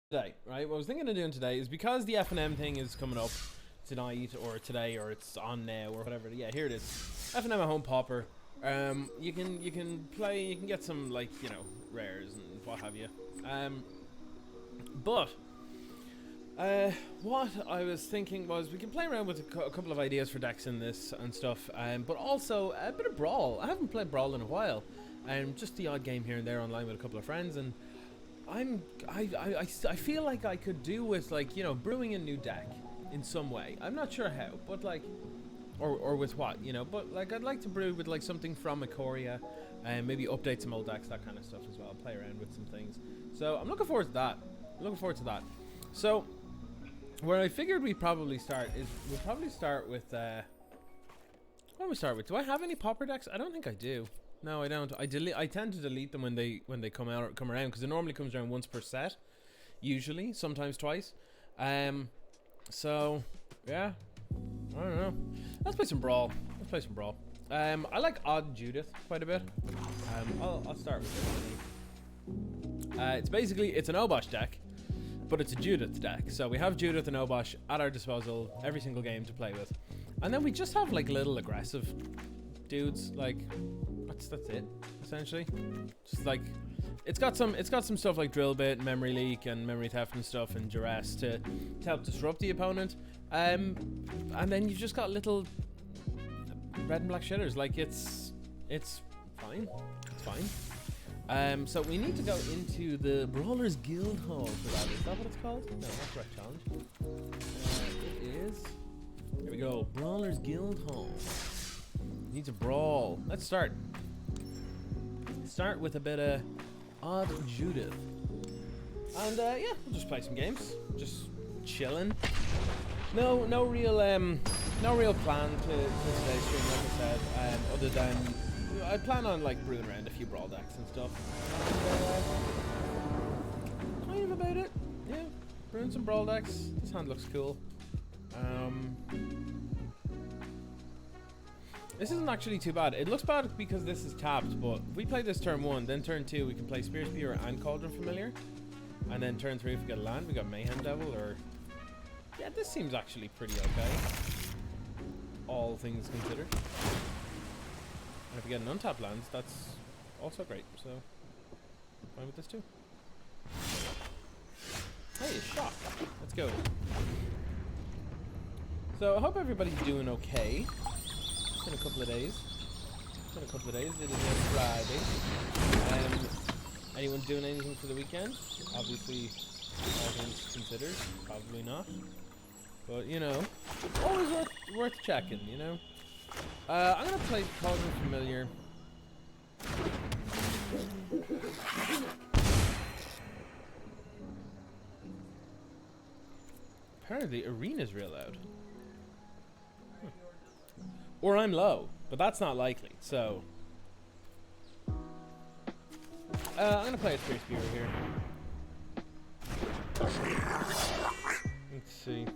Today, right? What I was thinking of doing today is because the F&M thing is coming up tonight or today or it's on now or whatever. Yeah, here it is. F&M at home pauper. You can play. You can get some like rares and what have you. But what I was thinking was we can play around with a couple of ideas for decks in this and stuff. But also a bit of Brawl. I haven't played Brawl in a while. Just the odd game here and there online with a couple of friends and. I feel like I could do with brewing a new deck in some way. I'm not sure how, but or with what, but I'd like to brew with something from Ikoria and maybe update some old decks, that kind of stuff as well. Play around with some things. So I'm looking forward to that. So where I figured we'd probably start is we'll probably start with what do we start with? Do I have any pauper decks? I don't think I do. No, I don't. I tend to delete them when they come around because it normally comes around once per set, usually, sometimes twice. So yeah, I don't know. Let's play some Brawl. I like Odd Judith quite a bit. I'll start with this. It's an Obosh deck, but it's a Judith deck. So we have Judith and Obosh at our disposal every single game to play with, and then we just have little aggressive dudes that's it essentially. Just it's got some stuff like drill bit, memory leak, and memory theft and stuff, and duress to help disrupt the opponent. And then you've just got little red and black shitters. It's fine. So we need to go into the Brawlers Guild Hall for that. Is that what it's called? No, not correct challenge. It is. Here we go. Brawlers Guild Hall. Need to brawl. Let's start. Start with a bit of Odd Judith. And yeah, we'll just play some games. Just chilling. No real plan to today's stream, like I said. Other than I plan on brewing around a few brawl decks and stuff. And, kind of about it. Yeah, brewing some brawl decks. This hand looks cool. This isn't actually too bad. It looks bad because this is tapped, but if we play this turn 1, then turn 2 we can play Spear Spewer and Cauldron Familiar. And then turn 3 if we get a land, we got Mayhem Devil or... Yeah, this seems actually pretty okay. All things considered. And if we get an untapped land, that's also great, so... Fine with this too. Hey, shot! Let's go. So I hope everybody's doing okay. In a couple of days. It is a Friday. Anyone doing anything for the weekend? Obviously, all things considered, probably not. But always worth checking. I'm gonna play Cauldron Familiar. Apparently, arena's real loud. Or I'm low, but that's not likely, so... I'm gonna play a Spear Spewer here. Let's see.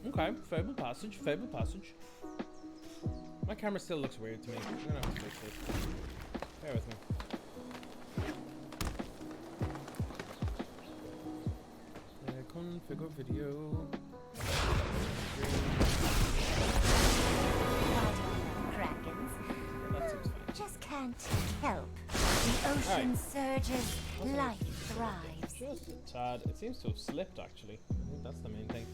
Okay, Fable Passage. My camera still looks weird to me. I'm gonna have to fix it. Bear with me. Configure video. Just can't help. The ocean surges, life thrives. Just a tad. It seems to have slipped, actually. I think that's the main thing.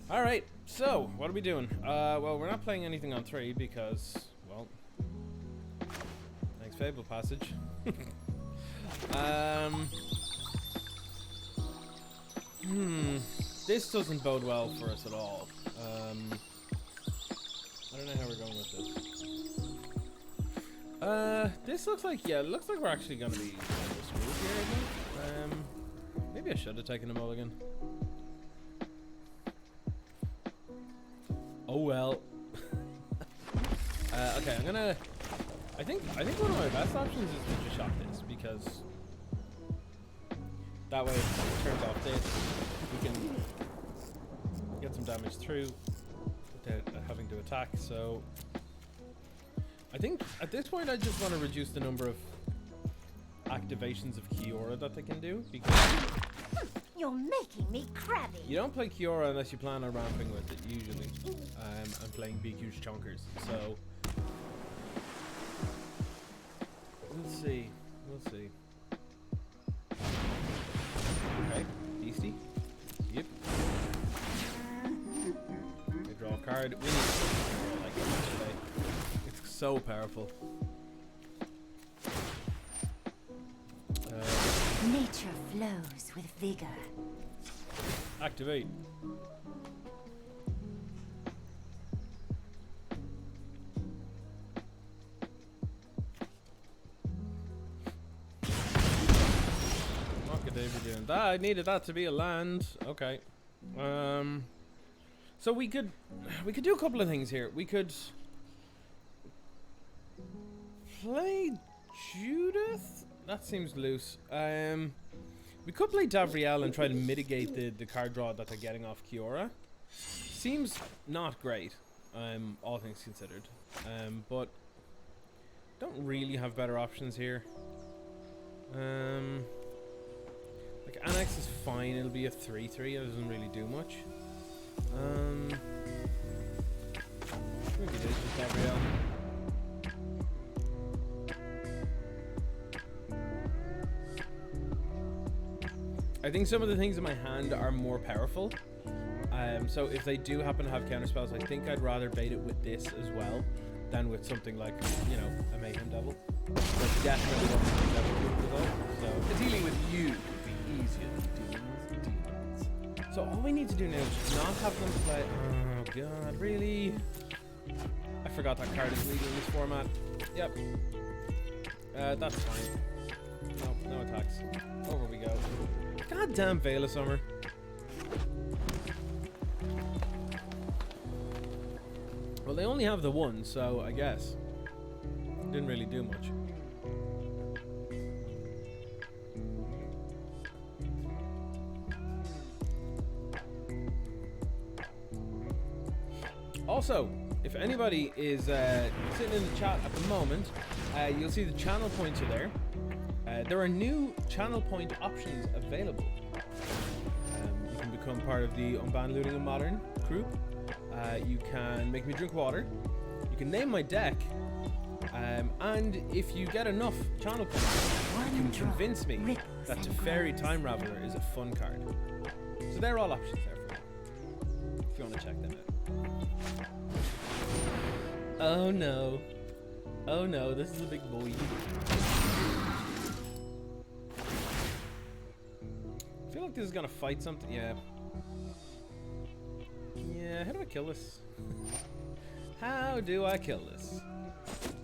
Alright, so, what are we doing? Well, we're not playing anything on 3 because, well... Thanks, Fable Passage. This doesn't bode well for us at all. I don't know how we're going with this. This looks like, it looks like we're actually going to be screwed here, I think. Maybe I should have taken a mulligan. Oh well. Okay, I think one of my best options is to just shot this, because that way it turns off this. We can get some damage through without having to attack, so I think at this point I just want to reduce the number of activations of Ikoria that they can do, because You're making me crabby. you don't play Ikoria unless you plan on ramping with it, usually, and playing big huge chonkers. So we'll see. Okay, beastie. Yep. We draw a card. We need something like that today. It's so powerful. Nature flows with vigor. Activate. What could they be doing? That I needed that to be a land. Okay. So we could do a couple of things here. We could play Judith. That seems loose. We could play Davriel and try to mitigate the card draw that they're getting off Ikoria. Seems not great, all things considered. But don't really have better options here. Like Annex is fine. It'll be a 3/3. It doesn't really do much. Maybe it is just Davriel. I think some of the things in my hand are more powerful. So if they do happen to have counter spells, I think I'd rather bait it with this as well than with something like, you know, a Mayhem Devil. But definitely what Mayhem Devil would result. So Dealing with you would be easier than dealing with demons. So all we need to do now is just not have them play. Oh god, really? I forgot that card is legal in this format. Yep. That's fine. No attacks. Over we go. Goddamn Veil of Summer. Well, they only have the one, so I guess didn't really do much. Also, if anybody is sitting in the chat at the moment, you'll see the channel pointer there. There are new channel point options available. You can become part of the Unbanned Looting and Modern group. You can make me drink water. You can name my deck. And if you get enough channel points, you can convince me that Teferi Time Raveler is a fun card. So they're all options there for you, if you want to check them out. Oh no. Oh no, this is a big boy. I feel like this is gonna fight something. Yeah. Yeah, how do I kill this? How do I kill this?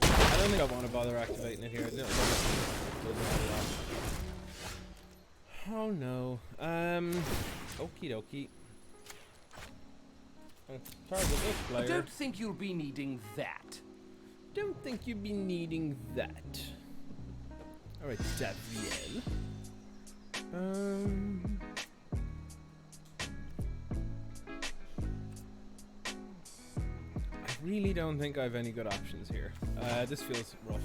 I don't think I want to bother activating it here. Oh no. Okie dokie. Target this I player. don't think you'll be needing that. Don't think you'd be needing that. Alright, Davriel. I really don't think I have any good options here. This feels rough.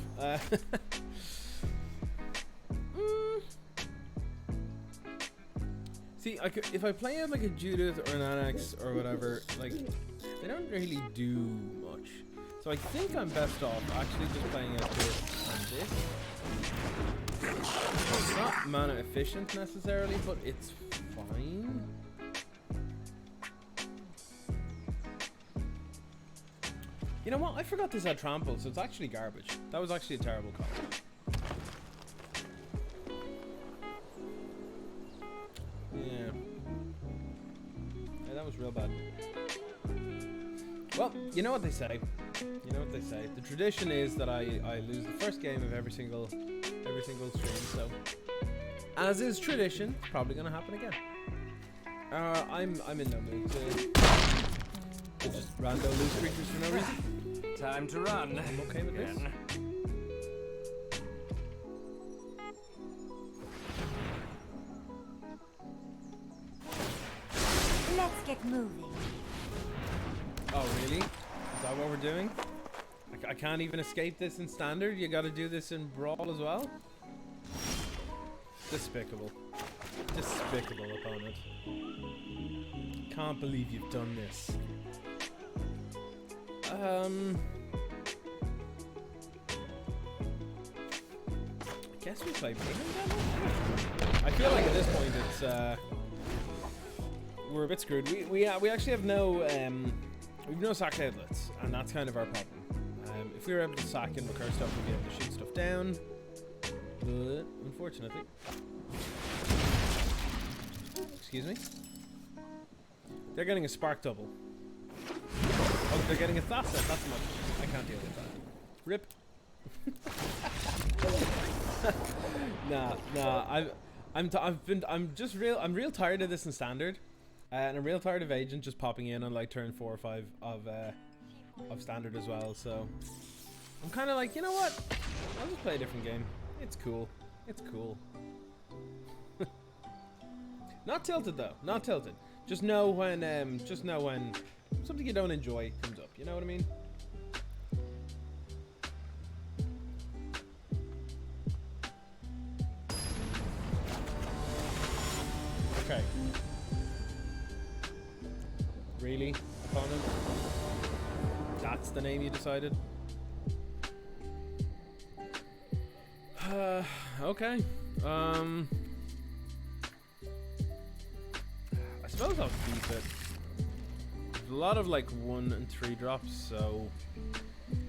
See, if I play out like a Judith or an Annex or whatever, like, they don't really do much. So I think I'm best off actually just playing out this and this. It's not mana efficient necessarily, but it's fine. You know what? I forgot this had trample, so it's actually garbage. That was actually a terrible call. Yeah, that was real bad. Well, you know what they say. You know what they say. The tradition is that I lose the first game of every single stream. So, as is tradition, it's probably gonna happen again. I'm in no mood to just rando lose creatures for no reason. Time to run. I'm okay with this. Let's get moving. Oh, really? Is that what we're doing? I can't even escape this in Standard? You gotta do this in Brawl as well? Despicable. Despicable opponent. Can't believe you've done this. I guess we play Braden Devil? I feel like at this point it's we're a bit screwed. We actually have no we've no sack outlets, and that's kind of our problem. If we were able to sack and recur stuff, we'd be able to shoot stuff down. But unfortunately, excuse me, they're getting a spark double. Oh, they're getting a thought set. That's much. I can't deal with that. Rip. Nah. I'm real tired of this in standard, and I'm real tired of Agent just popping in on like turn 4 or 5 of standard as well. So I'm kind of like, you know what? I'll just play a different game. It's cool. It's cool. Not tilted though. Not tilted. Just know when something you don't enjoy comes up. You know what I mean? Okay. Really, opponent? That's the name you decided? Okay. I suppose I'll keep it. There's a lot of like 1 and 3 drops, so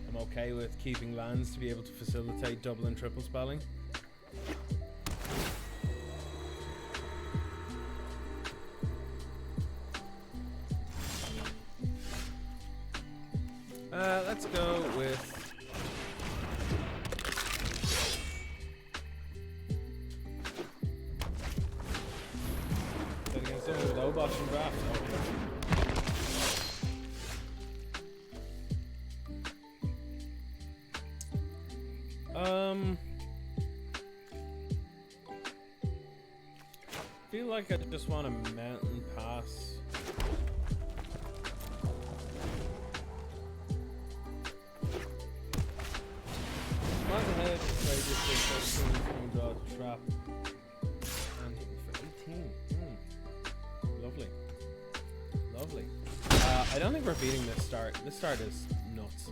I'm okay with keeping lands to be able to facilitate double and triple spelling. Let's go with against someone with Obosh and draft. Feel like I just want a mountain pass. Draw to trap and hit me for 18. Lovely. Lovely. I don't think we're beating this start. This start is nuts.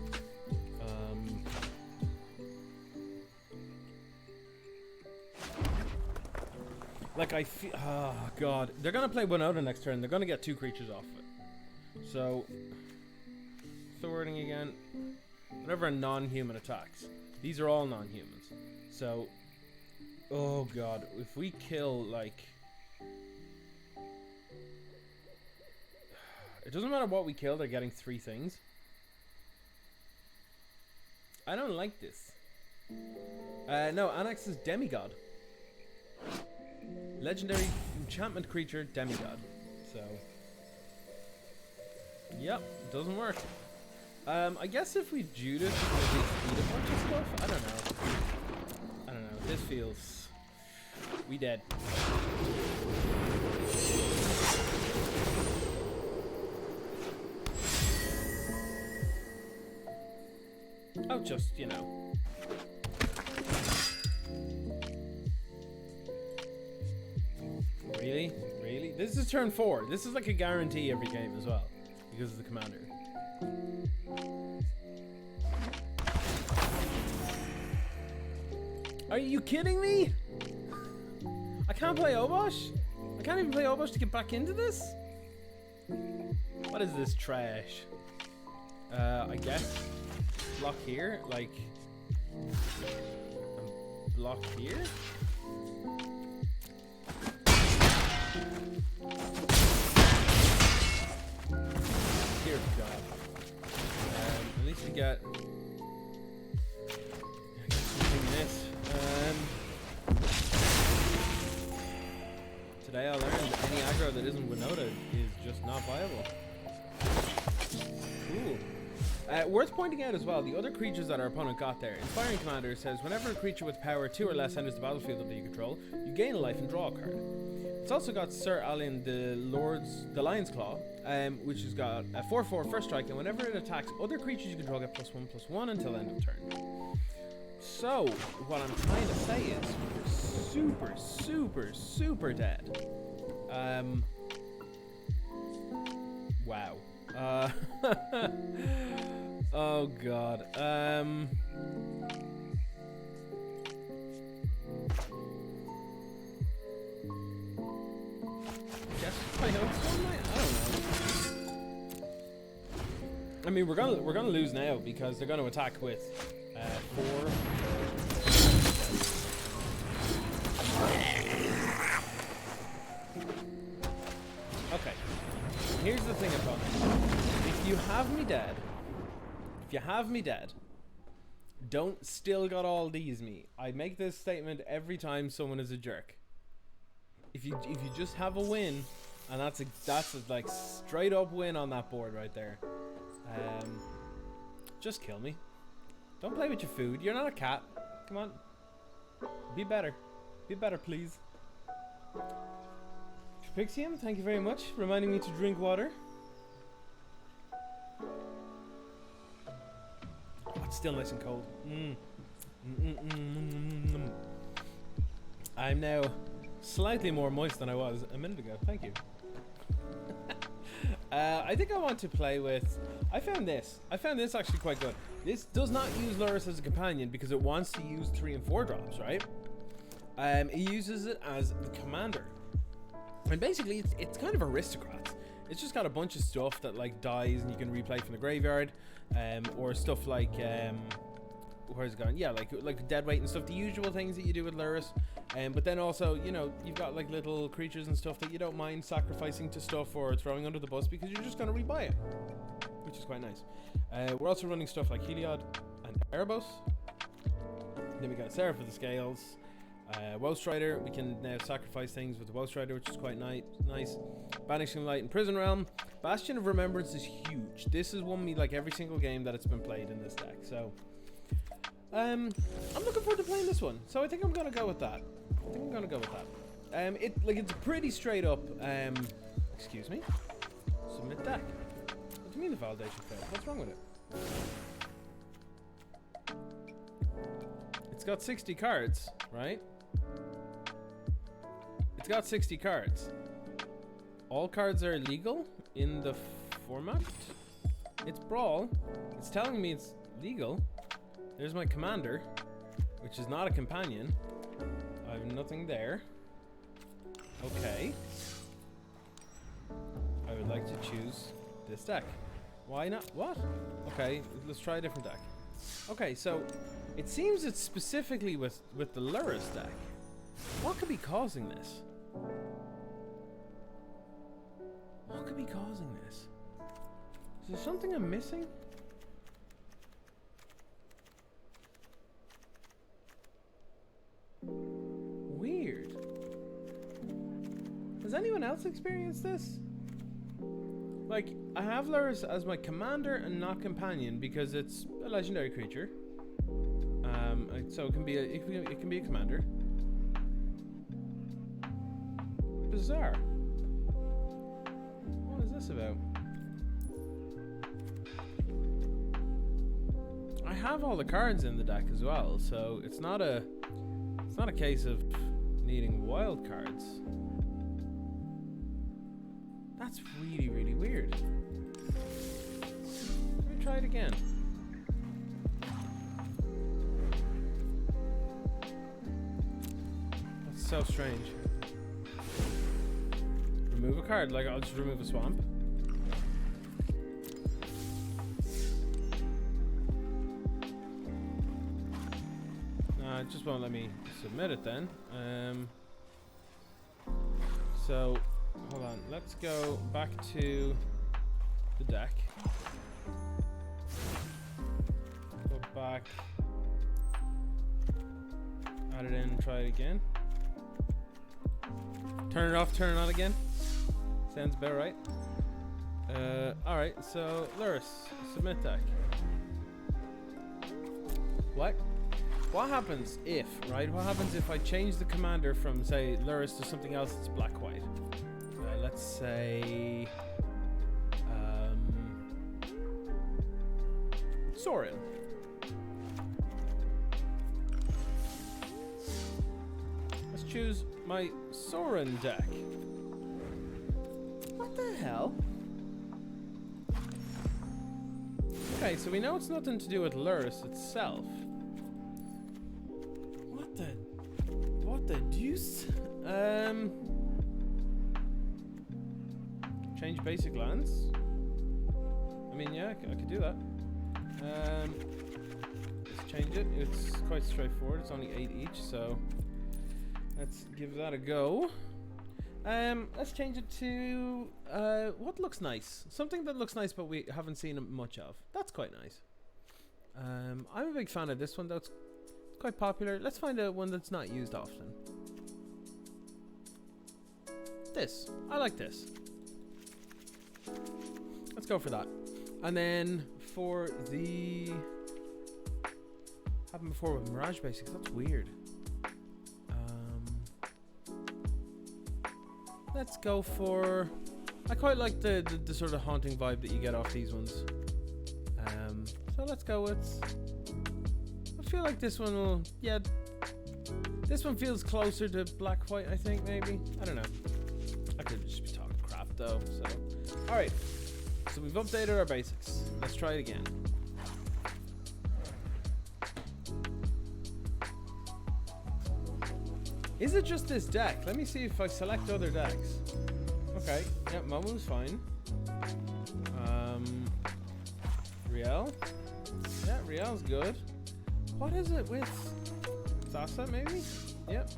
Like I feel, oh god, they're gonna play Winota next turn. They're gonna get 2 creatures off it. So, what's the wording again? Whenever a non-human attacks. These are all non-humans. So, oh god, if we kill, like... It doesn't matter what we kill, they're getting 3 things. I don't like this. No, Anax is Demigod. Legendary enchantment creature, Demigod. So... Yep, doesn't work. I guess if we Judas, we can at least eat a bunch of stuff. I don't know. This feels... We dead. Oh, just, you know. Really? Really? This is turn 4. This is like a guarantee every game as well. Because of the commander. Are you kidding me? I can't play Obosh? I can't even play Obosh to get back into this? What is this trash? I guess block here, like block here? Dear God. At least we got this. Today I learned that any aggro that isn't Winota is just not viable. Cool. Worth pointing out as well, the other creatures that our opponent got there. Inspiring Commander says, whenever a creature with power 2 or less enters the battlefield under your control, you gain a life and draw a card. It's also got Sir Alien the Lion's Claw, which has got a 4/4 first strike, and whenever it attacks other creatures you control get +1/+1 until end of turn. So, what I'm trying to say is, we're super dead. Wow. Oh god. Guess my hopes on my, I don't know. I mean, we're gonna lose now because they're gonna attack with 4. Okay. Here's the thing about it. If you have me dead, don't still got all these me. I make this statement every time someone is a jerk. If you just have a win, and that's a like straight up win on that board right there. Just kill me. Don't play with your food. You're not a cat. Come on. Be better. Be better, please. Pixium, thank you very much, reminding me to drink water. Oh, it's still nice and cold. I'm now slightly more moist than I was a minute ago. Thank you. I think I want to play with... I found this actually quite good. This does not use Lurrus as a companion because it wants to use 3 and 4 drops, right? It uses it as the commander. And basically, it's kind of aristocrats. It's just got a bunch of stuff that like dies and you can replay from the graveyard, or stuff like where's it gone? Yeah, like dead weight and stuff. The usual things that you do with Lurrus. But then also, you know, you've got like little creatures and stuff that you don't mind sacrificing to stuff or throwing under the bus because you're just gonna rebuy it, which is quite nice. We're also running stuff like Heliod and Erebos. Then we got Sarah for the scales. Wellstrider, we can now sacrifice things with the Wellstrider, which is quite nice. Banishing Light and Prison Realm. Bastion of Remembrance is huge. This has won me like every single game that it's been played in this deck. So, I'm looking forward to playing this one. So I think I'm gonna go with that. It's pretty straight up. Excuse me. Submit deck. What do you mean the validation failed? What's wrong with it? It's got 60 cards, right? It's got 60 cards. All cards are illegal in the format. It's Brawl. It's telling me it's legal. There's my commander, which is not a companion. I have nothing there. Okay. I would like to choose this deck. Why not? What? Okay, let's try a different deck. Okay, so it seems it's specifically with the Lurrus deck. What could be causing this? What could be causing this? Is there something I'm missing? Weird. Has anyone else experienced this? Like, I have Lurrus as my commander and not companion because it's a legendary creature. So it can be a commander. Bizarre. What is this about? I have all the cards in the deck as well, so it's not a case of needing wild cards. That's really, really weird. Let me try it again. That's so strange. Remove a card, like I'll just remove a swamp. It just won't let me submit it then. So, hold on. Let's go back to the deck. Go back. Add it in, try it again. Turn it off, turn it on again. Sounds about right. Alright, so Lurrus, submit deck. What? What happens if, right? What happens if I change the commander from, say, Lurrus to something else that's black-white? Let's say... Sorin. Let's choose my Soren deck. What the hell? Okay, so we know it's nothing to do with Lurrus itself. What the deuce? Change basic lands. I mean, yeah, I could do that. Let's change it. It's quite straightforward. It's only 8 each, so let's give that a go. Let's change it to what looks nice. Something that looks nice, but we haven't seen much of. That's quite nice. I'm a big fan of this one, though. It's quite popular. Let's find a one that's not used often. This. I like this. Let's go for that. And then for the happened before with Mirage Basics. That's weird. Let's go for. I quite like the sort of haunting vibe that you get off these ones. So let's go with. I feel like this one will. Yeah. This one feels closer to black white. I think maybe. I don't know. I could just be talking crap though. So, all right. So we've updated our basics. Let's try it again. Is it just this deck? Let me see if I select other decks. Okay, yeah, Momu's fine. Riel. Yeah, Riel's good. What is it with Sasa maybe? Yep.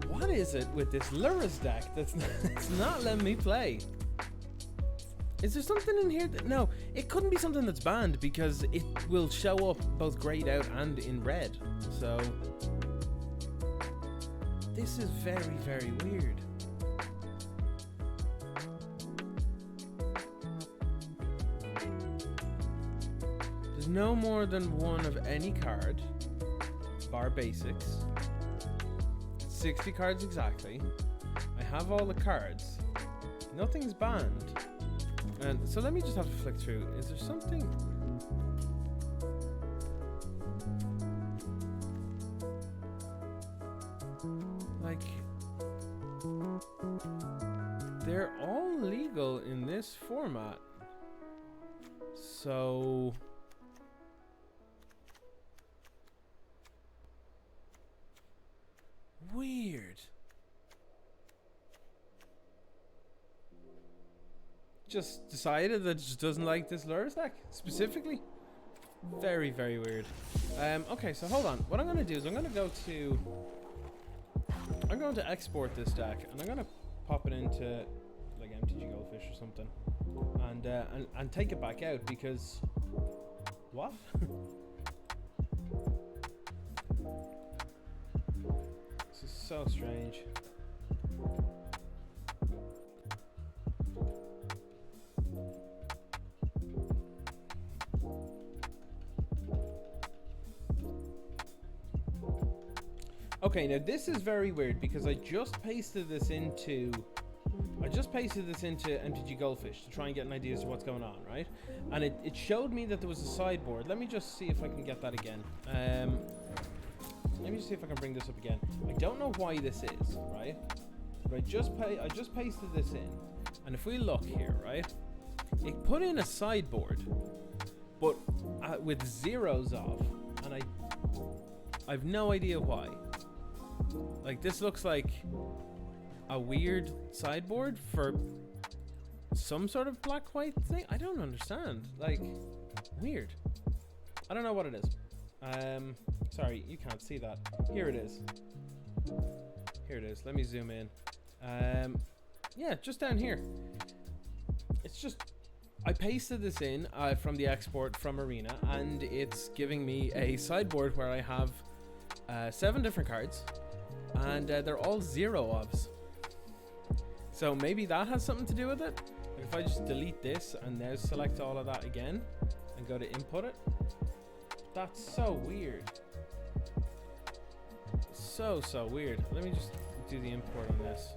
What is it with this Lurrus deck that's not letting me play? Is there something in here that... No, it couldn't be something that's banned because it will show up both grayed out and in red. So... This is very, very weird. There's no more than one of any card, bar basics. 60 cards exactly. I have all the cards. Nothing's banned. And so let me just have to flick through. Is there something... Like, they're all legal in this format. So weird. Just decided that it just doesn't like this Lurrus deck specifically. Very, very weird. Okay, so hold on. What I'm going to do is I'm going to export this deck and I'm going to pop it into like MTG Goldfish or something and take it back out because what? This is so strange. Okay, now this is very weird because I just pasted this into MTG Goldfish to try and get an idea as to what's going on, right? And it showed me that there was a sideboard. Let me just see if I can get that again. Let me just see if I can bring this up again. I don't know why this is, right? But I just pasted this in, and if we look here, right, it put in a sideboard, but with zeros off, and I've no idea why. Like, this looks like a weird sideboard for some sort of black-white thing. I don't understand. Like, weird. I don't know what it is. Sorry, you can't see that. Here it is. Here it is. Let me zoom in. Yeah, just down here. It's just... I pasted this in from the export from Arena, and it's giving me a sideboard where I have 7 different cards. And they're all zero ofs. So maybe that has something to do with it. Like if I just delete this and now select all of that again and go to input it. That's so weird. So weird. Let me just do the import on this.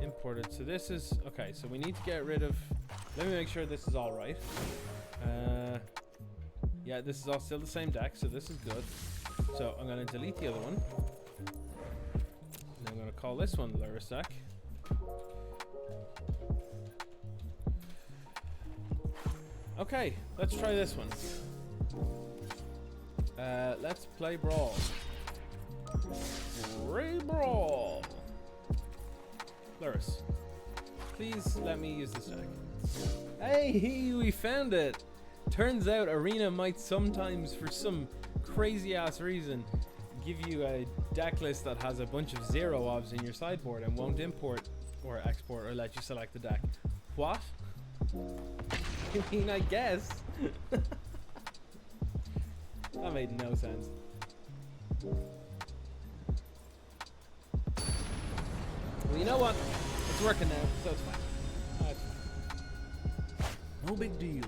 Import it. So this is... Okay, so we need to get rid of... Let me make sure this is all right. Yeah, this is all still the same deck, so this is good. So I'm going to delete the other one. call this one Lurus deck. Okay, let's try this one. Let's play Brawl. Free Brawl. Lurus, please let me use this deck. Hey, we found it. Turns out Arena might sometimes, for some crazy ass reason, give you a deck list that has a bunch of 0-ofs in your sideboard and won't import or export or let you select the deck. What? I mean, I guess. That made no sense. Well, you know what? It's working now, so it's fine. It's fine. No big deal.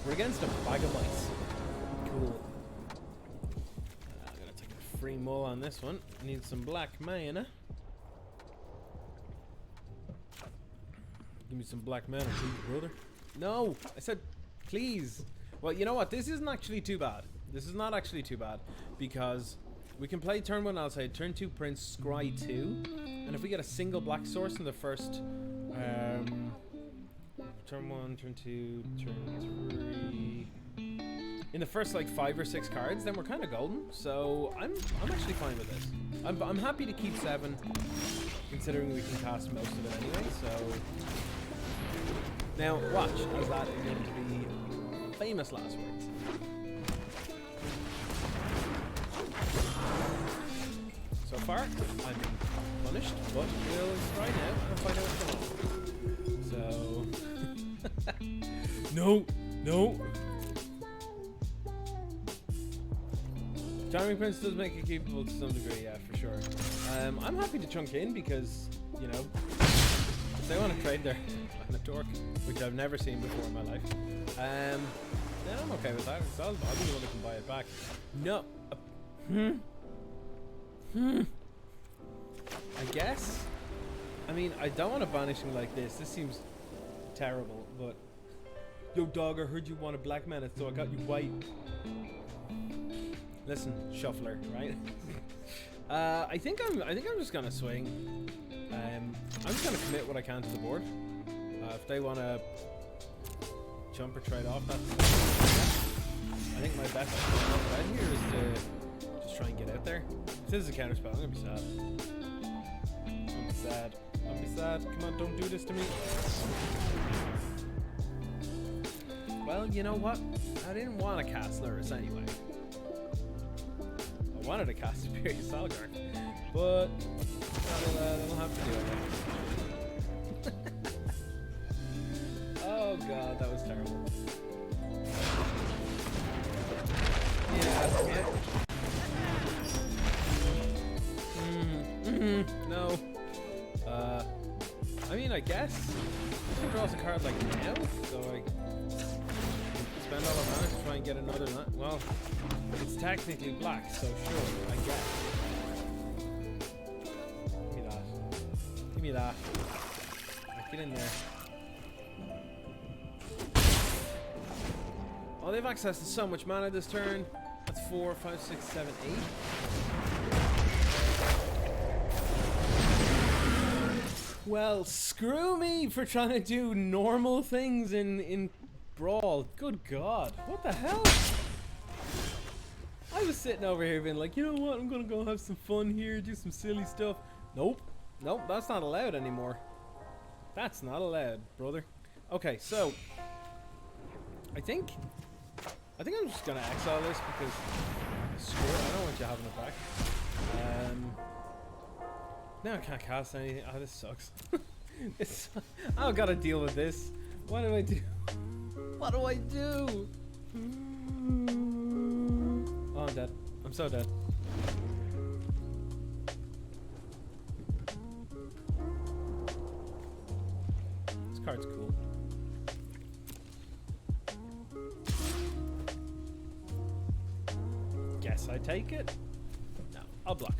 We're against a bag of mice. Cool. I'm gonna take a free mull on this one. Need some black mana. Give me some black mana, please, brother. No, I said please. Well, you know what? This isn't actually too bad. This is not actually too bad because we can play turn 1 outside, turn 2 Prince, scry 2, and if we get a single black source in the first turn 1, turn 2, turn 3, in the first like 5 or 6 cards, then we're kind of golden. So I'm actually fine with this. I'm happy to keep 7, considering we can cast most of it anyway. So now watch as that is going to be famous last words. So far, I'm being punished, but we'll try now and find out what's going on. So, no. Charming Prince does make it keepable to some degree, yeah, for sure. I'm happy to chunk in because, you know, if they want to trade their kind of torque, which I've never seen before in my life, then I'm okay with that. Because I'll be the one who can buy it back. No. I guess. I mean, I don't want to banish him like this. This seems terrible, but yo, dog, I heard you want a black mana, so I got you white. Listen, shuffler, right? I think I'm just gonna swing. I'm just gonna commit what I can to the board. If they want to jump or trade off, that's. I think my best bet here is to just try and get out there. If this is a counter spell, I'm gonna be sad. I'll be sad. Come on, don't do this to me. Well, you know what? I didn't want to cast Lurus anyway. I wanted to cast Superior Salgar, but that'll have to do it. Oh god, that was terrible. Yeah. No. I mean, I guess I can draw us a card like now, so I spend all our mana to try and get another. Well, it's technically black, so sure, I guess. Give me that. Give me that. Right, get in there. Oh, they've access to so much mana this turn. That's 4, 5, 6, 7, 8. Well, screw me for trying to do normal things in Brawl. Good God, what the hell? I was sitting over here being like, you know what, I'm gonna go have some fun here, do some silly stuff. Nope, that's not allowed anymore. That's not allowed, brother. Okay, so I think I'm just gonna exile this because screw it, I don't want you having it back. Now I can't cast anything. Oh, this sucks. I've got to deal with this. What do I do? What do I do? Oh, I'm dead. I'm so dead. This card's cool. Guess I take it? No, I'll block.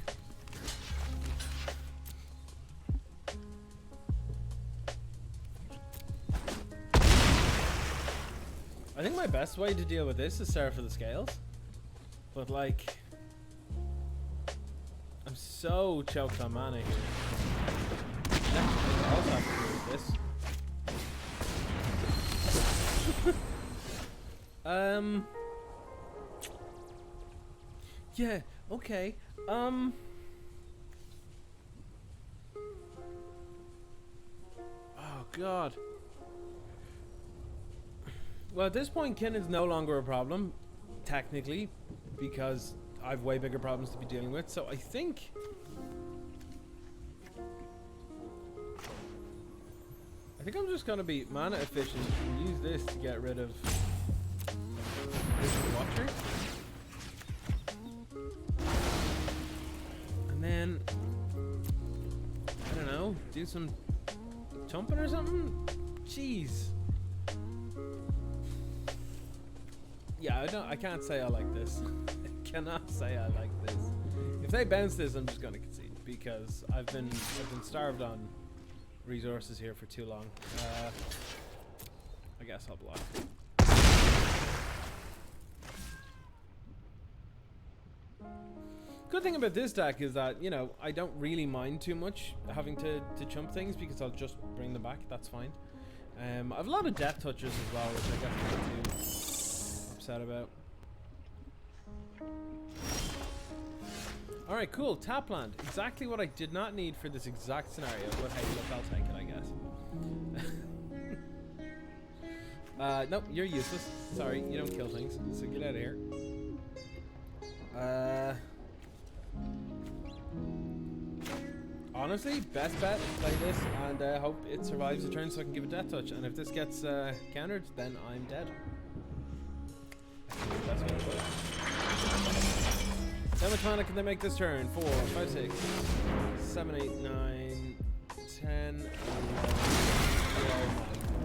I think my best way to deal with this is start for the scales, but like, I'm so choked on mana here. I also have to deal with this. Yeah, okay. Oh god. Well, at this point, Kin is no longer a problem, technically, because I've way bigger problems to be dealing with. So I think I'm just gonna be mana efficient and use this to get rid of this Watcher. And then, I don't know, do some jumping or something? Jeez. Yeah, I can't say I like this. I cannot say I like this. If they bounce this, I'm just gonna concede because I've been starved on resources here for too long. I guess I'll block. Good thing about this deck is that, you know, I don't really mind too much having to chump things because I'll just bring them back. That's fine. I have a lot of death touchers as well, which I guess I'm not too upset about. Alright, cool. Tap land. Exactly what I did not need for this exact scenario, but hey, look, I'll take it, I guess. Nope, you're useless. Sorry, you don't kill things, so get out of here. Honestly, best bet, play this and hope it survives the turn so I can give a death touch. And if this gets countered, then I'm dead. That's what I put. How much mana can they make this turn? 4, 5, 6, 7, 8, 9, 10, 11. Oh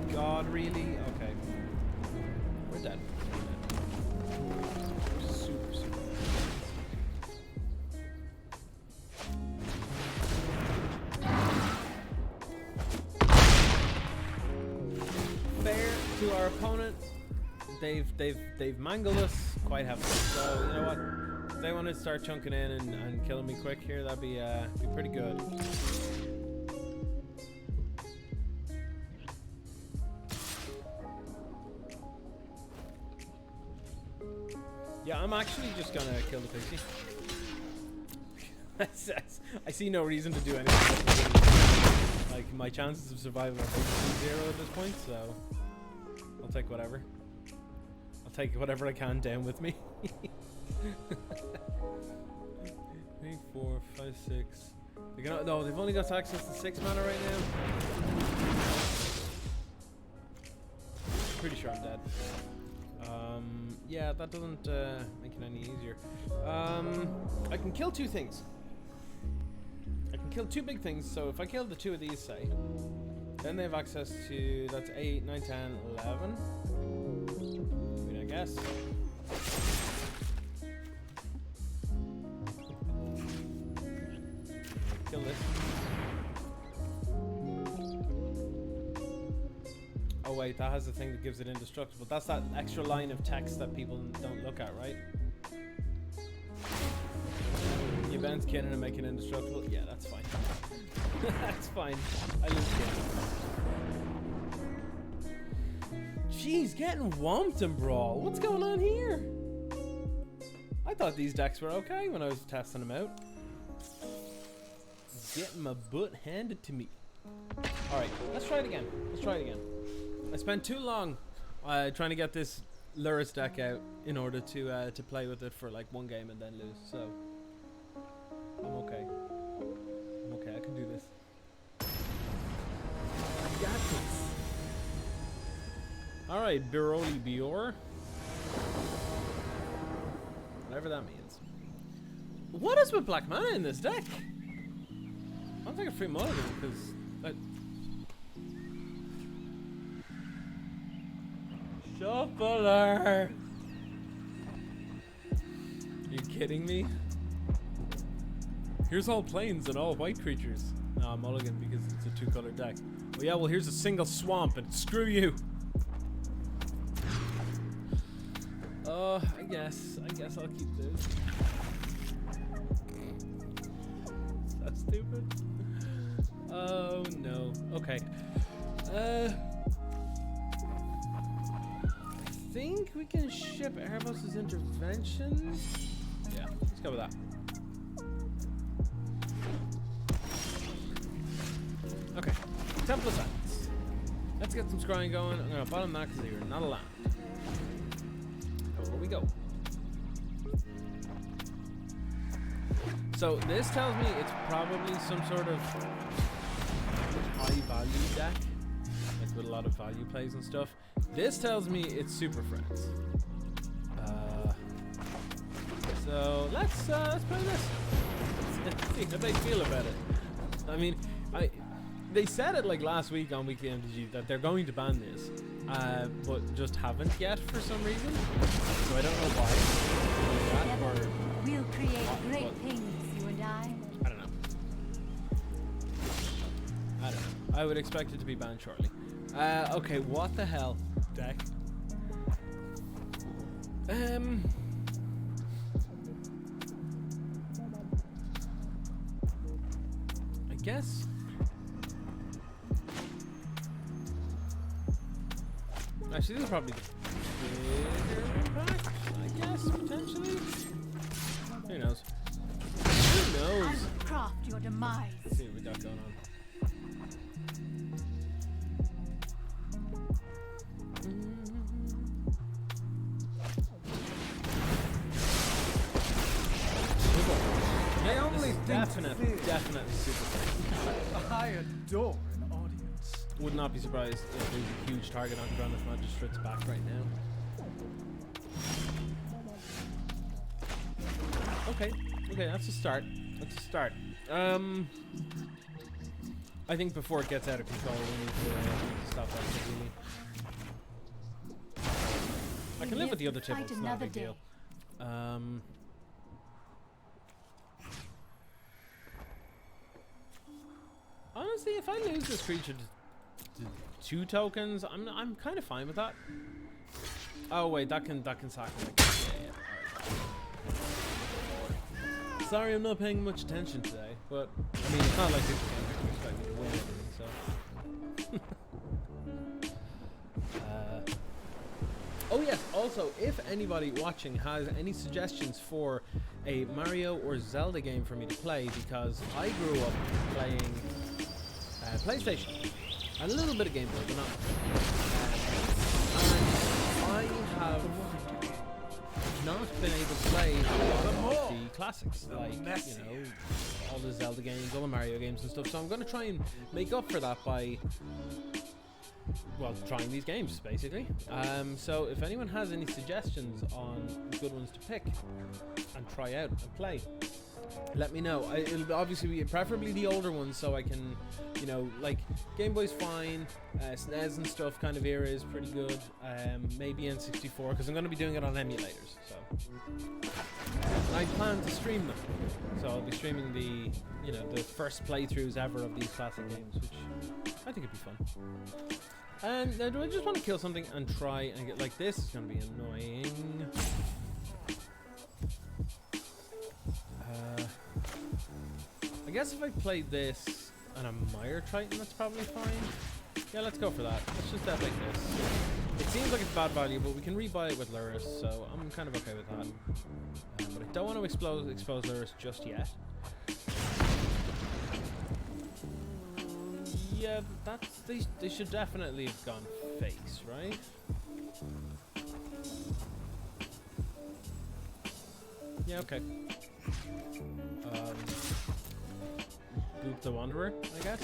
my god, really? Okay. We're dead. Super, super. Fair to our opponent. They've mangled us quite heavily. So you know what? If they want to start chunking in and killing me quick here, that'd be pretty good. Yeah, I'm actually just gonna kill the pixie. I see no reason to do anything. Like, my chances of survival are basically 0 at this point, so I'll take whatever. I'll take whatever I can down with me. 3, 4, 5, 6. No, they've only got access to 6 mana right now. Pretty sure I'm dead. Yeah, that doesn't make it any easier. I can kill 2 things. I can kill 2 big things, so if I kill the 2 of these, say, then they have access to, that's 8, 9, 10, 11. I mean, I guess. Kill this. Oh wait, that has the thing that gives it indestructible. That's that extra line of text that people don't look at, right? You bounce cannon and make it indestructible? Yeah, that's fine. That's fine. I lose cannon. Jeez, getting whomped in Brawl. What's going on here? I thought these decks were okay when I was testing them out. Getting my butt handed to me. Alright, let's try it again. Let's try it again. I spent too long trying to get this Luris deck out in order to play with it for like 1 game and then lose, so I'm okay. I'm okay, I can do this. I got this. Alright, Biroli Bior. Whatever that means. What is with black mana in this deck? I'll take a free mulligan because Shuffler! Are you kidding me? Here's all plains and all white creatures. Nah, mulligan because it's a 2-color deck. Oh yeah, well here's a single swamp and screw you! I guess I'll keep this. That's stupid. Oh no. Okay. I think we can ship Airbus's intervention. Yeah, let's go with that. Okay, Temple of Silence. Let's get some scrying going. I'm gonna bottom that because you're not allowed. Over we go. So this tells me it's probably some sort of high value deck, like with a lot of value plays and stuff. This tells me it's Super Friends. So let's play this. See how they feel about it. I mean, they said it like last week on Weekly MTG that they're going to ban this, but just haven't yet for some reason. So I don't know why. Together, we'll create great things, you and I. I don't know. I would expect it to be banned shortly. Okay, what the hell, deck? I guess. Actually, this is probably the bigger impact, I guess, potentially. Who knows? Who knows? I will craft your demise. Let's see what we got going on. They only Definitely super fun. I adore an audience. Would not be surprised if there's a huge target on Grand if Magistrate's back right now. Okay, that's a start. I think before it gets out of control, we need to stop that completely. I can live with the other tip, it's not a big deal. Honestly, if I lose this creature to 2 tokens, I'm kind of fine with that. Oh wait, that can sack me. Yeah. Right. Sorry, I'm not paying much attention today, but I mean, it's not like this game expect me to win anything, so. Oh yes, also, if anybody watching has any suggestions for a Mario or Zelda game for me to play, because I grew up playing PlayStation, and a little bit of Game Boy, but not much. And I have not been able to play a lot of the classics, like, you know, all the Zelda games, all the Mario games and stuff, so I'm going to try and make up for that by, well, trying these games, basically. So if anyone has any suggestions on good ones to pick and try out and play, let me know. It'll obviously be preferably the older ones, so I can, you know, like Game Boy's fine, SNES and stuff kind of era is pretty good. Maybe N64, because I'm going to be doing it on emulators. So I plan to stream them, so I'll be streaming the, you know, the first playthroughs ever of these classic games, which I think it'd be fun. And do I just want to kill something and try and get, like, this is going to be annoying. I guess if I played this and a Mire Triton, that's probably fine. Yeah, let's go for that. Let's just like this. It seems like it's bad value, but we can rebuy it with Luris, so I'm kind of okay with that. But I don't want to expose Luris just yet. Yeah, that's they should definitely have gone face, right? Yeah, okay. Boop the Wanderer, I guess.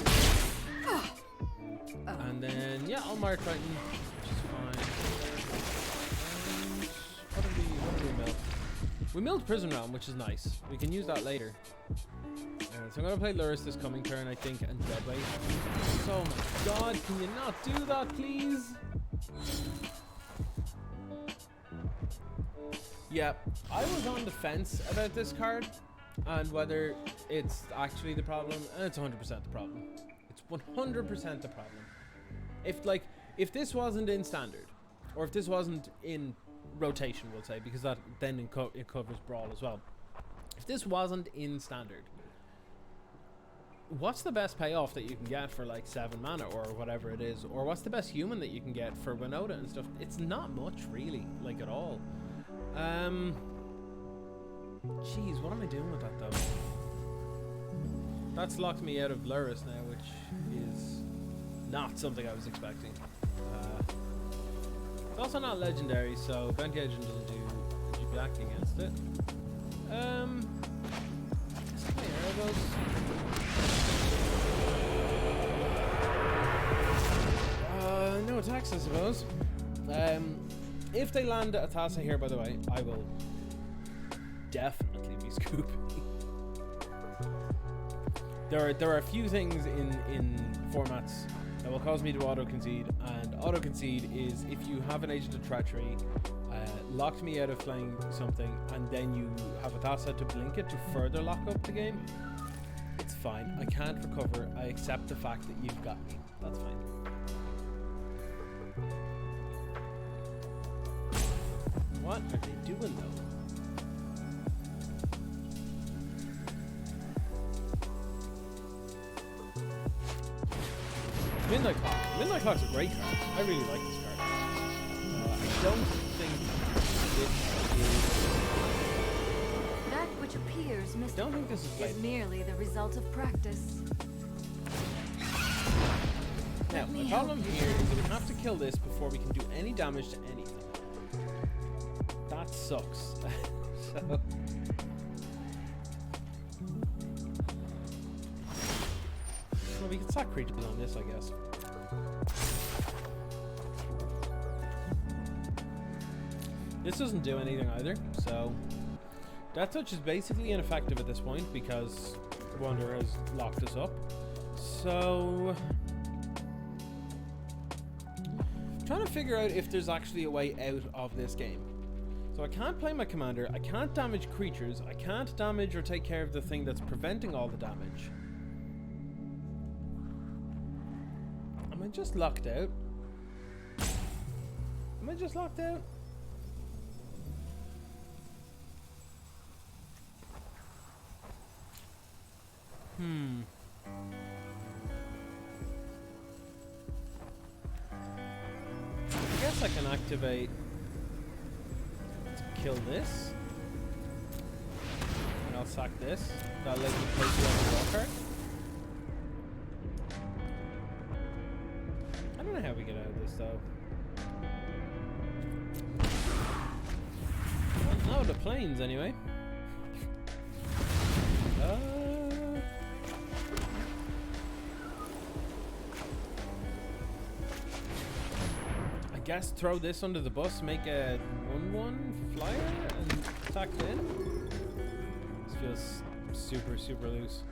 And then, yeah, I'll Mire Triton, which is fine. And what did we mill? We milled Prison Realm, which is nice. We can use that later. So I'm going to play Luris this coming turn, I think, and Deadweight. Oh my god, can you not do that, please? Yeah, I was on the fence about this card and whether it's actually the problem, and it's 100% the problem. It's 100% the problem. If this wasn't in standard, or if this wasn't in rotation, we'll say, because that then it covers Brawl as well. If this wasn't in standard, what's the best payoff that you can get for like 7 mana or whatever it is, or what's the best human that you can get for Winota and stuff? It's not much really, like at all. Jeez, what am I doing with that though? That's locked me out of Luris now, which is not something I was expecting. It's also not legendary, so Bounty Agent doesn't do jack against it. Let's play Erebos. No attacks, I suppose. If they land Atasa here, by the way, I will definitely be scooping. There are a few things in formats that will cause me to auto-concede, and auto-concede is if you have an Agent of Treachery, locked me out of playing something, and then you have Atasa to blink it to further lock up the game. It's fine. I can't recover. I accept the fact that you've got me. That's fine. What are they doing though? Midnight Clock. Midnight Clock's a great card. I really like this card. I don't think this is... That which appears I don't think this is is merely the result of practice. Now, the problem here is that we have to kill this before we can do any damage to anything. That sucks. So... Well, we can sack creatures on this, I guess. This doesn't do anything either, so... Death Touch is basically ineffective at this point because Wanderer has locked us up. So... I'm trying to figure out if there's actually a way out of this game. So I can't play my commander, I can't damage creatures, I can't damage or take care of the thing that's preventing all the damage. Am I just locked out? Am I just locked out? I guess I can activate to kill this. And I'll sack this. That'll let me place you on the draw card. I don't know how we get out of this though. Oh, the planes anyway. I guess throw this under the bus, make a 1/1 flyer and attack in. This feels super, super loose.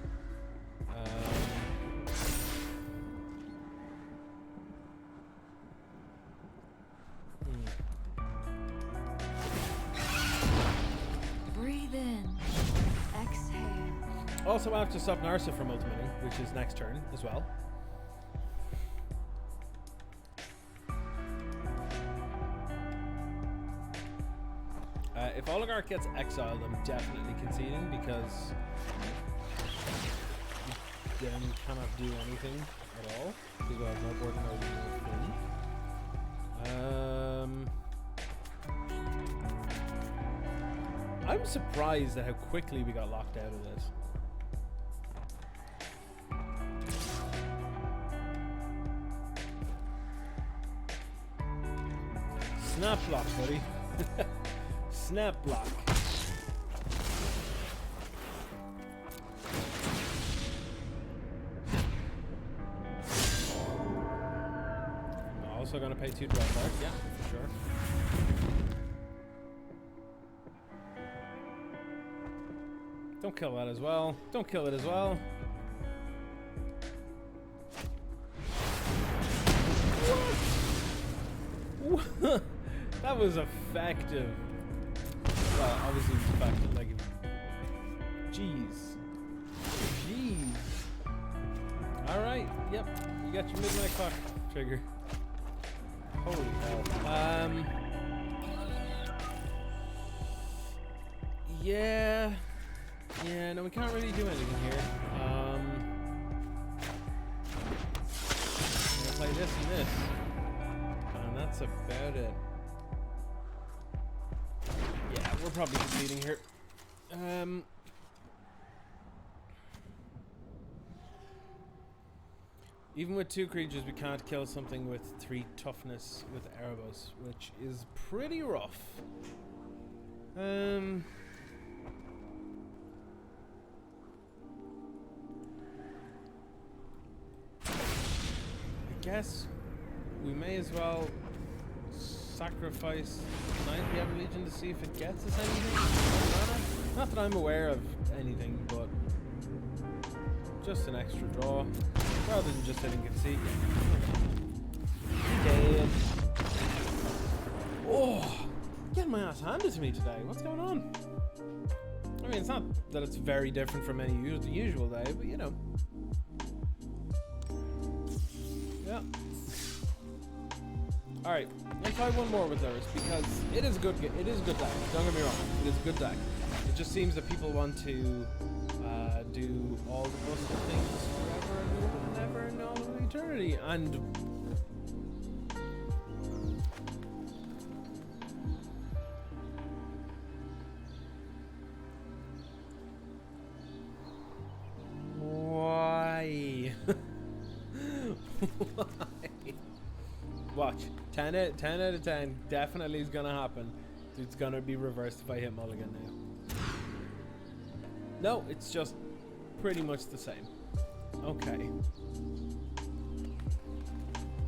Breathe in. Exhale. Also, I have to stop Narsa from ultimating, which is next turn as well. If Oligarch gets exiled, I'm definitely conceding because you then cannot do anything at all because we'll have no board and no thing. I'm surprised at how quickly we got locked out of this. Snap block, buddy. Snap block. I'm also going to pay 2 draw cards, yeah, for sure. Don't kill that as well. Don't kill it as well. What? That was effective. Well, obviously it was effective. Like, jeez. Jeez. Alright, yep. You got your midnight clock trigger. Holy hell. Yeah. Yeah, no, we can't really do anything here. this and this. And that's about it. Yeah, we're probably competing here. Even with 2 creatures, we can't kill something with 3 toughness with Erebos, which is pretty rough. I guess we may as well sacrifice Knight the Ever Legion to see if it gets us anything. Not that I'm aware of anything, but just an extra draw rather than just hitting conceit. Dead. Oh, getting my ass handed to me today. What's going on? I mean, it's not that it's very different from any usual day, but you know. Yeah. All right, let's try one more with Lurrus because it is a good deck. Don't get me wrong, it is a good deck. It just seems that people want to do all the busted things forever and ever and all of eternity, and why? Why? Watch. 10 out of 10 definitely is gonna happen. It's gonna be reversed if I hit mulligan now. No, it's just pretty much the same. Okay.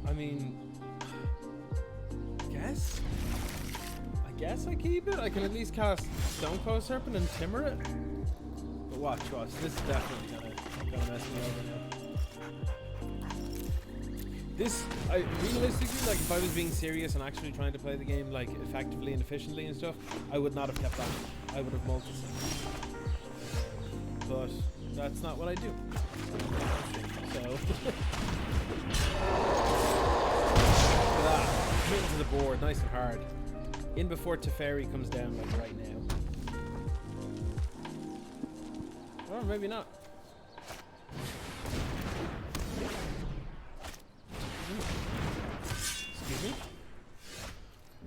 I mean, I guess I keep it. I can at least cast Stonecoat Serpent and Timber it. But watch. This is definitely gonna mess me over now. This, realistically, like if I was being serious and actually trying to play the game like effectively and efficiently and stuff, I would not have kept that. I would have multi. But that's not what I do. So committing to the board, nice and hard. In before Teferi comes down like right now. Or maybe not. Excuse me?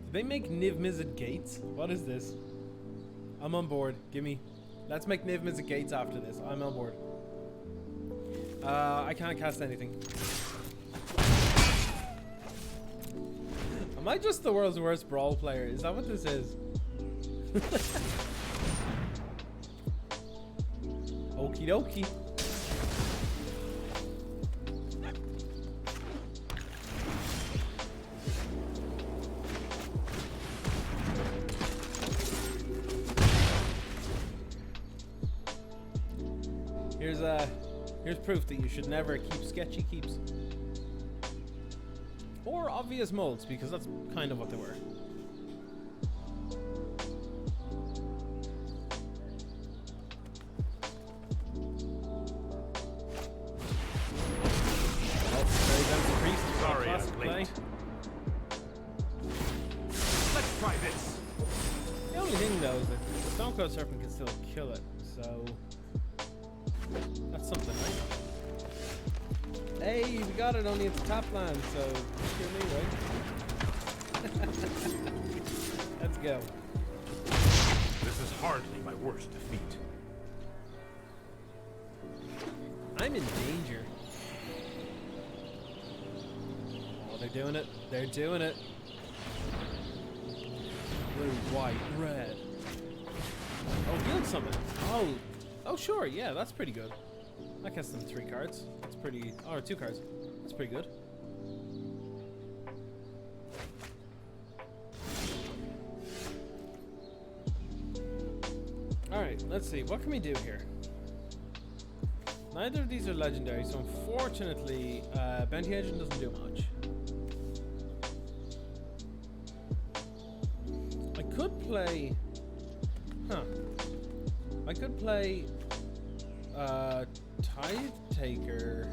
Did they make Niv Mizzet Gates? What is this? I'm on board. Gimme. Let's make Niv Mizzet Gates after this. I'm on board. I can't cast anything. Am I just the world's worst Brawl player? Is that what this is? Okie dokie. Here's proof that you should never keep sketchy keeps. Or obvious molds, because that's kind of what they were. Sorry, I'm late. Let's try this. The only thing though is that the Stonecoat Serpent can still kill it, so that's something, right? Hey, we got it only at the top land, so kill me, right? Let's go. This is hardly my worst defeat. I'm in danger. Oh, they're doing it. They're doing it. Blue, white, red. Oh, build something. Oh, sure. Yeah, that's pretty good. I cast them 3 cards. That's pretty. Or 2 cards. That's pretty good. Alright, let's see. What can we do here? Neither of these are legendary, so unfortunately, Bounty Agent doesn't do much. I could play. I could play. Tide Taker.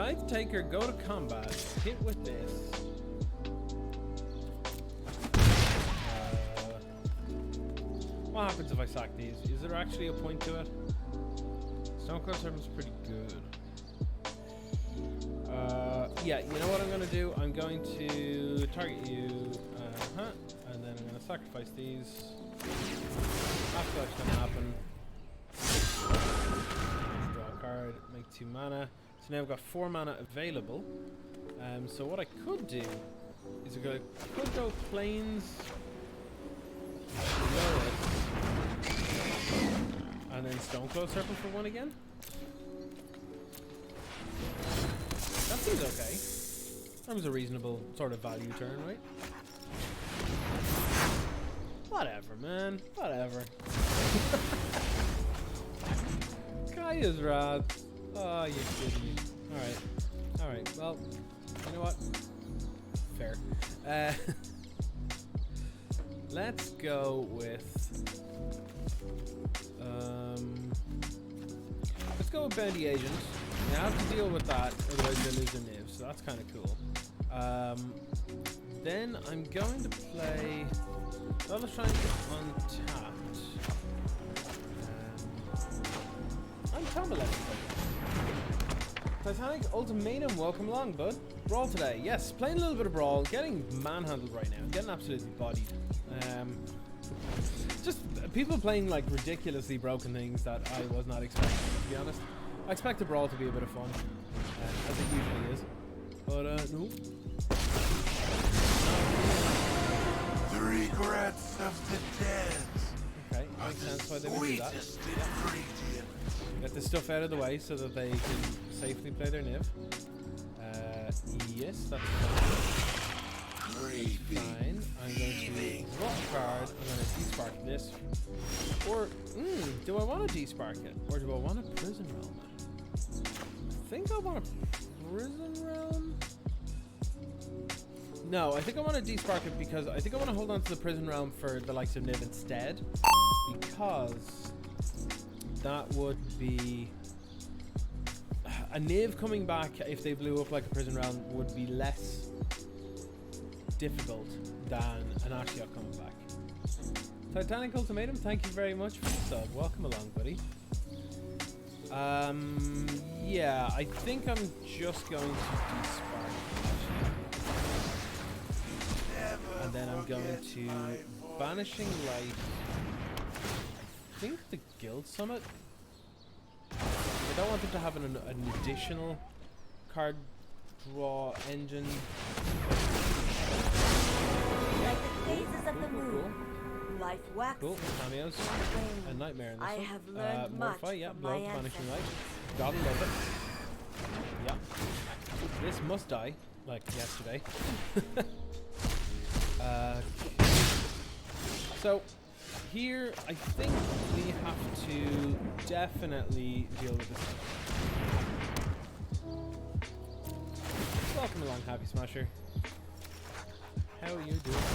Tithe Taker, go to combat. Hit with this. What happens if I sack these? Is there actually a point to it? Stonecrow Serpent's pretty good. Yeah, you know what I'm gonna do? I'm going to target you, and then I'm gonna sacrifice these. After that's gonna happen. Draw a card, make 2 mana. So now I've got 4 mana available. So what I could do is I could go Plains, and then Stonecrow Serpent for 1 again. That seems okay. That was a reasonable sort of value turn, right? Whatever, man. Whatever. Guy is rad. Oh, you're kidding me. Alright. Alright, well, you know what? Fair. Let's go with... let's go with Bounty Agent. I have to deal with that, otherwise they lose their Niv, so that's kind of cool. Then I'm going to play... I'll try and get untapped. I'm Tomalek. Titanic Ultimatum, welcome along, bud. Brawl today. Yes, playing a little bit of Brawl, getting manhandled right now, getting absolutely bodied. Just people playing like ridiculously broken things that I was not expecting, to be honest. I expected Brawl to be a bit of fun, as it usually is. But, no. The regrets of the dead. Okay, makes sense why they would do that. Get this stuff out of the way so that they can safely play their Niv. Yes, that's fine. I'm going to draw a card. I'm going to despark this. Or, do I want to despark it? Or do I want a Prison Realm? I think I want a Prison Realm. No, I think I want to despark it because I think I want to hold on to the Prison Realm for the likes of Niv instead. Because that would be... A Niv coming back if they blew up like a Prison Realm would be less difficult than an Ashiok coming back. Titanic Ultimatum, thank you very much for the sub. Welcome along, buddy. Yeah, I think I'm just going to despark. And then I'm going to Banishing Light. I think the Guild Summit. I don't want them to have an additional card draw engine. Like the phases of the moon, life waxes. Cool, cameos. A Nightmare in this I one. have learned much Morphi, yeah, from blow, my Banishing Light. ancestors. Gotta love it. Yeah. This must die, like yesterday. So, here, I think we have to definitely deal with this. Welcome along, Happy Smasher. How are you doing?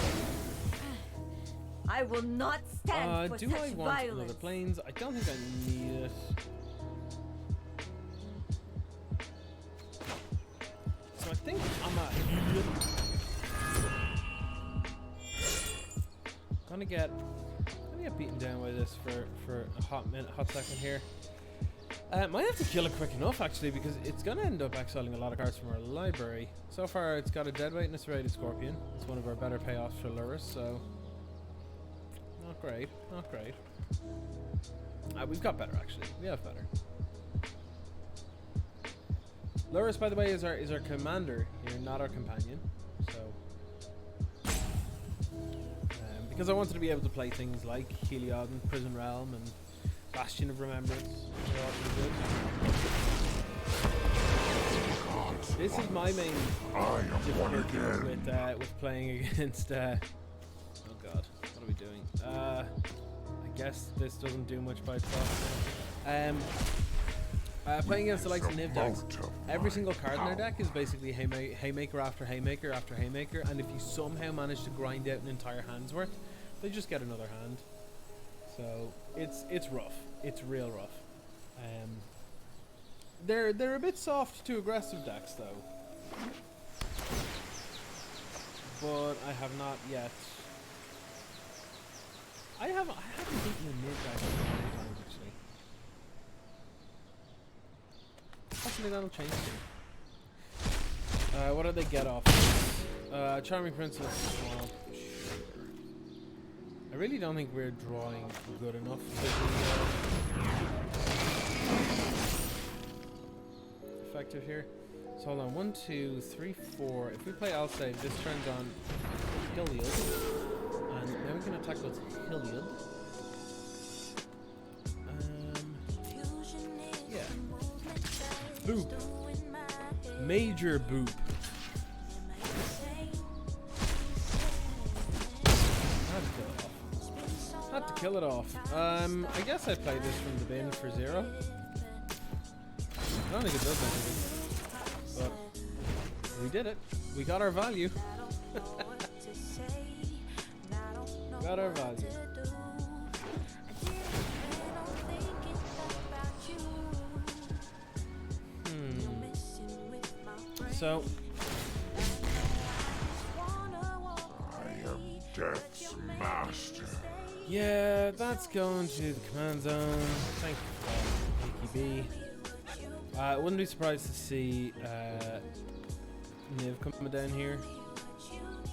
I will not stand for do such I want violence. another Plains? I don't think I need it. So I think I'm gonna get beaten down by this for a hot second here. Might have to kill it quick enough actually, because it's gonna end up exiling a lot of cards from our library. So far it's got a Deadweight and a Serrated Scorpion. It's one of our better payoffs for Lurrus, so not great, not great. We've got better actually. We have better. Lurrus, by the way, is our commander here, not our companion. So because I wanted to be able to play things like Heliod and Prison Realm and Bastion of Remembrance. This is my main difficulty with playing against. Oh god, what are we doing? I guess this doesn't do much by itself. Playing against the likes of Niv decks, every single card in their deck is basically haymaker after haymaker after haymaker, and if you somehow manage to grind out an entire hand's worth, they just get another hand. So it's rough. It's real rough. They're a bit soft to aggressive decks though. But I have not yet. I haven't beaten a mid deck in a long time actually. Hopefully that'll change soon. What did they get off? Charming Princess. Well, sure. I really don't think we're drawing good enough to be effective here. So hold on, 1, 2, 3, 4. If we play I'll save, this turns on Hilliard. And then we can attack with Hilliard. Yeah. Boop. Major boop. Had to kill it off. I guess I played this from the bin for 0. I don't think it does anything. But we did it. We got our value. Got our value. So I am Death's master. yeah, that's going to the command zone. Thank you for that, AKB. Wouldn't be surprised to see Niv coming down here.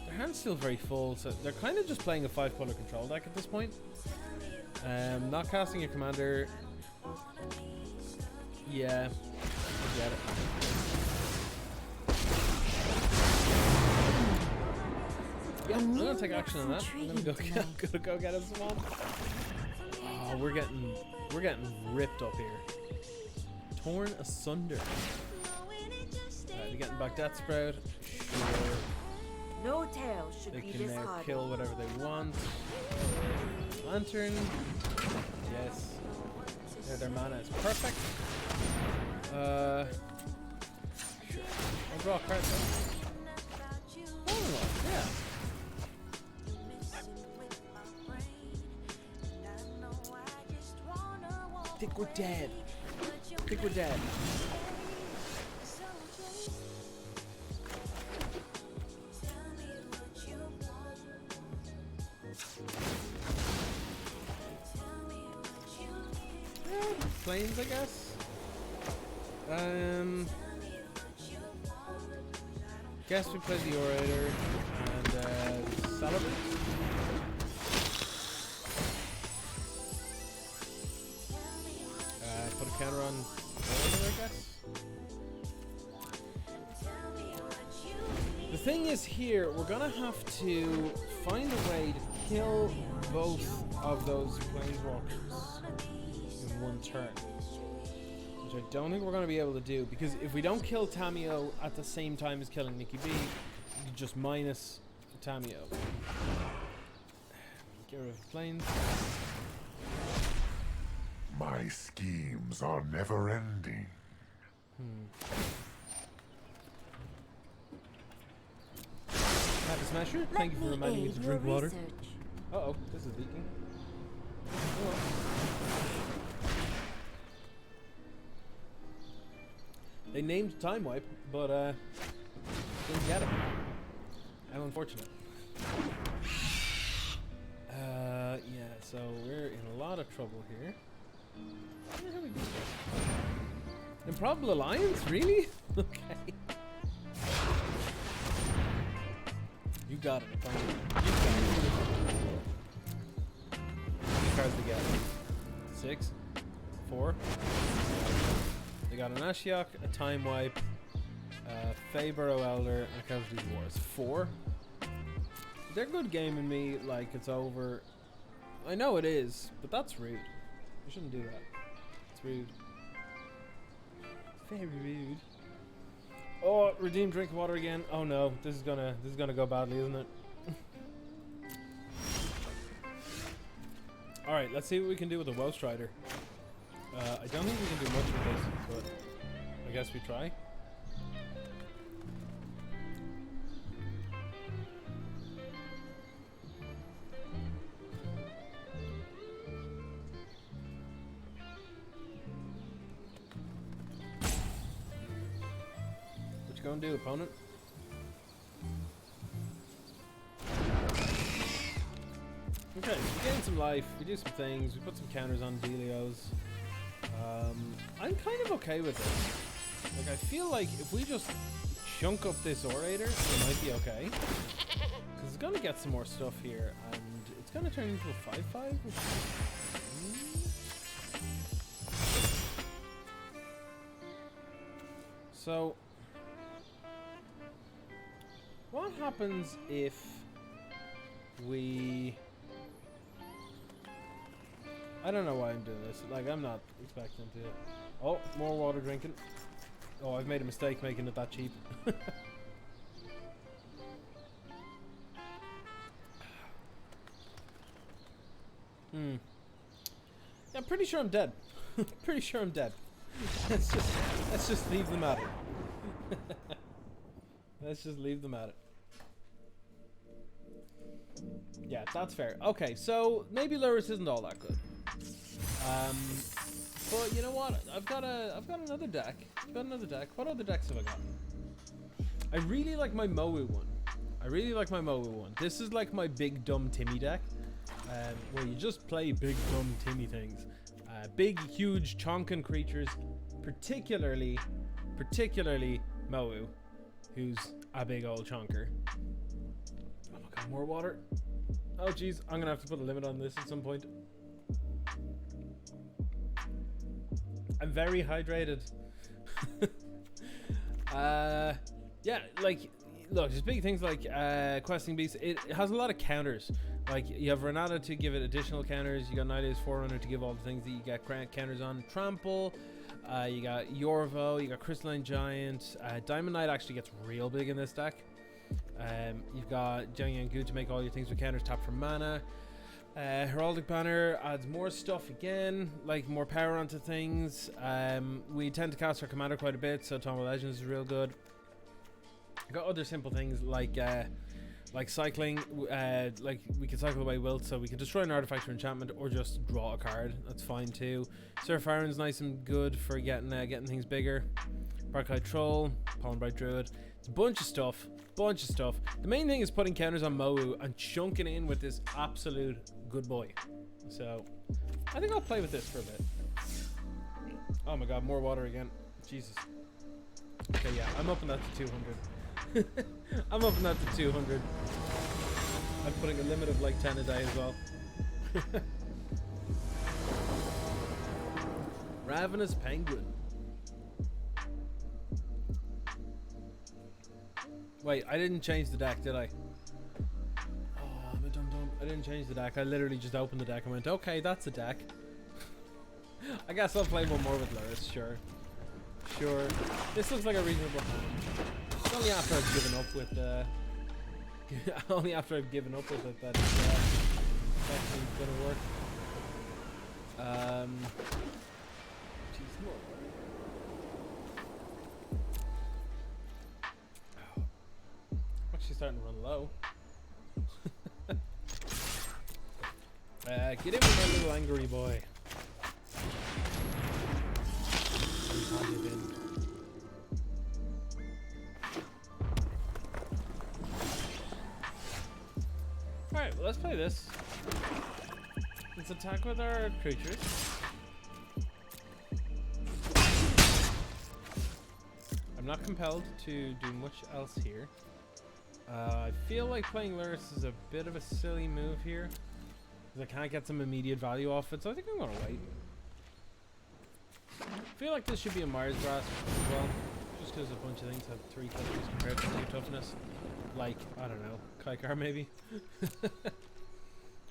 Their hand's still very full, so they're kind of just playing a 5-color control deck at this point. Not casting your commander. Yeah, I get it. Yeah, I'm gonna take action on that. I'm gonna go get a swamp. Oh, we're getting ripped up here. Torn asunder. They're getting back Death Sprout. Sure. No tail should They be can now discarded. kill whatever they want. Lantern. Yes. Yeah, their mana is perfect. Sure. I'll draw a card though. Oh, yeah. I think we're dead. I think we're dead. Planes, I guess. Guess we play the Orator and Celebrate. Put a counter on Orator, I guess. The thing is here, we're gonna have to find a way to kill both of those planeswalkers in one turn. Which I don't think we're going to be able to do, because if we don't kill Tamio at the same time as killing Nikki B, you just minus Tamio. Get rid of planes. My schemes are never ending. Happy Smasher, thank you for reminding me to drink water. Uh-oh, this is leaking. Oh. They named Time Wipe, but didn't get it. How unfortunate. Yeah, so we're in a lot of trouble here. Where do we do this? Improbable Alliance, really? Okay. You got it. Fine. You got it. How many cards they get? 6? 4? They got an Ashiok, a Time Wipe, Faeburrow Elder, and a Casualties Wars. 4? They're good gaming me like it's over. I know it is, but that's rude. You shouldn't do that. It's rude. Very rude. Oh, redeem drink water again. Oh no, this is gonna go badly, isn't it? All right, let's see what we can do with the Woe Strider. I don't think we can do much with this, but I guess we try. Go and do, opponent. Okay, we gain some life, we do some things, we put some counters on Delios. I'm kind of okay with this. Like, I feel like if we just chunk up this Orator, it might be okay. Because it's going to get some more stuff here, and it's going to turn into a 5-5, which So, what happens if we... I don't know why I'm doing this. Like, I'm not expecting to... Oh, more water drinking. Oh, I've made a mistake making it that cheap. Yeah, I'm pretty sure I'm dead. Pretty sure I'm dead. Let's just leave them at it. Let's just leave them at it. Yeah, that's fair. Okay, so maybe Luris isn't all that good. But you know what? I've got another deck. What other decks have I got? I really like my Mowu one. This is like my big dumb Timmy deck, where you just play big dumb Timmy things. Big, huge, chonkin creatures, particularly Mowu, who's a big old chonker. Oh my god, more water. Oh jeez, I'm gonna have to put a limit on this at some point. I'm very hydrated. Yeah, like, look, there's big things like Questing Beast. It has a lot of counters. Like, you have Renata to give it additional counters. You got Nida's Forerunner to give all the things that you get counters on. Trample. You got Yorvo. You got Crystalline Giant. Diamond Knight actually gets real big in this deck. You've got Jank to make all your things with counters. Tap for mana. Heraldic Banner adds more stuff again, like more power onto things. We tend to cast our commander quite a bit, so Tomb of Legends is real good. Got other simple things like cycling, like we can cycle away Wilt, so we can destroy an artifact or enchantment, or just draw a card. That's fine too. Surf Iron's nice and good for getting things bigger. Barkite Troll, Pollen Bright Druid. It's a bunch of stuff. The main thing is putting counters on Mowu and chunking in with this absolute good boy. So I think I'll play with this for a bit. Oh my god, more water again. Jesus. Okay, yeah, I'm upping that to 200. I'm upping that to 200. I'm putting a limit of like 10 a day as well. Ravenous Penguin. Wait, I didn't change the deck, did I? Oh, I'm a dum-dum. I didn't change the deck. I literally just opened the deck and went, okay, that's a deck. I guess I'll play one more with Luris, sure. This looks like a reasonable hand. It's only after I've given up with it that it's actually gonna work. Jeez, more. Actually starting to run low. Get in with my little angry boy. Alright, well, let's play this. Let's attack with our creatures. I'm not compelled to do much else here. I feel like playing Luris is a bit of a silly move here, because I can't get some immediate value off it, so I think I'm going to wait. I feel like this should be a Myers Grasp as well, just because a bunch of things have 3 toughness compared to 2 toughness. Like, I don't know, Kaikar maybe?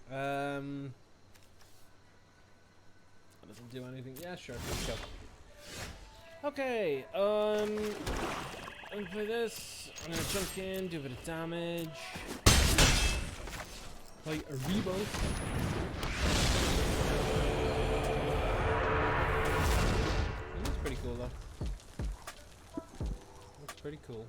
That doesn't do anything. Yeah, sure, let's go. Okay, I'm gonna play this. I'm gonna chunk in, do a bit of damage. Play a Rebo. Looks pretty cool though. Looks pretty cool.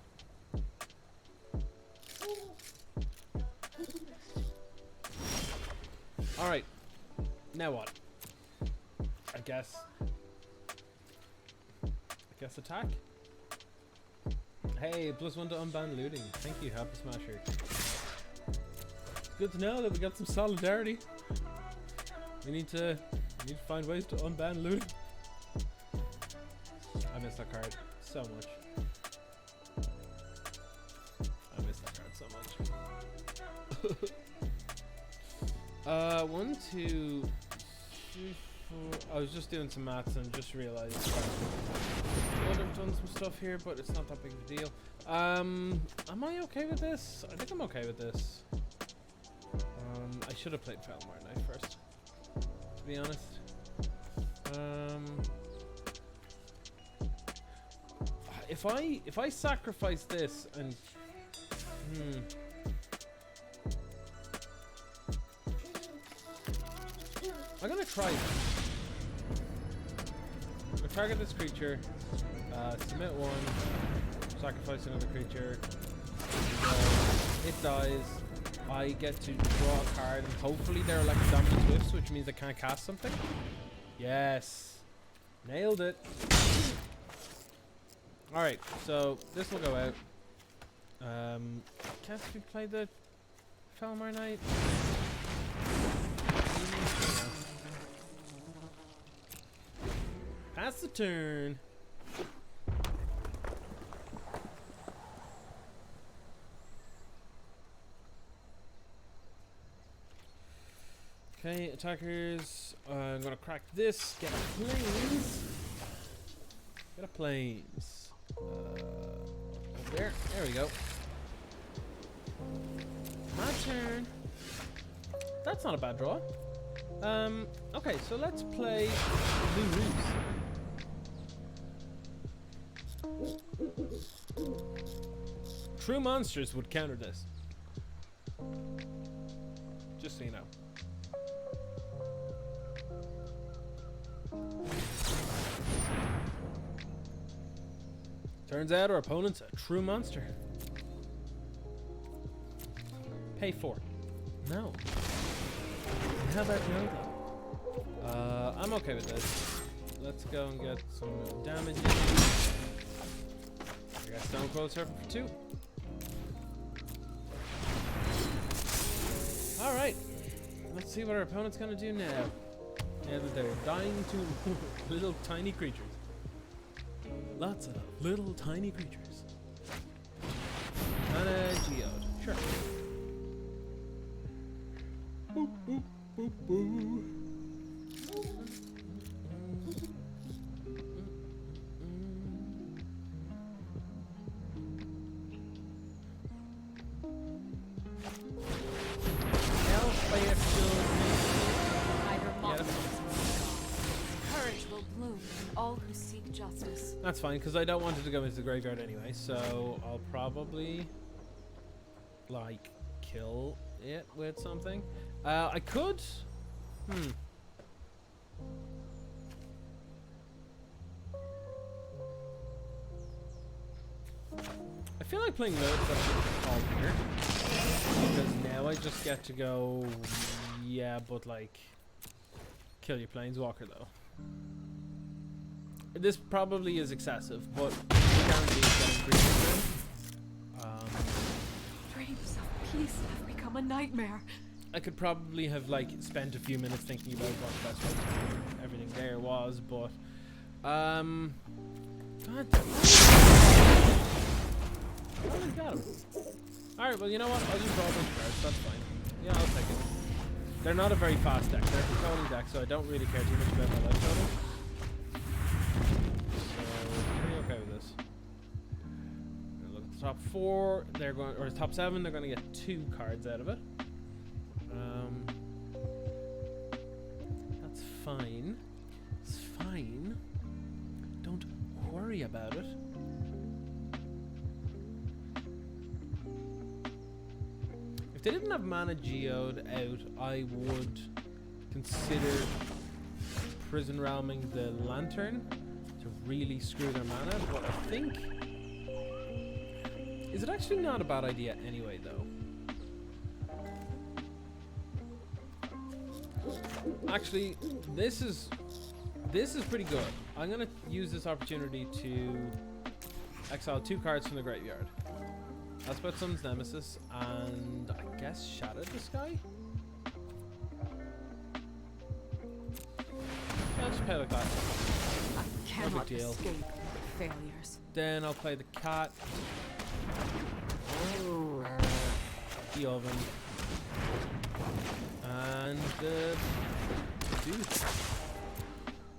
Alright. Now what? I guess attack? Hey, +1 to unban looting. Thank you, Happy Smasher. Good to know that we got some solidarity. We need to find ways to unban looting. I miss that card so much. I miss that card so much. 1, 2, 3, 4. I was just doing some maths and just realized I would have done some stuff here, but it's not that big of a deal. Am I okay with this? I think I'm okay with this. I should have played Falmar Knight first, to be honest. If I sacrifice this and I'm gonna try this. I'm gonna target this creature, submit 1, sacrifice another creature. It dies. I get to draw a card, and hopefully they're like dominant whiffs, which means I can't cast something. Yes, nailed it. All right, so this will go out. Guess we play the Falmar Knight. Pass the turn. Okay, attackers. I'm gonna crack this. Get a planes. Get a planes. Over there. There we go. My turn. That's not a bad draw. Okay, so let's play Blue Roost. True monsters would counter this. Just so you know. Turns out our opponent's a true monster. Pay 4. No. How about no though? I'm okay with this. Let's go and get some damage in. I got Stone Cold Serpent for 2. Alright. Let's see what our opponent's gonna do now. Now that they're dying to little tiny creatures. Lots of little tiny creatures. And a geode. Sure. Boop, boop, boop, boop. That's fine, because I don't want it to go into the graveyard anyway, so I'll probably like kill it with something. I could I feel like playing loads all here, because now I just get to go, yeah, but like kill your planeswalker though. This probably is excessive, but guaranteed getting green. Dreams of peace have become a nightmare. I could probably have like spent a few minutes thinking about what the best way to do everything there was, but God damn. Oh, got him. Alright, well you know what? I'll just draw a bunch of cards, that's fine. Yeah, I'll take it. They're not a very fast deck, they're a controlling deck, so I don't really care too much about my life total. Top 4, they're going, or top 7, they're going to get 2 cards out of it. That's fine. It's fine. Don't worry about it. If they didn't have Mana Geode out, I would consider Prison Realming the Lantern to really screw their mana, but I think... Is it actually not a bad idea anyway, though? Actually, this is pretty good. I'm gonna use this opportunity to Exile 2 cards from the graveyard. That's about Sun's Nemesis and I guess Shadow the Sky? Yeah, I'll just play like that. I cannot deal. escape failures. Then I'll play the cat. The oven. And the dude.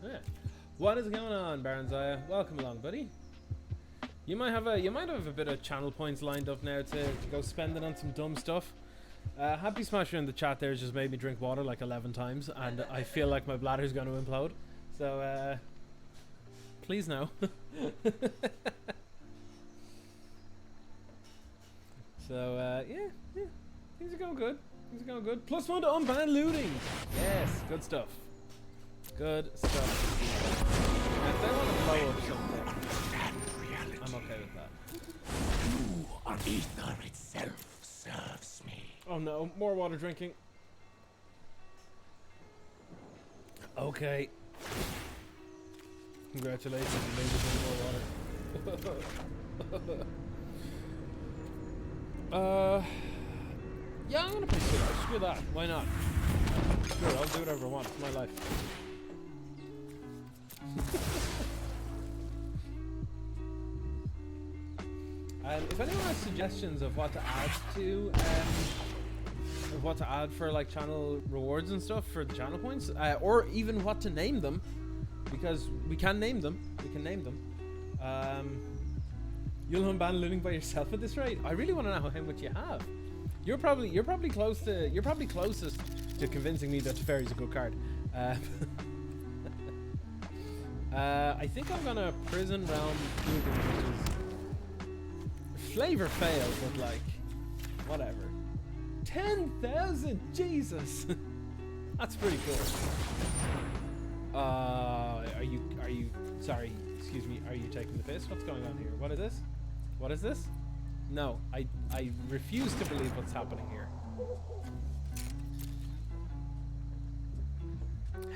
Yeah. What is going on, Baronzaya? Welcome along, buddy. You might have a bit of channel points lined up now to go spend it on some dumb stuff. Happy Smasher in the chat there just made me drink water like 11 times, and I feel like my bladder's going to implode. So, please no. So, yeah, things are going good. Things are going good. +1 to unban looting. Yes, good stuff. Good stuff. Now, if they want to blow up something, I'm okay with that. You are ether itself serves me. Oh no, more water drinking. Okay. Congratulations, you made me drink more water. Yeah, I'm gonna play Sudo. Screw that. Why not? Sure, I'll do whatever I want. It's my life. If anyone has suggestions of what to add to, of what to add for like channel rewards and stuff for the channel points, or even what to name them, because we can name them. We can name them. You'll unban looting by yourself at this rate. I really want to know how much you have. You're probably closest to convincing me that Teferi's a good card. I think I'm gonna Prison Realm Looting, which is flavor failed, but like whatever. 10,000, Jesus. That's pretty cool. Are you sorry, excuse me, are you taking the piss? What's going on here? What is this? What is this? No, I refuse to believe what's happening here.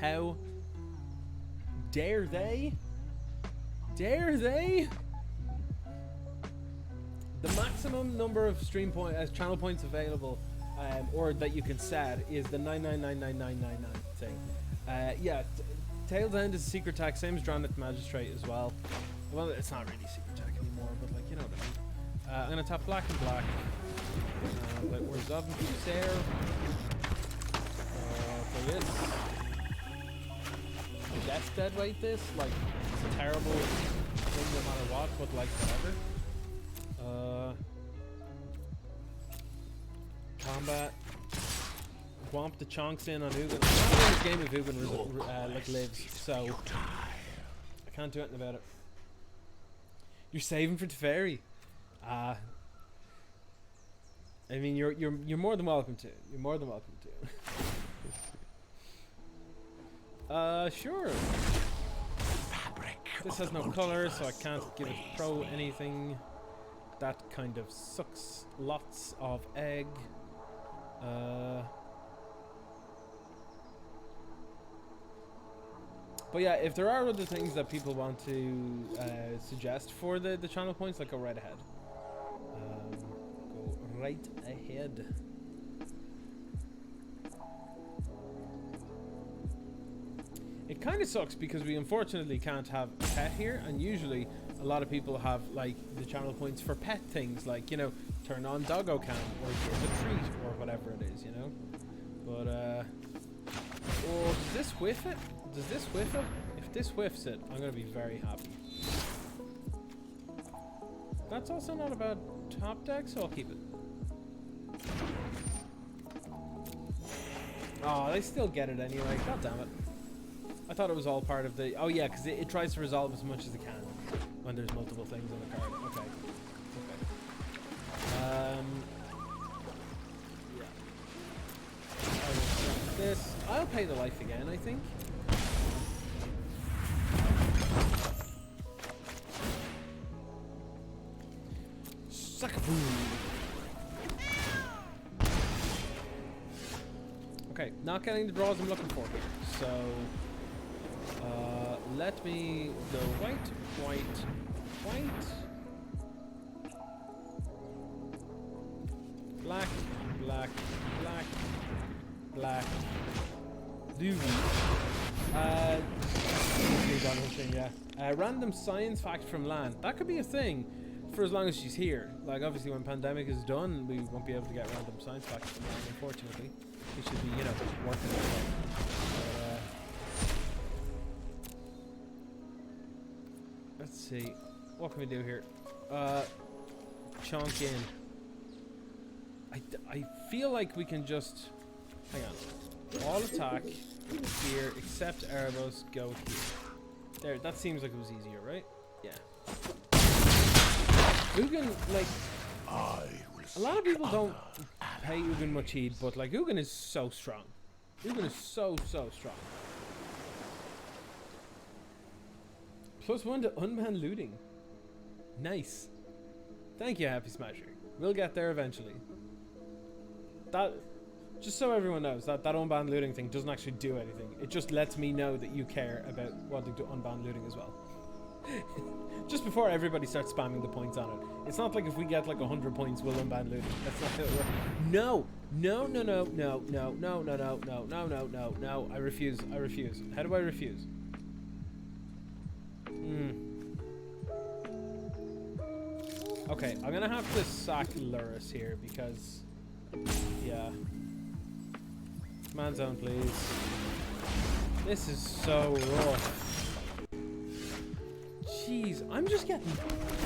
How dare they? Dare they? The maximum number of channel points available, or that you can set, is the 9999999 thing. Yeah, Tail's End is a secret attack, same as Dranic Magistrate as well. Well, it's not really secret attack anymore, but like, you know what I mean. I'm gonna tap black and black. Like, where's Zov and Sarah? For this. I guess deadweight this. Like, it's a terrible thing no matter what, but like, whatever. Combat. Womp the chonks in on Ugin. I'm not in this game if Ugin like lives, so I can't do anything about it. You're saving for Teferi. I mean, you're more than welcome to. You're more than welcome to. Sure. This has no color, so I can't give it pro anything. That kind of sucks. Lots of egg. But yeah, if there are other things that people want to suggest for the channel points, like, go right ahead. Go right ahead. It kind of sucks because we unfortunately can't have a pet here, and usually a lot of people have like the channel points for pet things, like, you know, turn on doggo cam or give a treat or whatever it is, you know. But oh, does this whiff it? Does this whiff it? If this whiffs it, I'm gonna be very happy. That's also not a bad top deck, so I'll keep it. Oh, they still get it anyway. God damn it. I thought it was all part of the... Oh yeah, because it tries to resolve as much as it can when there's multiple things on the card. Okay. Yeah. I will select this. I'll pay the life again, I think. Suckaboo. Okay, not getting the draws I'm looking for here. So... let me go white, white, white. Random science fact from land. That could be a thing for as long as she's here. Like, obviously, when pandemic is done, we won't be able to get random science facts from land, unfortunately. We should be, you know, working on it. Let's see. What can we do here? Chonk in. I feel like we can just... Hang on. All attack here, except Erebos, go here. There, that seems like it was easier, right? Yeah. Ugin, like... A lot of people don't pay Ugin much heed, but like Ugin is so strong. Ugin is so strong. +1 to unbanned looting. Nice. Thank you, Happy Smasher. We'll get there eventually. That, just so everyone knows, that unbanned looting thing doesn't actually do anything. It just lets me know that you care about wanting to unban looting as well. Just before everybody starts spamming the points on it. It's not like if we get like 100 points, we'll unban looting. That's not how it works. No. I refuse. How do I refuse? Okay, I'm gonna have to sack Luris here because, yeah. Command zone, please. This is so rough. Jeez, I'm just getting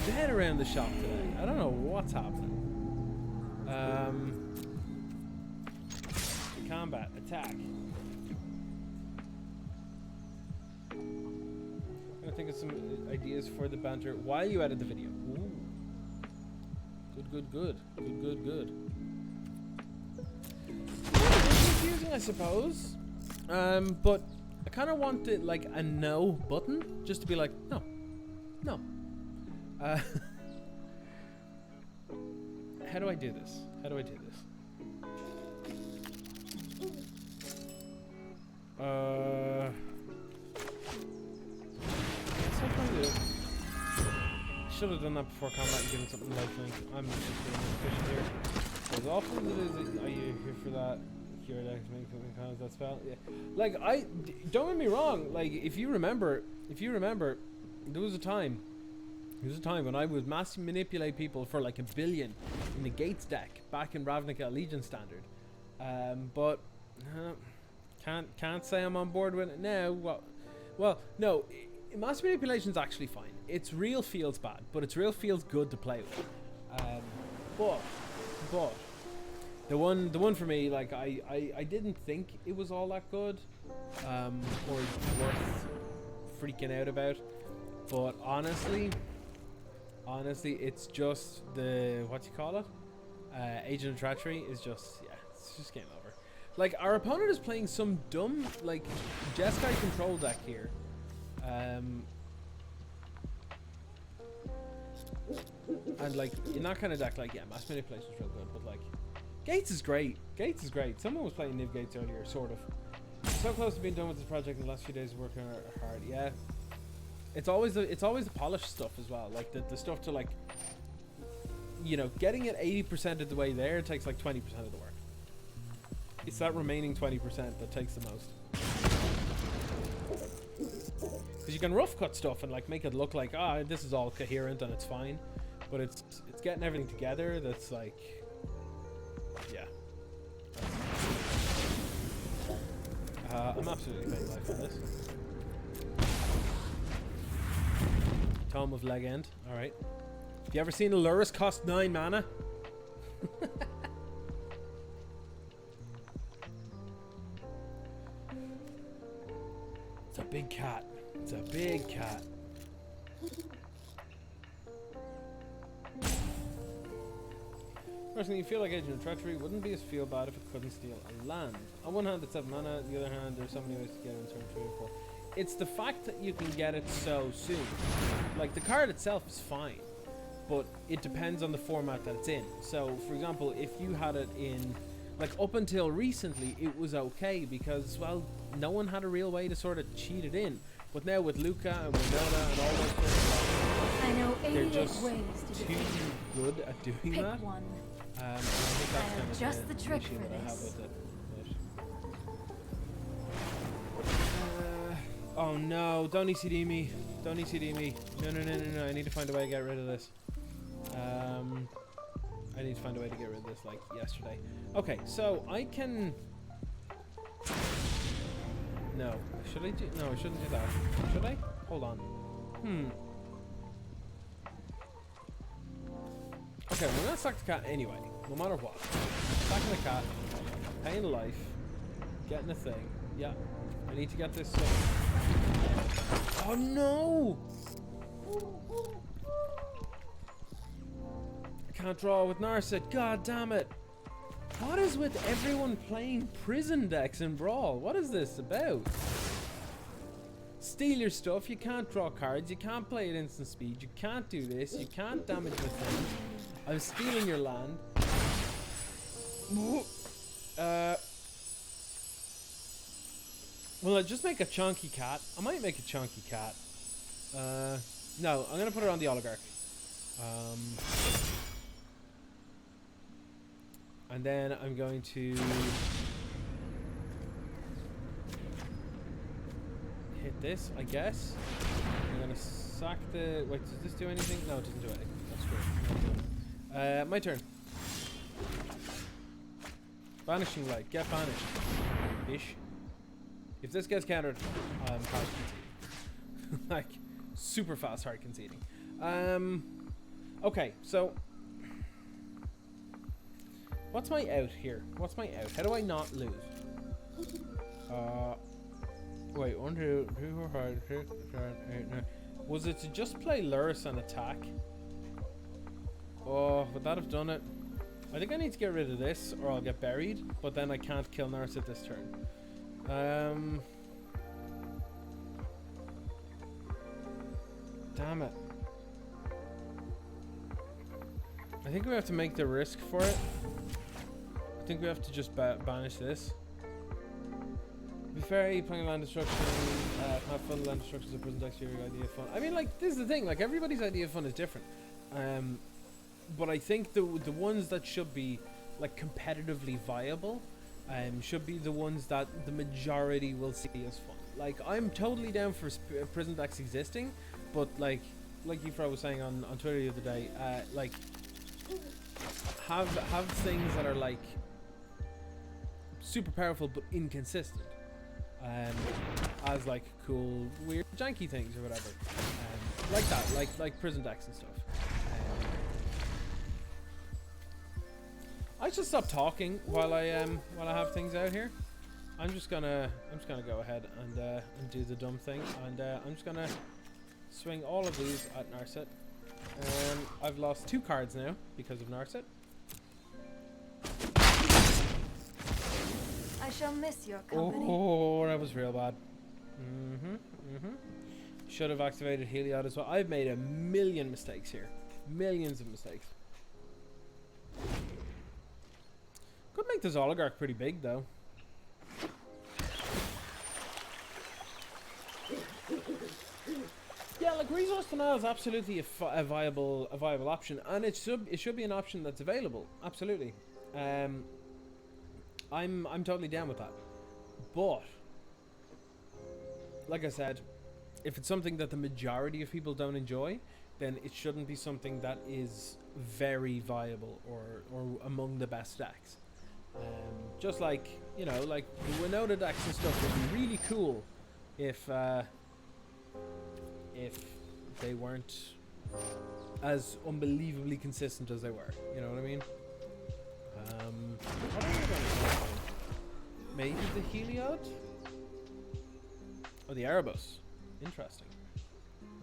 dead around the shop today. I don't know what's happening. Combat, attack. I'm gonna think of some ideas for the banter while you edit the video. Ooh. Good. Confusing, I suppose. But I kind of wanted like a no button, just to be like, no. How do I do this? Should have done that before combat and given something lifelink. I'm just being efficient here. As often as it is, are you here for that? Cure deck to make something kind of that spell? Yeah. Like, don't get me wrong. Like, if you remember, there was a time when I would massively manipulate people for like 1 billion in the Gates deck back in Ravnica Legion Standard. But can't say I'm on board with it now. Well, no. Mass manipulation is actually fine. Its real feels bad, but its real feels good to play with. But the one for me, like I didn't think it was all that good, or worth freaking out about. But honestly, it's just the Agent of Treachery is just it's just game over. Like our opponent is playing some dumb like Jeskai control deck here. And like in that kind of deck, like mass manipulation is real good, but like Gates is great. Someone was playing Niv Gates earlier, sort of. So close to being done with this project in the last few days of working hard. Yeah, it's always the polished stuff as well. Like the stuff to like, you know, getting it 80% of the way there takes like 20% of the work. It's that remaining 20% that takes the most. Because you can rough cut stuff and like make it look like this is all coherent and it's fine, but it's getting everything together that's like, yeah. I'm absolutely paying life on this. Tome of Legend. All right. Have you ever seen a Luris cost 9 mana? It's a big cat. It's a big cat. Personally, you feel like Agent of Treachery wouldn't be as feel bad if it couldn't steal a land. On one hand, it's 7 mana. On the other hand, there's so many ways to get it in turn 3 or 4. It's the fact that you can get it so soon. Like, the card itself is fine, but it depends on the format that it's in. So, for example, if you had it in, like, up until recently, it was okay because, well, no one had a real way to sort of cheat it in. But now with Luca and Winona and all those sorts of stuff, I know 88 they're just ways to too good at doing pick that. one. I think that's I have kind of just the trick issue for that I have this. with it. Oh no, don't ECD me. Don't ECD me. No, no, no, no, no. I need to find a way to get rid of this. I need to find a way to get rid of this like yesterday. Okay, so I can... No. Should I do... No, I shouldn't do that. Should I? Hold on. Okay, we're gonna sack the cat anyway. No matter what. Sacking the cat. Paying life. Getting a thing. Yeah. I need to get this... Oh no! I can't draw with Narset. God damn it! What is with everyone playing prison decks in Brawl? What is this about? Steal your stuff. You can't draw cards. You can't play at instant speed. You can't do this. You can't damage the thing. I'm stealing your land. Will I just make a chunky cat? I might make a chunky cat. No, I'm gonna put her on the oligarch. And then I'm going to hit this, I guess. I'm gonna sack the... Wait, does this do anything? No, it doesn't do anything. That's great. My turn. Banishing Light. Get banished. Ish. If this gets countered, I'm hard conceding. Like, super fast hard conceding. Okay, so... What's my out here? What's my out? How do I not lose? Wait, 1, 2, 3, 4, 5, 6, 7, 8, 9. Was it to just play Lurrus and attack? Oh, would that have done it? I think I need to get rid of this or I'll get buried, but then I can't kill Narset this turn. Damn it. I think we have to make the risk for it. I think we have to just banish this. Be fair, playing land destruction, have fun land destruction is a prison deck's your idea of fun. I mean, like, this is the thing, like, everybody's idea of fun is different. But I think the ones that should be, like, competitively viable should be the ones that the majority will see as fun. Like, I'm totally down for prison decks existing, but, like Efra was saying on Twitter the other day, like, have things that are, like, super powerful but inconsistent. As, like, cool, weird, janky things or whatever. Like that, like prison decks and stuff. I should stop talking while I have things out here. I'm just gonna go ahead and do the dumb thing, and I'm just gonna swing all of these at Narset. I've lost 2 cards now because of Narset. I shall miss your company. Oh, that was real bad. Should have activated Heliod as well. I've made a million mistakes here. Millions of mistakes. Could make this oligarch pretty big though. Yeah, like resource denial is absolutely a viable option, and it should be an option that's available. Absolutely. I'm totally down with that. But like I said, if it's something that the majority of people don't enjoy, then it shouldn't be something that is very viable or among the best decks. Just like, you know, like the Winota decks and stuff would be really cool if they weren't as unbelievably consistent as they were. You know what I mean? What are we going to do? Maybe the Heliod? Oh, the Erebos. Interesting.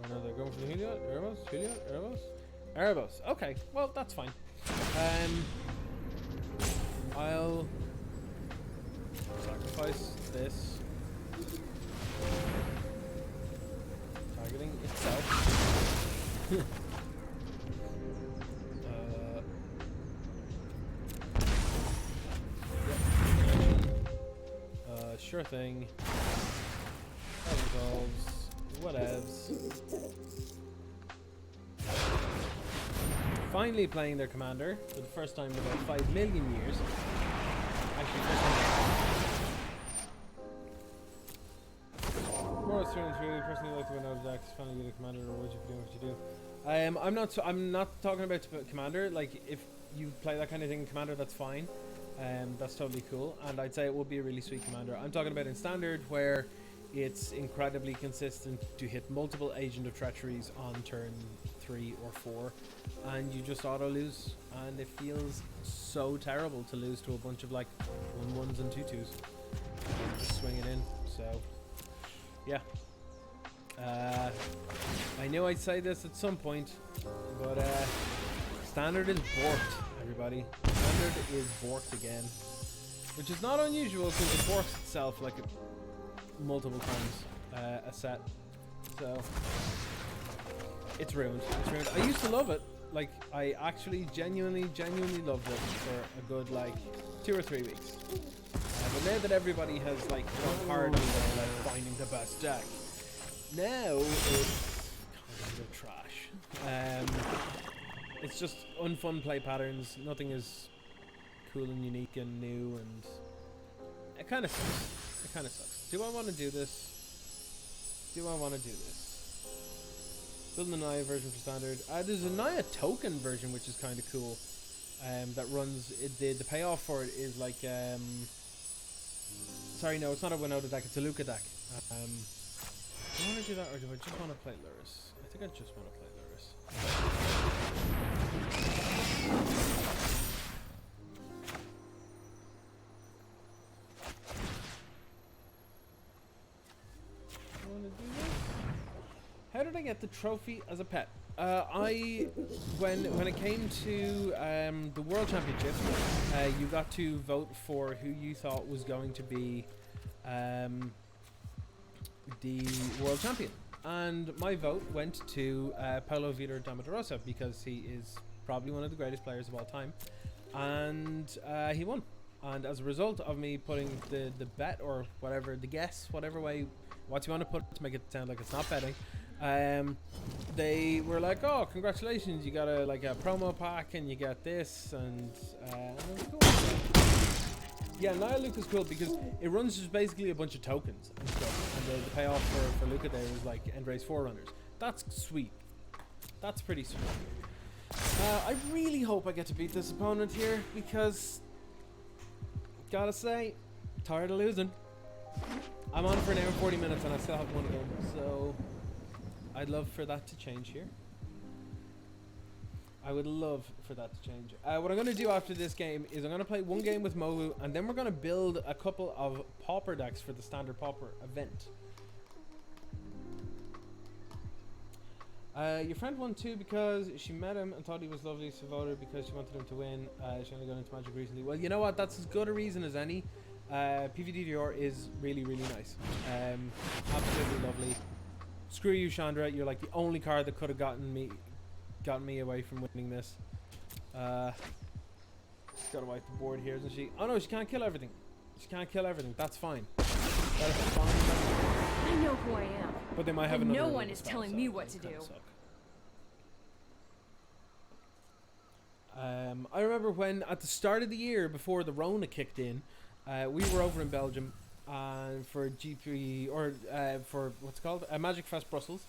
Oh no, they're going for the Heliod? Erebos? Heliod? Erebos? Erebos. Okay, well, that's fine. I'll sacrifice this. Targeting itself. Sure thing. That resolves. Whatevs. Finally playing their commander for the first time in about 5 million years. Actually, first time. More through and through. Personally, like to win out of decks. Finally, get a commander or what you do what you do. I'm not talking about commander. Like if you play that kind of thing in commander, that's fine. That's totally cool, and I'd say it would be a really sweet commander. I'm talking about in standard, where it's incredibly consistent to hit multiple Agent of Treacheries on turn 3 or 4, and you just auto lose, and it feels so terrible to lose to a bunch of like 1/1s and 2/2s. Just swing it in. So yeah, I knew I'd say this at some point, but standard is borked, everybody. Standard is borked again, which is not unusual because it borks itself like multiple times a set. So it's ruined. It's ruined. I used to love it. Like I actually genuinely loved it for a good like 2 or 3 weeks. But now that everybody has like gone hard on like finding the best deck, now it's kind of trash. It's just unfun play patterns. Nothing is cool and unique and new, and it kind of sucks. It kind of sucks. Do I want to do this? Do I want to do this? Building a Naya version for standard. There's a Naya token version which is kind of cool. That runs. The payoff for it is like. Sorry, no, it's not a Winota deck. It's a Luca deck. Do I want to do that, or do I just want to play Lurrus? I think I just want to play Lurrus. How did I get the trophy as a pet? When it came to the World Championship, you got to vote for who you thought was going to be the World Champion, and my vote went to Paulo Vitor Damarosa because he is probably one of the greatest players of all time, and he won. And as a result of me putting the bet or whatever, the guess, whatever way, what you want to put to make it sound like it's not betting, they were like, "Oh, congratulations! You got a promo pack, and you got this." And it was cool. Yeah, Naya Luke is cool because it runs just basically a bunch of tokens and stuff. And the payoff for Luca there is like Endrace Forerunners. That's sweet. That's pretty sweet. I really hope I get to beat this opponent here because, gotta say, tired of losing. I'm on for an hour and 40 minutes and I still haven't won a game, so I'd love for that to change here. I would love for that to change. What I'm going to do after this game is I'm going to play one game with Movu, and then we're going to build a couple of Pauper decks for the Standard Pauper event. Your friend won too because she met him and thought he was lovely, so voted because she wanted him to win. She only got into Magic recently. Well, you know what? That's as good a reason as any. PVDDR is really, really nice. Absolutely lovely. Screw you, Chandra. You're like the only card that could have gotten me away from winning this. She's got to wipe the board here, isn't she? Oh no, she can't kill everything. She can't kill everything. That's fine. That is fine. I know who I am. But they might have and another. No one is telling me what to do. I remember when at the start of the year, before the Rona kicked in, we were over in Belgium for GP or for what's it called Magic Fest Brussels,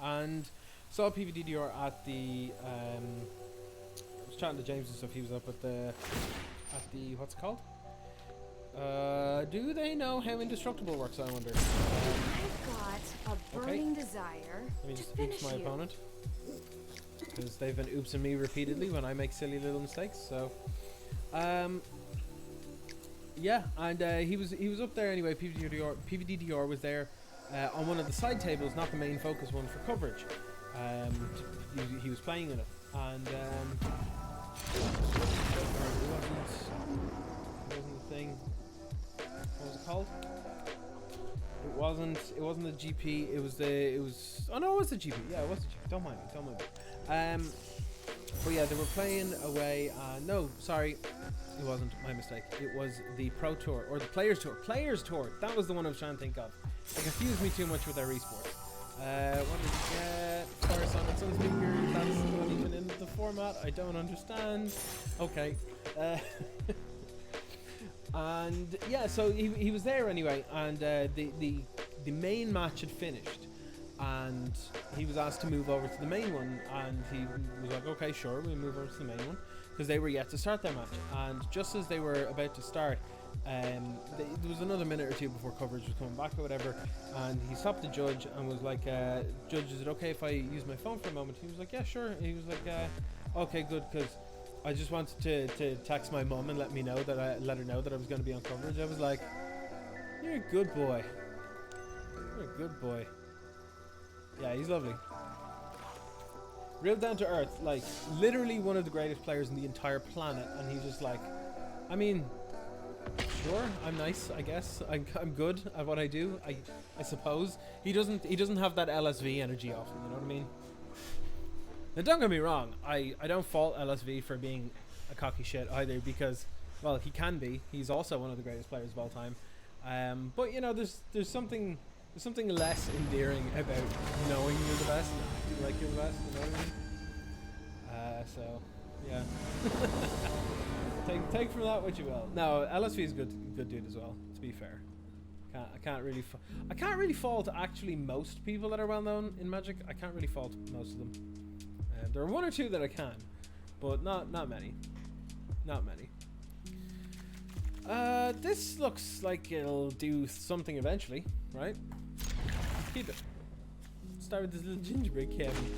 and saw PVDDR at the. I was chatting to James and stuff. He was up at the what's it called? Do they know how indestructible works? I wonder. I've got a burning desire. Let me to just finish oops my you. opponent, because they've been oopsing me repeatedly when I make silly little mistakes. So, yeah, and he was up there anyway. PVDDR was there on one of the side tables, not the main focus one for coverage. He was playing in it, and it wasn't the thing. What was it called? It wasn't the GP. It was. Oh no, it was the GP. Yeah, it was the GP. Don't mind me. But yeah, they were playing away. No, sorry, it wasn't. My mistake. It was the Pro Tour or the Players Tour. Players Tour. That was the one I was trying to think of. It confused me too much with their esports. What did you get? Fire Sonic Sunspeaker. That's not even in the format. I don't understand. Okay. And yeah, so he was there anyway, and the the main match had finished, and he was asked to move over to the main one, and he was like, okay, sure, we'll move over to the main one, because they were yet to start their match. And just as they were about to start, there was another minute or two before coverage was coming back or whatever, and he stopped the judge and was like, judge, is it okay if I use my phone for a moment? He was like, yeah, sure. And he was like, okay, good, because I just wanted to text my mum and let her know that I was going to be on coverage. I was like, you're a good boy. You're a good boy. Yeah, he's lovely. Real down to earth, like literally one of the greatest players in the entire planet, and he's just like, I mean, sure, I'm nice, I guess. I'm good at what I do. I suppose he doesn't have that LSV energy off him. You know what I mean? Now, don't get me wrong. I don't fault LSV for being a cocky shit either, because, well, he can be. He's also one of the greatest players of all time. But you know, there's something less endearing about knowing you're the best, acting like you're the best. You know what I mean? So yeah. take from that what you will. No, LSV is a good dude as well. To be fair, I can't really fault actually most people that are well known in Magic. I can't really fault most of them. There are one or two that I can, but not many. Not many. This looks like it'll do something eventually, right? Keep it. Start with this little gingerbread Kevin.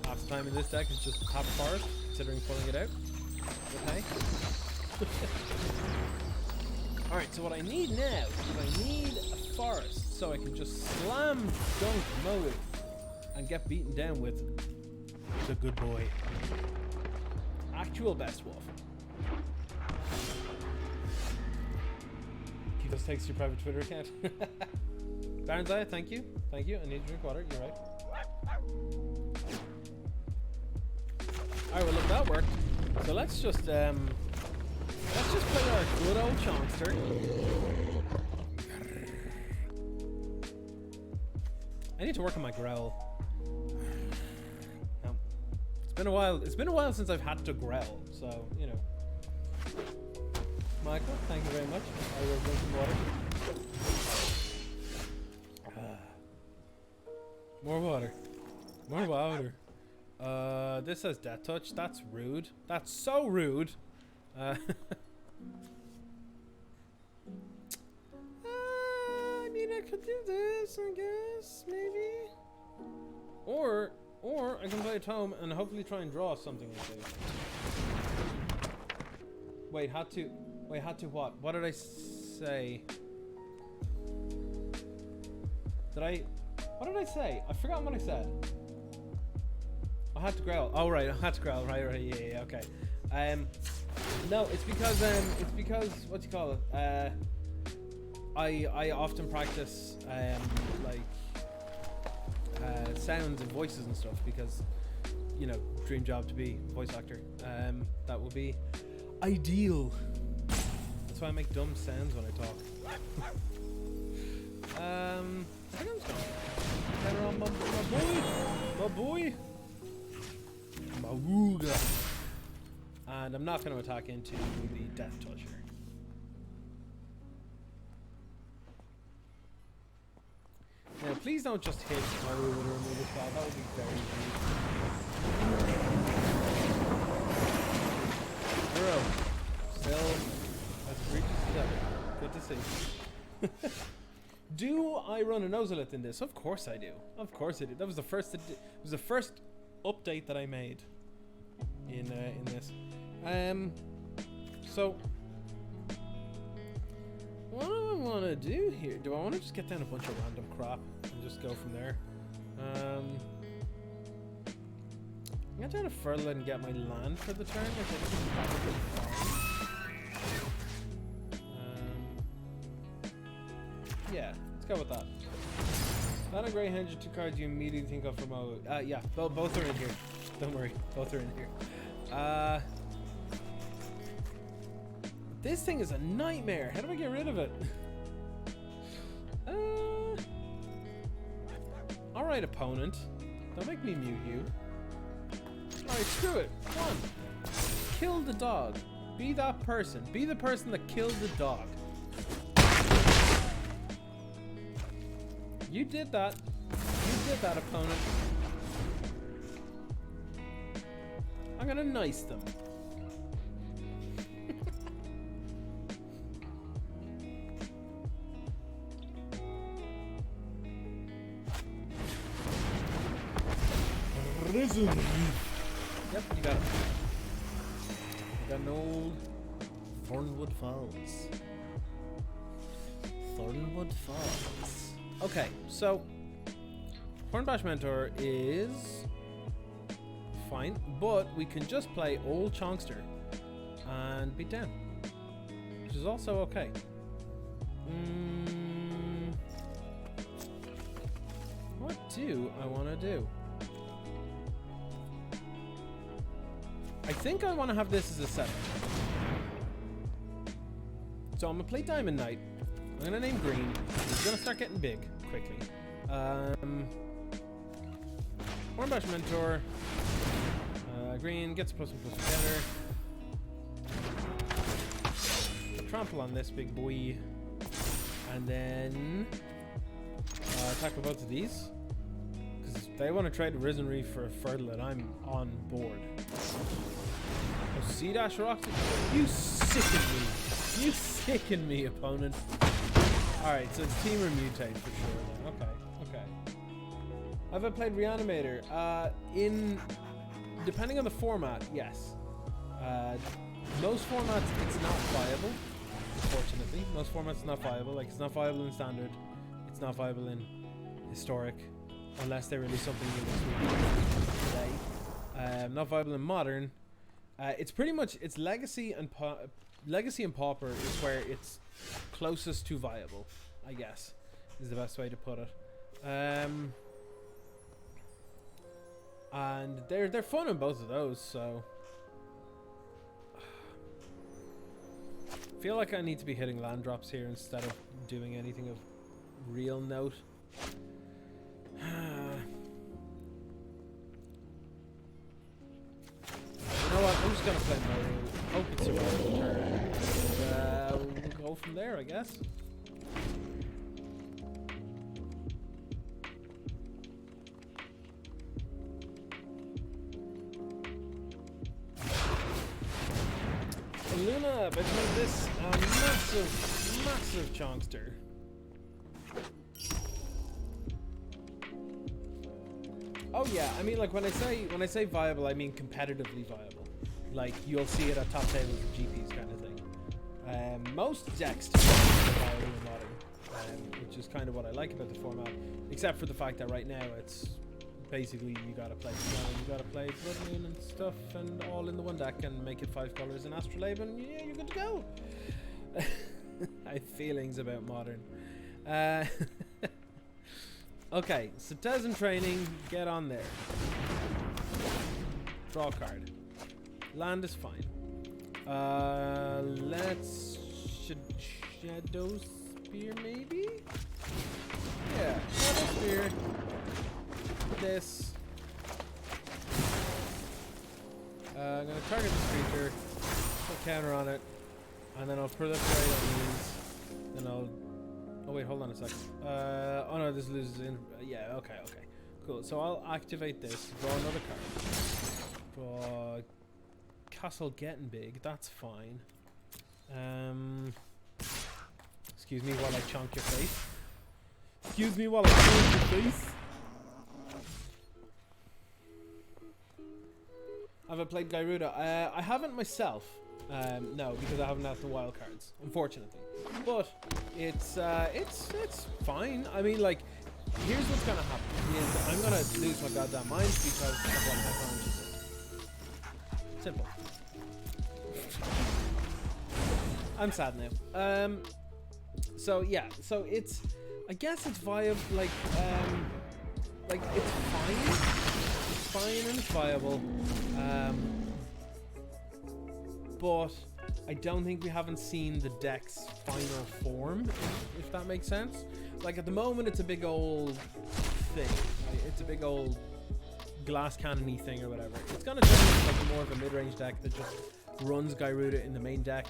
Half the time in this deck is just half a forest, considering pulling it out. Okay. Alright, so what I need now is I need a forest so I can just slam dunk mode and get beaten down with the good boy. Actual best wolf. He just takes your private Twitter account. Baron's Eye, thank you. Thank you. I need to drink water, you're right. Alright, well look, that worked. So let's just play our good old Chonkster. I need to work on my growl. No. It's been a while since I've had to growl, so you know. Michael, thank you very much. I will drink some water. More water. More water. This says Death Touch. That's rude. That's so rude. I mean, I could do this, I guess, maybe. Or I can play at home and hopefully try and draw something like this. Wait, had to what? What did I say? What did I say? I've forgotten what I said. I had to growl. Oh right, I had to growl. Right, yeah, okay. No, it's because what do you call it? I often practice sounds and voices and stuff because, you know, dream job to be a voice actor. That would be ideal. That's why I make dumb sounds when I talk. I think I'm just gonna on my boy. Mawooga. And I'm not going to attack into the Death Toucher. Now, please don't just hit Maru with a removal spell. That would be very rude. Zero. Still, as it reaches 7. Good to see. Do I run a Nozalith in this? Of course I do. Of course I do. That was the first. It was the first update that I made in this. So what do I want to do here? Do I want to just get down a bunch of random crap and just go from there? I'm gonna try to further and get my land for the turn. I think this is probably fine. Yeah, let's go with that. Not a Grey Henge, 2 cards you immediately think of from yeah, both are in here. Don't worry, both are in here. This thing is a nightmare. How do I get rid of it? Alright, opponent. Don't make me mute you. Alright, screw it. Come on. Kill the dog. Be that person. Be the person that killed the dog. You did that. You did that, opponent. I'm gonna nice them. Yep, you got it. You got an old Thornwood Falls. Thornwood Falls. Okay, so Hornbash Mentor is fine, but we can just play Old Chonkster and beat down, which is also okay. What do I want to do? I think I want to have this as a setup. So I'm going to play Diamond Knight. I'm going to name Green. He's going to start getting big quickly. Hornbash Mentor. Green gets +1/+1 counter. Trample on this big boy. And then attack with both of these. Because if they want to trade Risen Reef for a Fertile, I'm on board. Oh, C-Dash Rocks? You sicken me. You sicken me, opponent. Alright, so it's Team or Mutate for sure then. Okay. Have I played Reanimator? Depending on the format, yes. Most formats, it's not viable, unfortunately. Most formats, it's not viable. Like, it's not viable in Standard. It's not viable in Historic. Unless they release something new this week today. Not viable in Modern. It's pretty much, it's Legacy and Pauper is where it's closest to viable, I guess, is the best way to put it. And they're fun in both of those, so I feel like I need to be hitting land drops here instead of doing anything of real note. You know what? I'm just gonna play Mario. Hope it's a right turn. And, we'll go from there, I guess. Luna, but make this a massive chonkster. Oh yeah, I mean, like when I say viable, I mean competitively viable. Like you'll see it at top tables of GPs kind of thing. Most decks are viable in Modern, which is kind of what I like about the format, except for the fact that right now it's basically you gotta play Blood Moon and stuff, and all in the one deck, and make it 5 colors in Astrolabe, and yeah, you're good to go. I have feelings about Modern. Okay, so Tezen training, get on there. Draw a card. Land is fine. Let's Shadow Spear maybe? Yeah, Shadow Spear. This. I'm gonna target this creature, put counter on it, and then I'll proliferate on these. Then I'll. Oh wait, hold on a second. Oh no, this loses in. Yeah, okay, cool. So I'll activate this, draw another card. Draw Castle getting big. That's fine. Excuse me while I chonk your face. Excuse me while I chonk your face. Have I played Gyruda? I haven't myself. No, because I haven't had the wild cards, unfortunately. But it's fine. I mean, like, here's what's gonna happen: is I'm gonna lose my goddamn mind because of what my opponent just did. Simple. I'm sad now. So yeah, so it's. I guess it's viable. Like it's fine. It's fine and it's viable. But I don't think we haven't seen the deck's final form, if that makes sense. Like at the moment, it's a big old thing. Right? It's a big old glass cannon-y thing or whatever. It's gonna turn into like more of a mid-range deck that just runs Gyruda in the main deck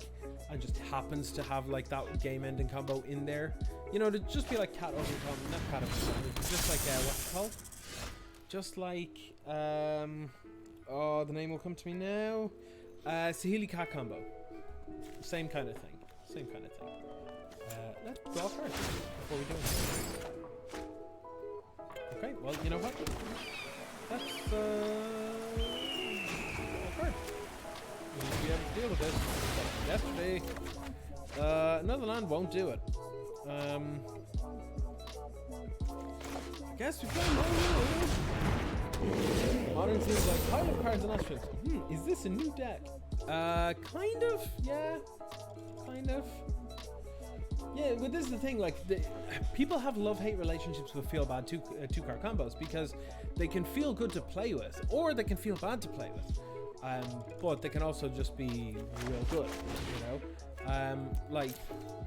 and just happens to have like that game-ending combo in there. You know, to just be like cat over combo, not cat over combo, just like what's it called? Just like oh, the name will come to me now. Sahili cat combo. Same kind of thing. Same kind of thing. Let's draw first before we do it. Okay, well, you know what? Let's first. We need to be able to deal with this. Yesterday, another land won't do it. I guess we play Modern seems like pile of cards and asterisks. Is this a new deck? Kind of, yeah. Kind of. Yeah, but this is the thing, like, people have love-hate relationships with feel-bad two-card combos because they can feel good to play with, or they can feel bad to play with. But they can also just be real good, you know? Like,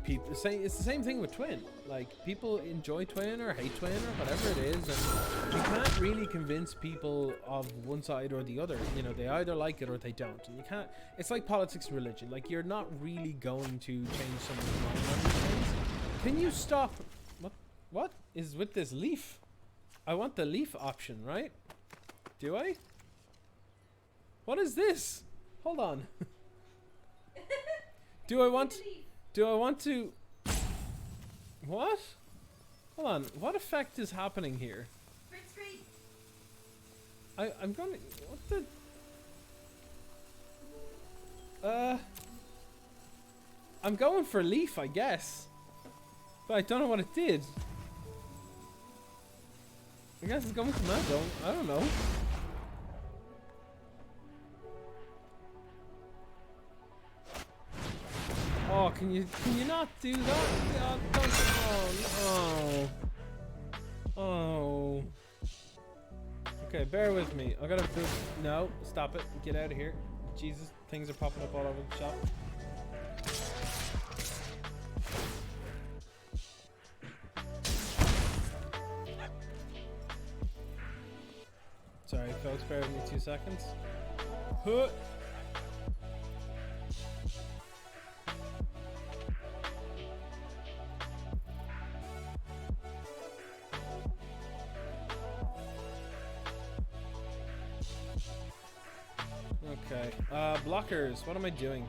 people say it's the same thing with Twin. Like, people enjoy Twin or hate Twin or whatever it is, and you can't really convince people of one side or the other. You know, they either like it or they don't. And you can't, it's like politics and religion. Like, you're not really going to change someone's mind on these things. Can you stop? What is with this leaf? I want the leaf option, right? Do I? What is this? Hold on. Do I want to what? Hold on. What effect is happening here? I'm gonna what the I'm going for leaf, I guess. But I don't know what it did. I guess it's going command zone. I don't know. Oh, can you not do that? Oh, oh. Okay, bear with me. I gotta do. No, stop it. Get out of here. Jesus, things are popping up all over the shop. Sorry, folks, bear with me 2 seconds. Huh. Okay, blockers, what am I doing?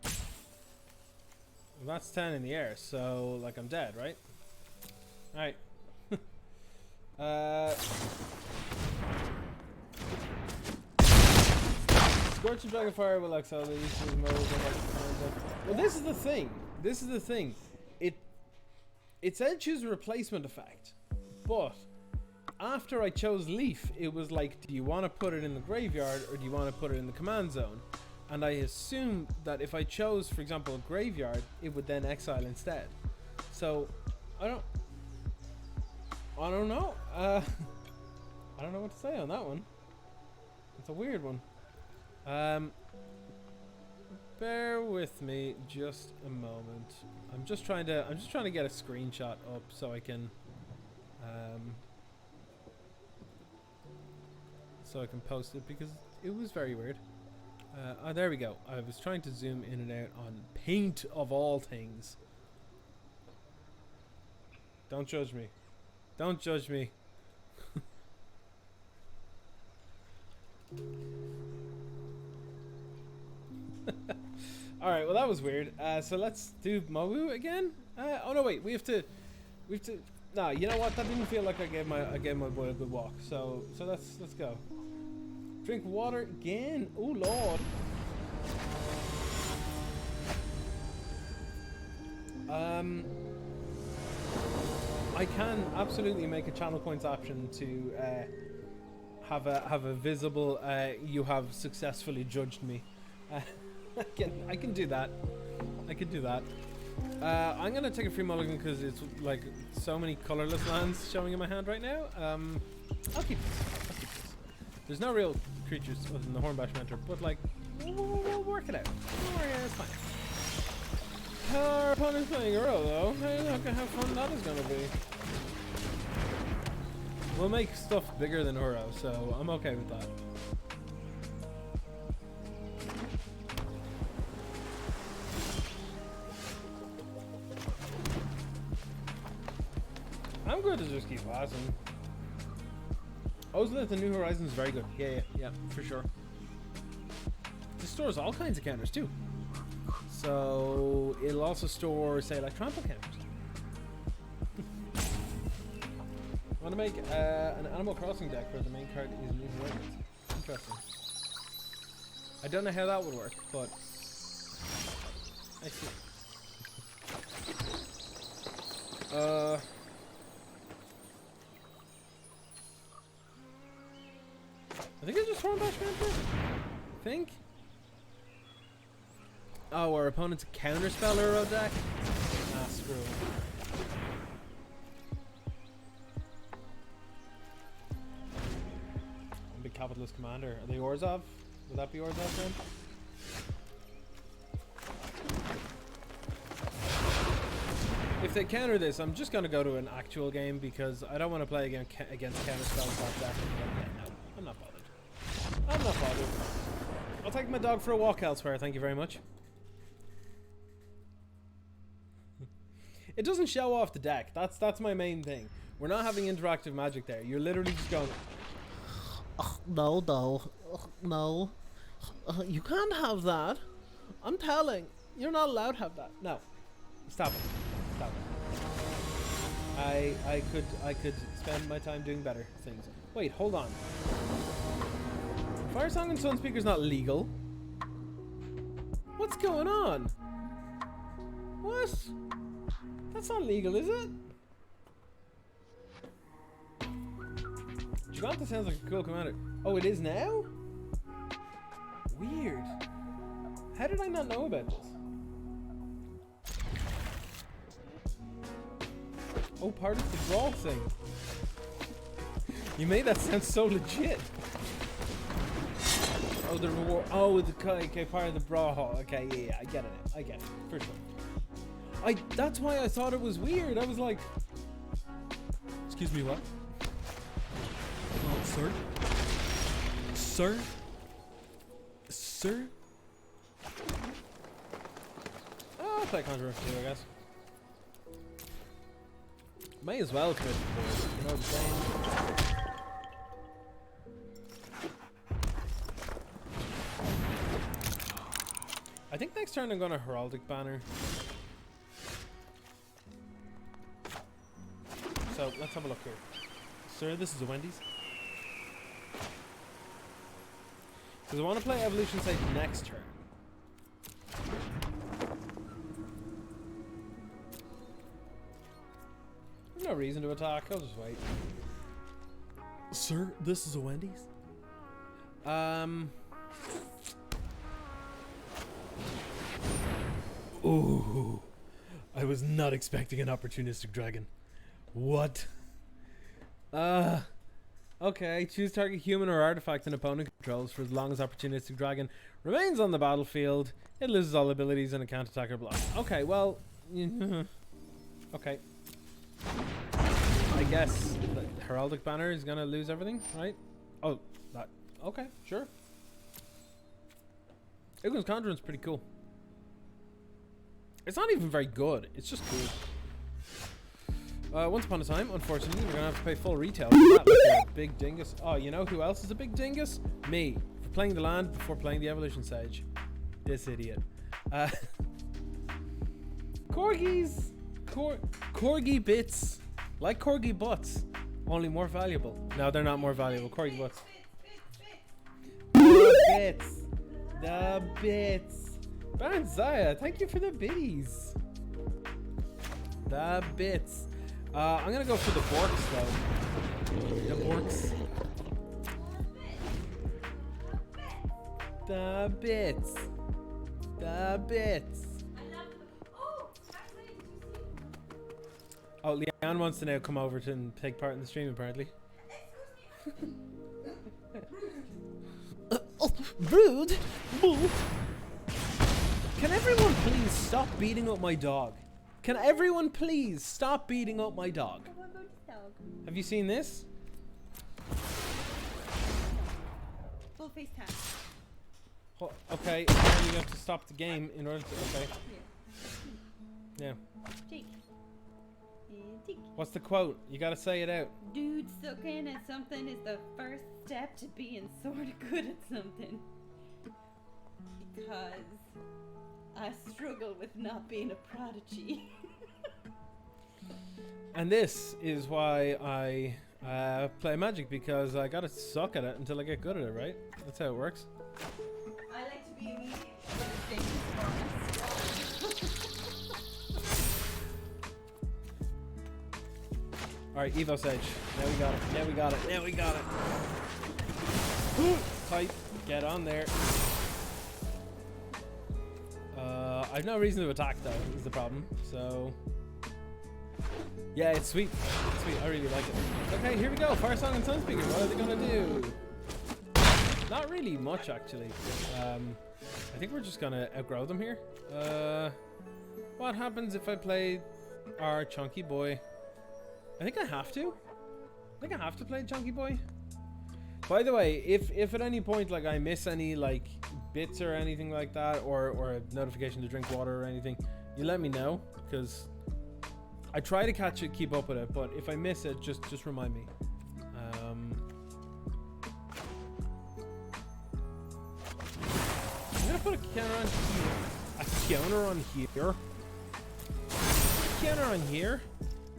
Well, that's 10 in the air, so, like, I'm dead, right? Alright. Scorching Dragonfire will exile the usual mode. Well, this is the thing. This is the thing. It said choose a replacement effect, but after I chose Leaf, it was like, do you want to put it in the graveyard or do you want to put it in the command zone? And I assumed that if I chose, for example, a graveyard, it would then exile instead. So, I don't know. I don't know what to say on that one. It's a weird one. Bear with me just a moment. I'm just trying to get a screenshot up so I can post it because it was very weird. Oh, there we go. I was trying to zoom in and out on paint of all things. Don't judge me. Don't judge me. Alright, well that was weird. So let's do Mobu again. Oh no, wait, we have to nah, you know what? That didn't feel like I gave my boy a good walk. So let's go. Drink water again. Oh lord. I can absolutely make a channel points option to have a visible you have successfully judged me. I can do that. I can do that. I'm gonna take a free mulligan because it's like so many colorless lands showing in my hand right now. I'll keep this. There's no real creatures other than the Hornbash Mentor, but like we'll work it out. It's fine. Our opponent's playing a row though. Look at how fun that is gonna be. We'll make stuff bigger than Uro, so I'm okay with that. good to just keep passing. Ozlith the New Horizons is very good. Yeah, for sure. This stores all kinds of counters too. So it'll also store, say, like trample counters. I want to make an Animal Crossing deck where the main card is New Horizons. Interesting. I don't know how that would work, but I see. I think I just thrown back Panther. I think. Oh, our opponent's a counterspell hero deck? Ah, screw it. Big capitalist commander. Are they Orzhov? Would that be Orzhov then? If they counter this, I'm just going to go to an actual game because I don't want to play against counterspells like that. Yeah, no, I'm not bothered. I'm not bothered. I'll take my dog for a walk elsewhere, thank you very much. It doesn't show off the deck. That's my main thing. We're not having interactive magic there. You're literally just going, oh, no, no. You can't have that. I'm telling. You're not allowed to have that. No. Stop it. Stop it. I could spend my time doing better things. Wait, hold on. Fire Song and Sun Speaker's not legal. What's going on? What? That's not legal, is it? Giganta sounds like a cool commander. Oh, it is now? Weird. How did I not know about this? Oh, part of the brawl thing. You made that sound so legit. Oh, the reward. Oh, okay, part of the brawl hall. Okay, yeah, I get it. I get it, for sure. That's why I thought it was weird. I was like, excuse me, what? Sir? Sir? Sir? Oh, I'll play Controversy, I guess. May as well commit the board, you know what I'm saying? I think next turn I'm gonna Heraldic Banner. So, let's have a look here. Sir, this is a Wendy's. Because I want to play Evolution Sage next turn. There's no reason to attack, I'll just wait. Sir, this is a Wendy's? Ooh. I was not expecting an opportunistic dragon. What? Okay, choose target human or artifact an opponent controls for as long as opportunistic dragon remains on the battlefield. It loses all abilities and it can't attack or block. Okay, well, okay. I guess the Heraldic Banner is gonna lose everything, right? Oh, that. Okay, sure. Iguan's Conjuring's pretty cool. It's not even very good. It's just cool. Once upon a time, unfortunately, we're gonna have to pay full retail for that. Like a big dingus. Oh, you know who else is a big dingus? Me. For playing the land before playing the Evolution Sage. This idiot. Corgis. Corgi bits. Like corgi butts. Only more valuable. No, they're not more valuable. Corgi butts. The bits. The bits. Baron Zaya, thank you for the biddies. The bits. I'm gonna go for the Borks though. The Borks. The bits. The bits. Oh, Leanne wants to now come over to and take part in the stream apparently. Rude. Can everyone please stop beating up my dog? Can everyone please stop beating up my dog? Have you seen this? Full FaceTime. Oh, okay, you have to stop the game in order to. Okay. Yeah. Yeah. Jake. What's the quote? You gotta say it out. Dude, sucking at something is the first step to being sort of good at something. Because I struggle with not being a prodigy. And this is why I play Magic, because I gotta suck at it until I get good at it, right? That's how it works. I like to be immediate when it's Alright, Evo Sage. Now we got it. Now we got it. Now we got it. Tight. Get on there. I've no reason to attack though, is the problem. So yeah, it's sweet. It's sweet. I really like it. Okay, here we go. Fire Song and Sunspeaker. What are they gonna do? Not really much actually. I think we're just gonna outgrow them here. What happens if I play our Chunky Boy? I think I have to. I think I have to play Chunky Boy. By the way, if at any point like I miss any like bits or anything like that, or a notification to drink water or anything, you let me know, because I try to catch it, keep up with it, but if I miss it, just remind me. I'm gonna put a counter on here. A counter on here. A counter on here.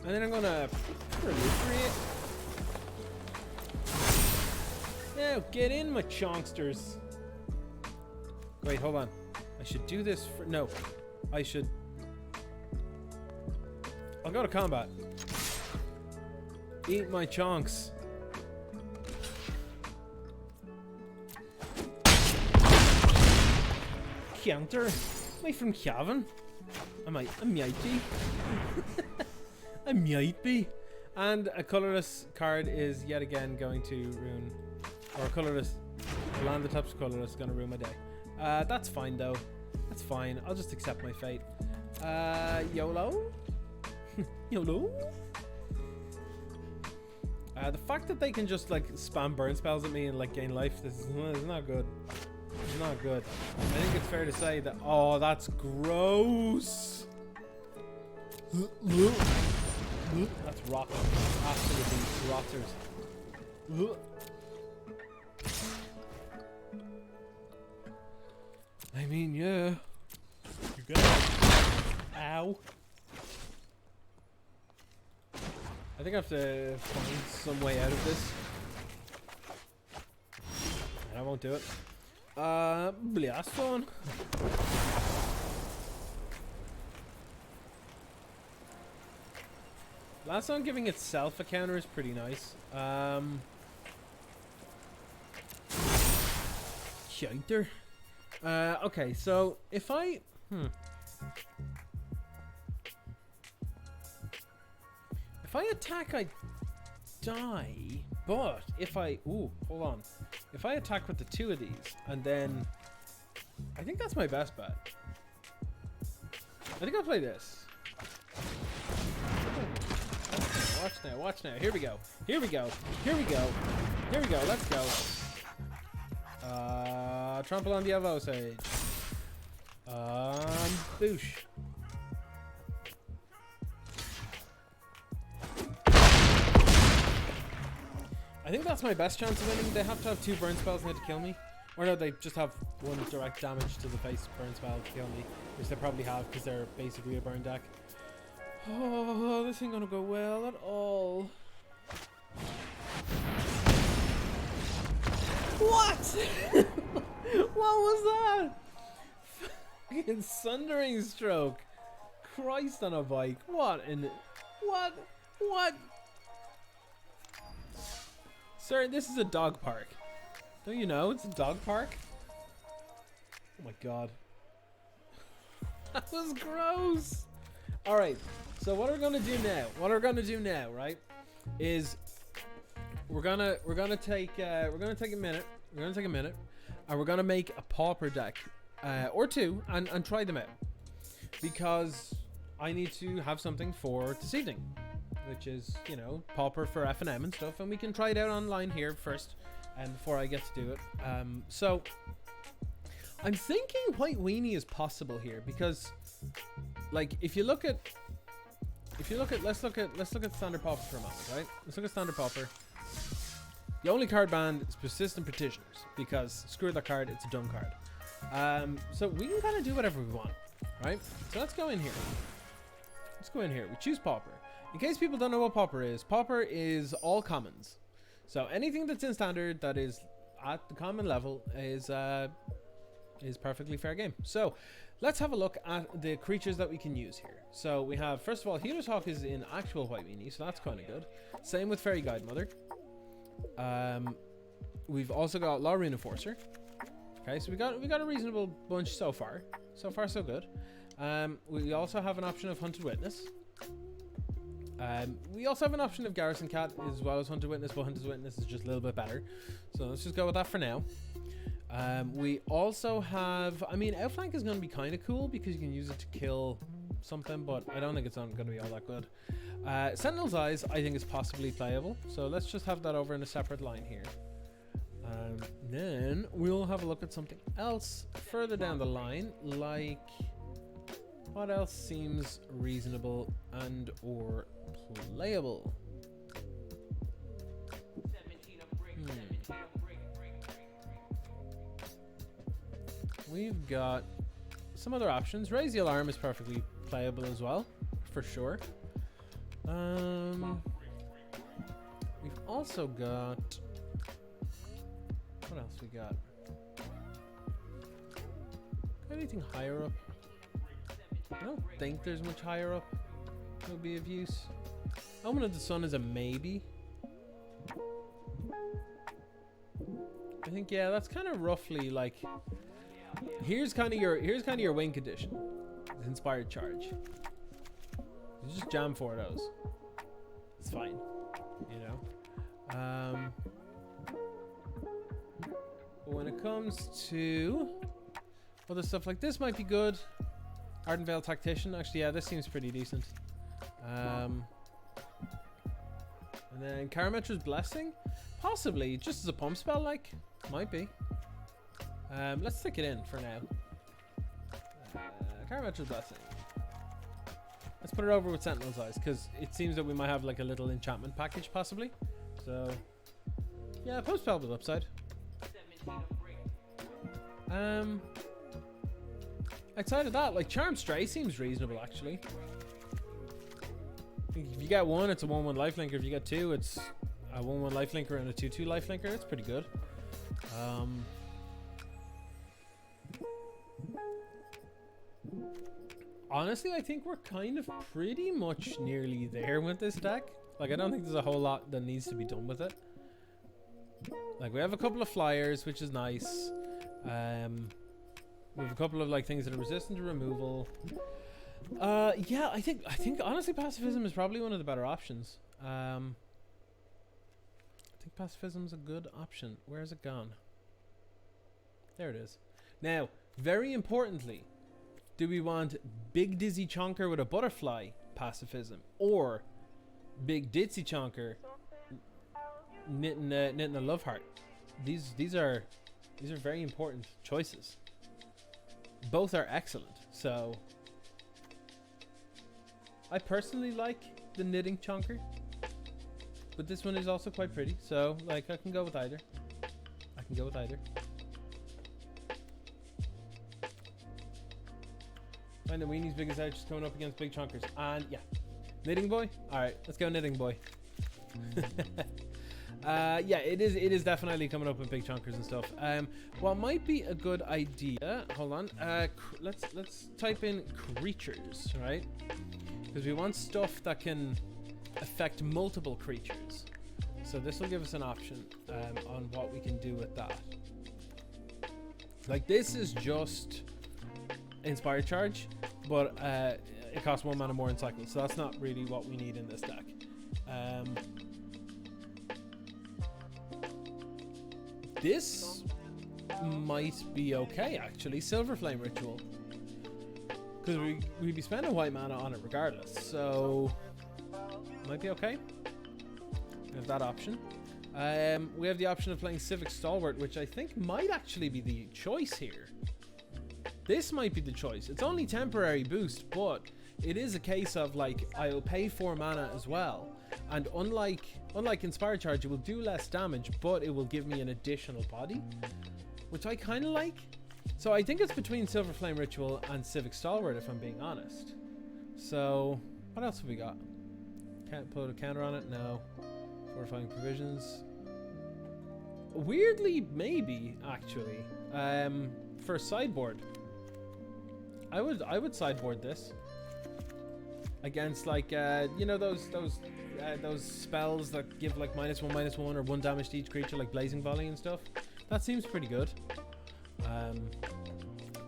And then I'm gonna proliferate. Now get in, my chonksters. Wait, hold on. I should do this for no. I should. I'll go to combat. Eat my chonks. Counter. Am I from Cavan? I might be. I might be. And a colorless card is yet again going to ruin, or colorless, land the types colorless is going to ruin my day. That's fine though. That's fine. I'll just accept my fate. YOLO? YOLO? The fact that they can just like spam burn spells at me and like gain life, this is not good. It's not good. I think it's fair to say that, oh, that's gross. That's rotten. Absolutely rotters. I mean, yeah. You got it. Ow. I think I have to find some way out of this. And I won't do it. Blast on. Last one giving itself a counter is pretty nice. Counter. Okay, so if I if I attack, I die. But if I hold on. If I attack with the two of these, and then I think that's my best bet. I think I'll play this. Watch now, watch now. Here we go. Here we go. Here we go. Here we go. Let's go. Trample on the Evo Sage. Boosh. I think that's my best chance of winning. They have to have 2 burn spells now to kill me. Or no, they just have 1 direct damage to the face burn spell to kill me. Which they probably have because they're basically a burn deck. Oh, this ain't gonna go well at all. What? What was that? Fucking Sundering Stroke. Christ on a bike. What in... What? What? Sir, this is a dog park. Don't you know it's a dog park? Oh my god. That was gross. Alright, so what we're gonna do now, right, is we're gonna take a minute, and we're gonna make a pauper deck, or 2, and try them out, because I need to have something for this evening, which is, you know, pauper for F&M and stuff, and we can try it out online here first, and before I get to do it. So I'm thinking White Weenie is possible here, because like if you look at if you look at let's look at Standard Pauper for a moment, right? Let's look at Standard Pauper. The only card banned is Persistent Petitioners because screw that card, it's a dumb card. So we can kind of do whatever we want, right? So let's go in here. Let's go in here. We choose Pauper. In case people don't know what Pauper is all commons. So anything that's in Standard that is at the common level is perfectly fair game. So let's have a look at the creatures that we can use here. So we have, first of all, Healer's Hawk is in actual white weenie, so that's kind of good. Same with Fairy Guide Mother. We've also got Law Rune Enforcer. Okay, so we got a reasonable bunch so far. So far, so good. We also have an option of Hunted Witness. We also have an option of Garrison Cat as well as Hunted Witness, but Hunted Witness is just a little bit better. So let's just go with that for now. We also have, I mean, Outflank is going to be kind of cool because you can use it to kill something, but I don't think it's going to be all that good. Sentinel's Eyes, I think, is possibly playable. So let's just have that over in a separate line here. Then we'll have a look at something else further down the line, like what else seems reasonable and or playable. We've got some other options. Raise the Alarm is perfectly playable as well, for sure. We've also got, what else we got? Anything higher up? I don't think there's much higher up that would be of use. Omen of the Sun is a maybe. I think, yeah, that's kind of roughly like, here's kind of your win condition. Inspired Charge. You just jam 4 of those. It's fine, you know. But when it comes to other stuff like this, might be good. Ardenvale Tactician, actually, yeah, this seems pretty decent. And then Karametra's Blessing, possibly just as a pump spell, like, might be. Let's stick it in for now. Karametra's Blessing. Let's put it over with Sentinel's Eyes because it seems that we might have like a little enchantment package possibly. So yeah, pump spell with upside. Outside of that, like Charm Stray seems reasonable actually. If you get 1, it's a 1/1 lifelinker. If you get 2, it's a 1/1 lifelinker and a 2/2 lifelinker. That's pretty good. Honestly, I think we're kind of pretty much nearly there with this deck. Like, I don't think there's a whole lot that needs to be done with it. Like, we have a couple of flyers, which is nice. We have a couple of like things that are resistant to removal. Yeah, I think honestly pacifism is probably one of the better options. I think pacifism's a good option. Where's it gone? There it is. Now, very importantly, do we want Big Dizzy Chonker with a butterfly pacifism, or Big Ditzy Chonker knitting a love heart? These are very important choices. Both are excellent. So I personally like the knitting chonker, but this one is also quite pretty. So like I can go with either. Find the weenie's biggest edge is coming up against big chonkers. And yeah, knitting boy. All right, let's go knitting boy. Yeah, it is definitely coming up with big chonkers and stuff. What might be a good idea? Hold on. Let's type in creatures, right? Because we want stuff that can affect multiple creatures. So this will give us an option on what we can do with that. Like this is just Inspired Charge, but it costs 1 mana more in cycle, so that's not really what we need in this deck. This might be okay actually. Silver Flame Ritual, because we'd be spending white mana on it regardless, so might be okay. We have that option. We have the option of playing Civic Stalwart, which I think might actually be the choice here. This might be the choice. It's only temporary boost, but it is a case of like I'll pay 4 mana as well, and unlike Inspired Charge, it will do less damage, but it will give me an additional body, which I kind of like. So I think it's between Silver Flame Ritual and Civic Stalwart, if I'm being honest. So what else have we got? Can't put a counter on it. No. Fortifying Provisions. Weirdly, maybe actually. For sideboard, I would sideboard this against like you know those spells that give like -1/-1 or 1 damage to each creature, like Blazing Volley and stuff. That seems pretty good.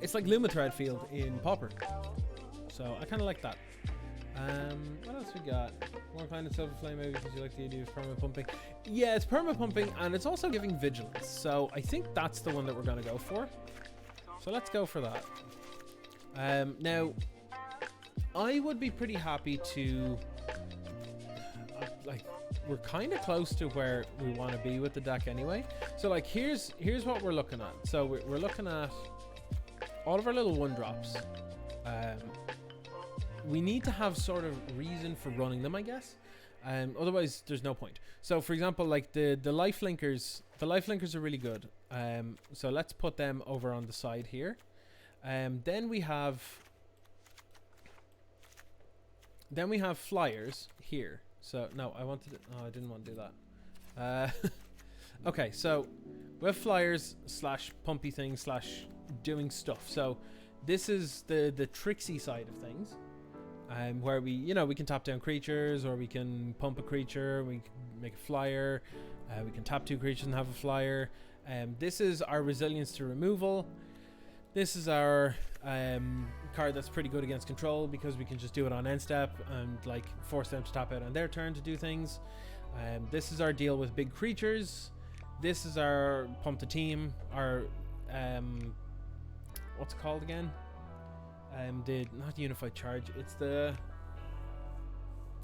It's like Lumathread Field in Pauper, so I kind of like that. What else we got? More Planet Silver Flame, maybe because you like the idea of perma pumping. Yeah, it's perma pumping, and it's also giving vigilance. So I think that's the one that we're gonna go for. So let's go for that. Now, I would be pretty happy to like, we're kind of close to where we want to be with the deck anyway. So like, here's what we're looking at. So we're looking at all of our little 1-drops. We need to have sort of reason for running them, I guess. Otherwise, there's no point. So, for example, like the lifelinkers, are really good. So let's put them over on the side here. Then we have flyers here. So no, I didn't want to do that. Okay, so we have flyers / pumpy things / doing stuff. So this is the tricksy side of things. Where we can tap down creatures, or we can pump a creature, we can make a flyer, we can tap 2 creatures and have a flyer. This is our resilience to removal. This is our card that's pretty good against control, because we can just do it on end step and like force them to tap out on their turn to do things. This is our deal with big creatures. This is our pump the team, our what's it called again? Not Unified Charge, it's the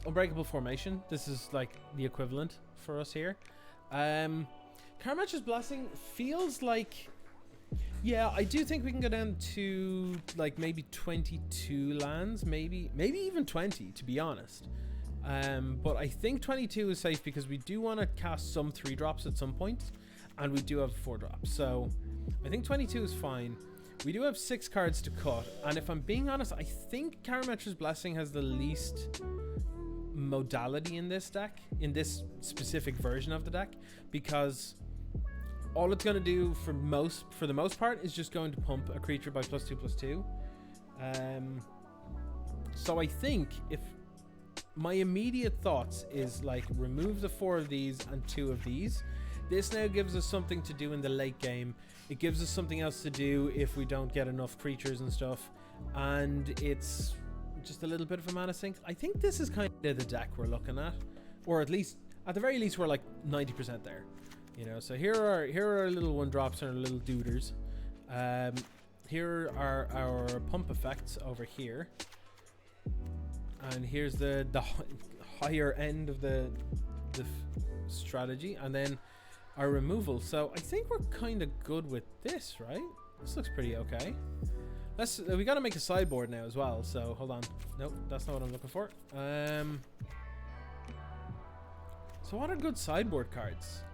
Unbreakable Formation. This is like the equivalent for us here. Karamatcha's Blessing feels like, yeah, I do think we can go down to like maybe 22 lands, maybe even 20, to be honest. But I think 22 is safe, because we do want to cast some 3-drops at some point, and we do have 4-drops. So I think 22 is fine. We do have 6 cards to cut, and if I'm being honest, I think Karamatcha's Blessing has the least modality in this deck, in this specific version of the deck, because all it's going to do for the most part is just going to pump a creature by +2/+2. So I think if my immediate thoughts is like remove the 4 of these and 2 of these. This now gives us something to do in the late game. It gives us something else to do if we don't get enough creatures and stuff, and it's just a little bit of a mana sink. I think this is kind of the deck we're looking at, or at the very least we're like 90% there, you know. So here are our little 1-drops and our little duders. Here are our pump effects over here, and here's the higher end of the strategy, and then our removal. So I think we're kind of good with this, right? This looks pretty okay. We got to make a sideboard now as well, so hold on. Nope, that's not what I'm looking for. So what are good sideboard cards?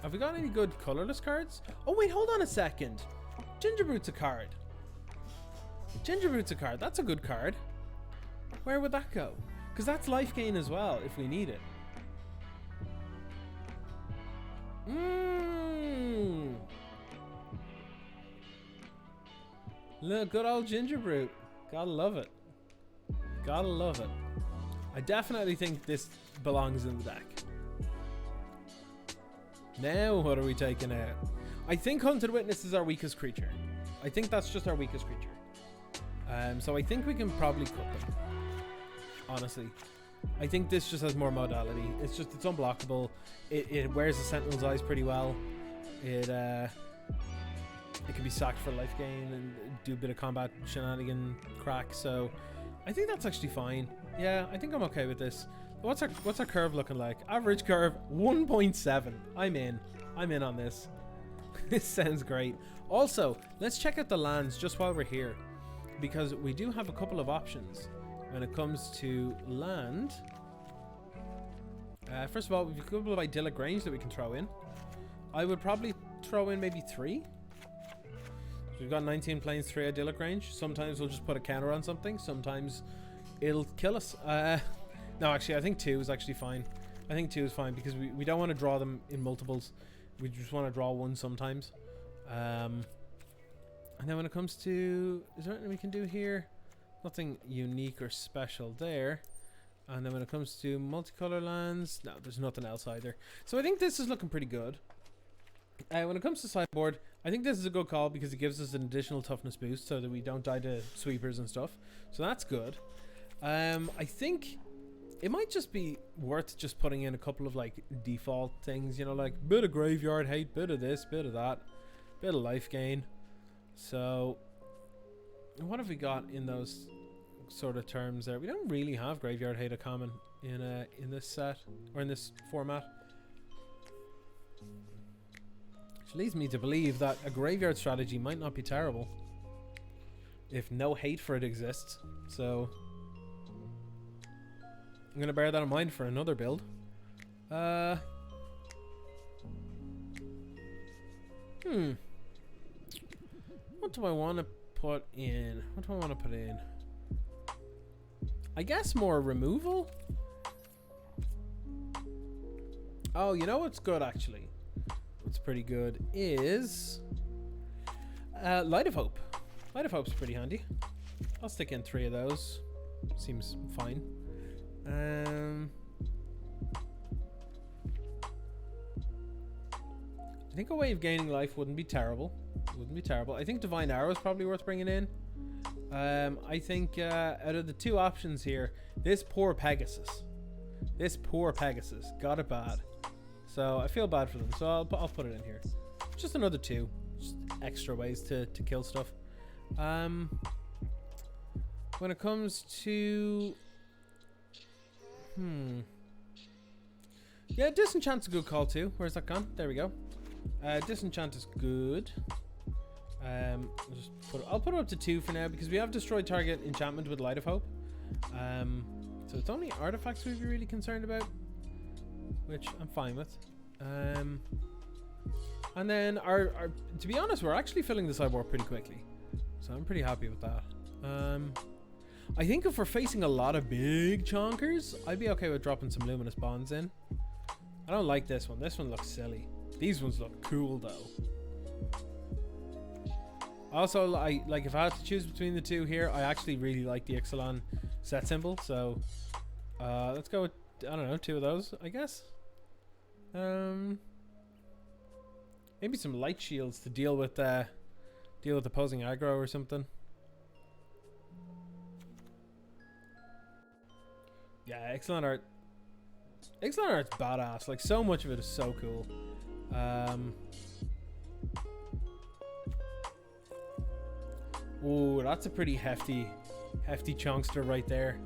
Have we got any good colorless cards? Oh wait, hold on a second. Gingerbroot's a card. Gingerbroot's a card. That's a good card. Where would that go? Because that's life gain as well if we need it. Look, good old Gingerbroot. Gotta love it. Gotta love it. I definitely think this belongs in the deck. Now what are we taking out? I think Hunted Witness is our weakest creature. I think that's just our weakest creature. So I think we can probably cut them. Honestly. I think this just has more modality. It's unblockable. It wears the Sentinel's Eyes pretty well. It can be sacked for life gain and do a bit of combat shenanigan crack. So I think that's actually fine. Yeah, I think I'm okay with this. What's our curve looking like? Average curve 1.7. I'm in on this. This sounds great. Also, let's check out the lands just while we're here, because we do have a couple of options. when it comes to land, first of all, we've a couple of idyllic range that we can throw in. I would probably throw in maybe 3. So we've got 19 planes, 3 idyllic range. Sometimes we'll just put a counter on something. Sometimes it'll kill us. No, actually, I think 2 is actually fine. I think 2 is fine because we don't want to draw them in multiples. We just want to draw 1 sometimes. And then when it comes to... Is there anything we can do here? Nothing unique or special there. And then when it comes to multicolor lands, no, there's nothing else either. So I think this is looking pretty good. When it comes to sideboard, I think this is a good call because it gives us an additional toughness boost so that we don't die to sweepers and stuff. So that's good. I think it might just be worth just putting in a couple of like default things, you know, like bit of graveyard hate, bit of this, bit of that, bit of life gain. So what have we got in those sort of terms there? We don't really have graveyard hate a common in this set or in this format. Which leads me to believe that a graveyard strategy might not be terrible if no hate for it exists. So I'm gonna bear that in mind for another build. What do I want to put in? What do I want to put in? I guess more removal. Oh, you know what's good actually? What's pretty good is Light of Hope. Light of Hope's pretty handy. I'll stick in 3 of those. Seems fine. I think a way of gaining life wouldn't be terrible. Wouldn't be terrible. I think Divine Arrow is probably worth bringing in. I think out of the 2 options here, this poor Pegasus got it bad. So I feel bad for them. So I'll put it in here. Just another 2, just extra ways to kill stuff. When it comes to yeah, Disenchant's a good call too. Where's that gone? There we go. Disenchant is good. I'll put it up to 2 for now because we have destroyed target enchantment with Light of Hope. So it's only artifacts we'd be really concerned about, which I'm fine with. And then our to be honest, we're actually filling the sideboard pretty quickly, so I'm pretty happy with that. I think if we're facing a lot of big chonkers, I'd be okay with dropping some Luminous Bonds in. I don't like this one. This one looks silly. These ones look cool though. Also, like if I had to choose between the 2 here, I actually really like the Ixalan set symbol. So let's go with, I don't know, 2 of those, I guess. Maybe some light shields to deal with opposing aggro or something. Yeah, Ixalan art. Ixalan art's badass. Like, so much of it is so cool. Ooh, that's a pretty hefty chunkster right there.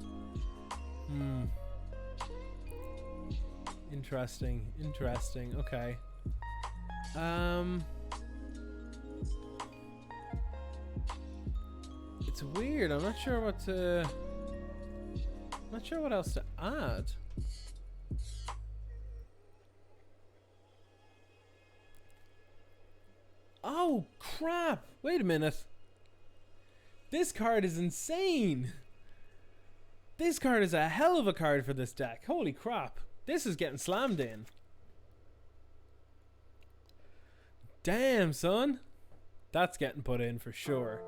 Interesting. Okay. It's weird. I'm not sure what else to add. Oh crap! Wait a minute. This card is insane. This card is a hell of a card for this deck. Holy crap. This is getting slammed in. Damn, son. That's getting put in for sure.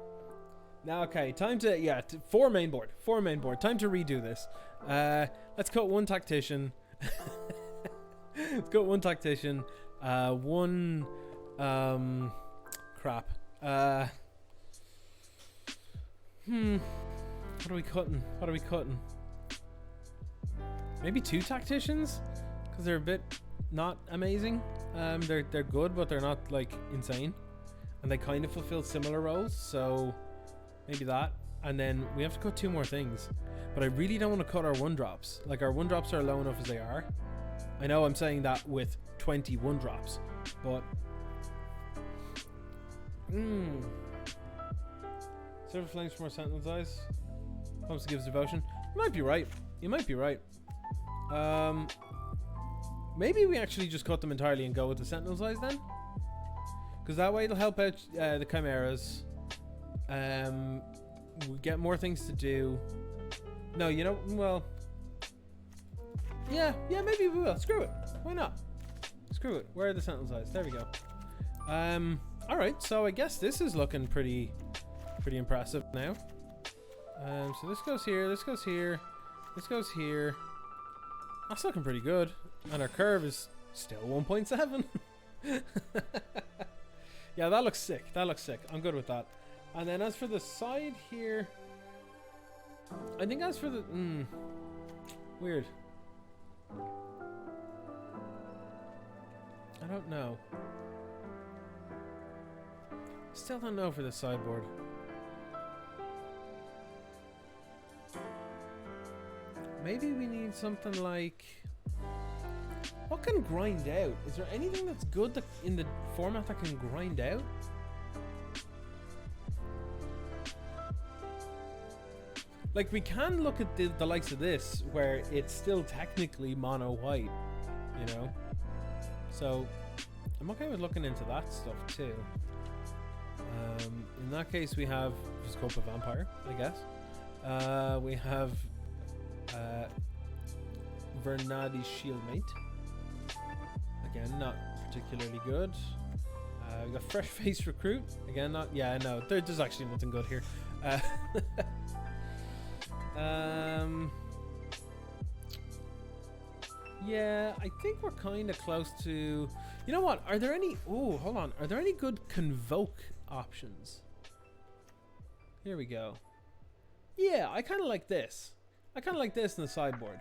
Now, okay, time to, yeah, 4 main board. Time to redo this. Let's cut 1 tactician. Let's cut 1 tactician. 1, crap. What are we cutting? Maybe 2 tacticians? Because they're a bit not amazing. They're good, but they're not, like, insane. And they kind of fulfill similar roles, so maybe that. And then we have to cut 2 more things. But I really don't want to cut our 1-drops. Like, our 1-drops are low enough as they are. I know I'm saying that with 20 1-drops, but Silver Flames for more Sentinel's Eyes. Pumps gives devotion. You might be right. You might be right. Maybe we actually just cut them entirely and go with the sentinel size then, because that way it'll help out the chimeras. We get more things to do. No, you know, well, yeah, maybe we will. Screw it. Why not? Screw it. Where are the sentinel size? There we go. All right. So I guess this is looking pretty impressive now. So this goes here. This goes here. This goes here. That's looking pretty good. And our curve is still 1.7. Yeah, that looks sick. That looks sick. I'm good with that. And then as for the side here, I think as for the... weird. I don't know. Still don't know for the sideboard. Maybe we need something like... What can grind out? Is there anything that's good that in the format that can grind out? Like, we can look at the likes of this, where it's still technically mono white, you know? So, I'm okay with looking into that stuff too. In that case, we have Scope of Vampire, I guess. We have Vernadi's Shieldmate. Again, not particularly good. We got Fresh Face Recruit. Again, not... Yeah, no, there's actually nothing good here. Yeah, I think we're kind of close to... You know what? Are there any... Oh, hold on. Are there any good Convoke options? Here we go. Yeah, I kind of like this. I kind of like this in the sideboard.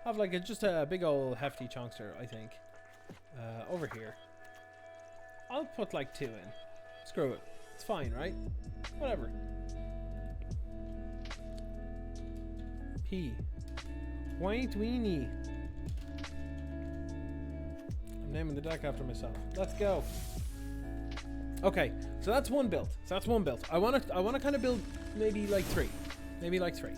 Have like just a big old hefty chunkster, I think. Over here. I'll put like 2 in. Screw it. It's fine, right? Whatever. P. White Weenie. I'm naming the deck after myself. Let's go. Okay, so that's one build. I want to kind of build maybe like 3. Maybe like 3.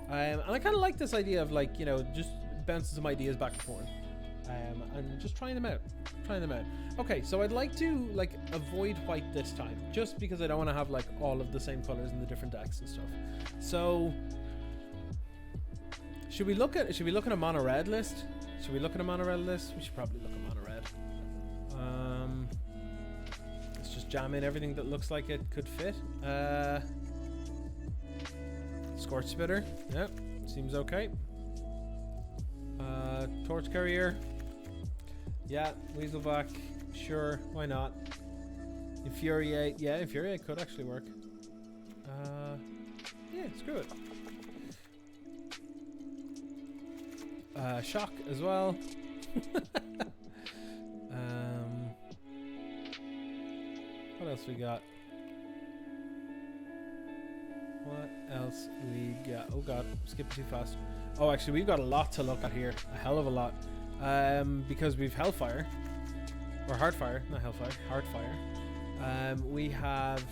And I kind of like this idea of like, you know, just bouncing some ideas back and forth. And just trying them out. Okay, so I'd like to like avoid white this time, just because I don't want to have like all of the same colors in the different decks and stuff. So should we look at a mono red list? We should probably look at mono red. Let's just jam in everything that looks like it could fit. Scorch Spitter, yep, seems okay. Torch Carrier, yeah. Weaselback, sure, why not? Infuriate, yeah, Infuriate could actually work. Yeah, screw it. Shock as well. What else we got? Oh god, skipping too fast. Oh, actually, we've got a lot to look at here. A hell of a lot. Because we've Hellfire. Or Heartfire. Not Hellfire. Heartfire. We have...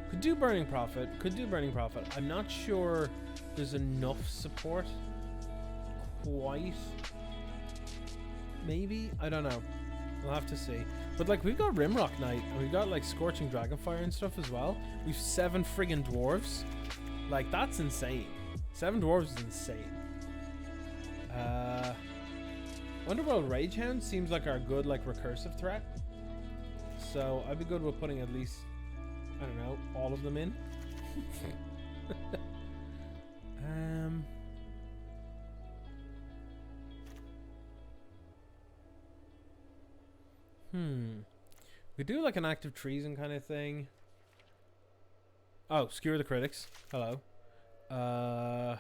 Could do Burning Prophet. I'm not sure there's enough support. Quite. Maybe? I don't know. We'll have to see. But like, we've got Rimrock Knight, and we've got like Scorching Dragonfire and stuff as well. We've 7 friggin' dwarves. Like, that's insane. 7 dwarves is insane. Underworld Ragehound seems like our good like recursive threat. So I'd be good with putting at least, I don't know, all of them in. We do like an active treason kind of thing. Oh, Skewer the Critics. Hello. I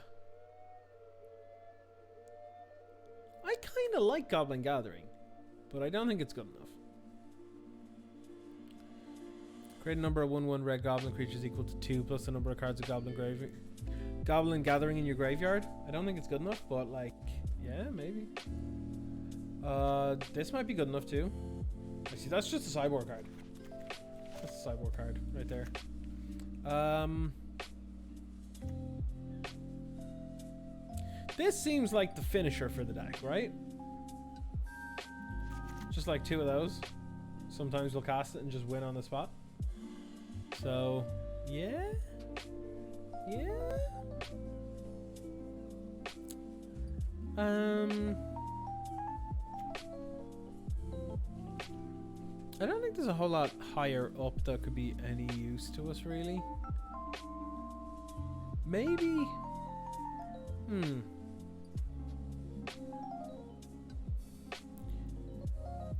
kind of like Goblin Gathering, but I don't think it's good enough. Create a number of 1/1 red goblin creatures equal to 2 plus the number of cards of Goblin Gathering in your graveyard. I don't think it's good enough, but like, yeah, maybe. This might be good enough too. I see, that's just a sideboard card. That's a sideboard card right there. This seems like the finisher for the deck, right? Just like 2 of those. Sometimes we'll cast it and just win on the spot. So, yeah. Yeah. I don't think there's a whole lot higher up that could be any use to us, really. Maybe.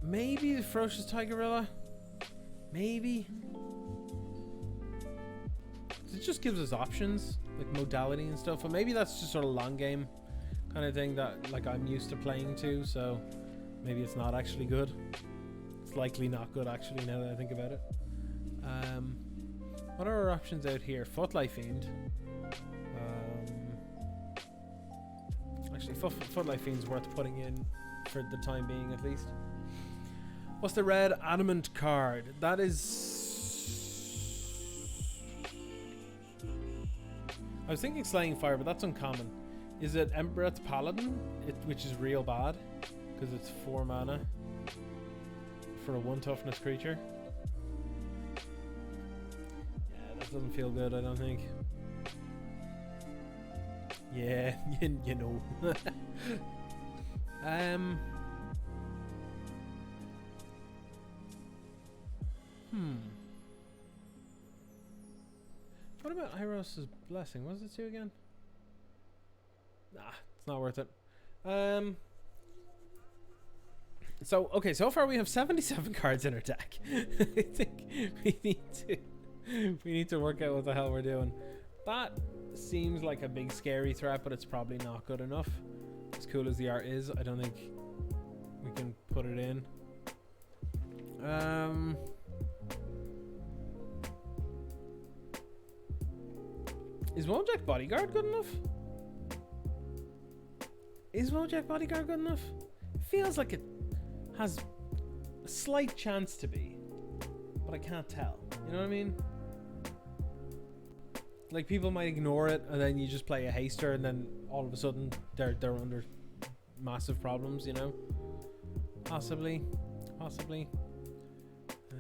Maybe the Ferocious Tigerilla. Maybe. It just gives us options, like modality and stuff. But maybe that's just sort of long game kind of thing that like I'm used to playing to. So maybe it's not actually good. It's likely not good actually now that I think about it. What are our options out here? Footlight Fiend. Actually, Footlight Fiend's worth putting in for the time being at least. What's the red adamant card? That is... I was thinking Slaying Fire, but that's uncommon. Is it Embereth's Paladin? Which is real bad, because it's 4 mana for a 1 toughness creature. Yeah, that doesn't feel good, I don't think. Yeah, you know. What about Iros' Blessing? What does it do again? Nah, it's not worth it. So far we have 77 cards in our deck. I think we need to work out what the hell we're doing. That seems like a big scary threat, but it's probably not good enough. As cool as the art is, I don't think we can put it in. Is Wojak Bodyguard good enough? Is Wojak Bodyguard good enough? It feels like it has a slight chance to be, but I can't tell. You know what I mean? Like, people might ignore it, and then you just play a haster, and then all of a sudden they're under massive problems. You know? Possibly.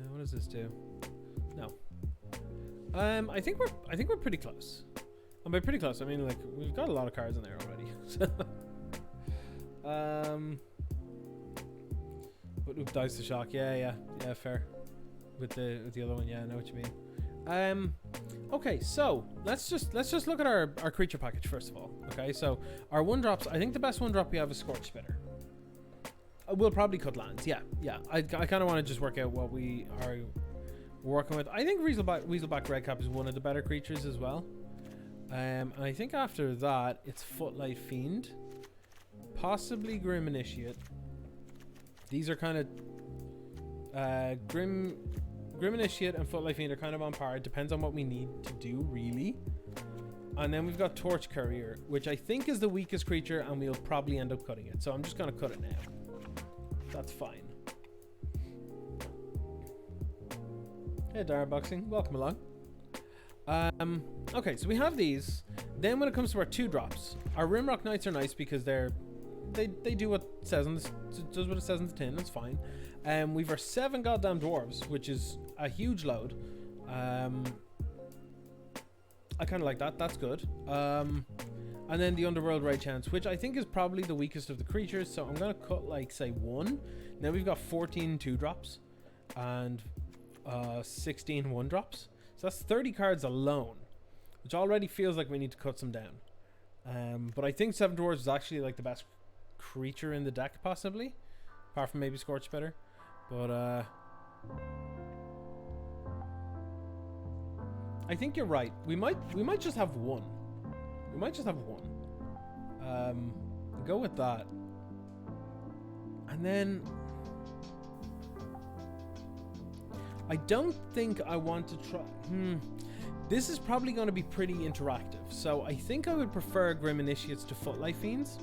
What does this do? No. I think we're pretty close. And by pretty close, I mean like we've got a lot of cards in there already. But oop, dice to shock. Yeah, fair. With the other one, yeah, I know what you mean. Okay, so let's just look at our creature package first of all. Okay, so our 1-drops. I think the best 1-drop we have is Scorch Spitter. We'll probably cut lands. Yeah. I kind of want to just work out what we are working with. I think Weaselback Redcap is one of the better creatures as well. And I think after that it's Footlight Fiend, possibly Grim Initiate. These are kind of Grim Initiate and Footlight Fiend are kind of on par. It depends on what we need to do, really. And then we've got Torch Courier, which I think is the weakest creature, and we'll probably end up cutting it. So I'm just going to cut it now. That's fine. Hey, Darboxing, welcome along. Okay, so we have these. Then when it comes to our 2-drops, our Rimrock Knights are nice because they do what it says on does what it says on the tin. That's fine. We've our 7 goddamn dwarves, which is a huge load. I kind of like that. That's good. And then the Underworld Raid Chance, which I think is probably the weakest of the creatures. So I'm gonna cut like say 1. Now we've got 14 2-drops and 16 1-drops. So that's 30 cards alone, which already feels like we need to cut some down. But I think 7 Dwarves is actually like the best creature in the deck, possibly, apart from maybe Scorch Spitter. But I think you're right. We might just have 1. We might just have 1. Go with that, and then I don't think I want to try. This is probably going to be pretty interactive, so I think I would prefer Grim Initiates to Footlight Fiends.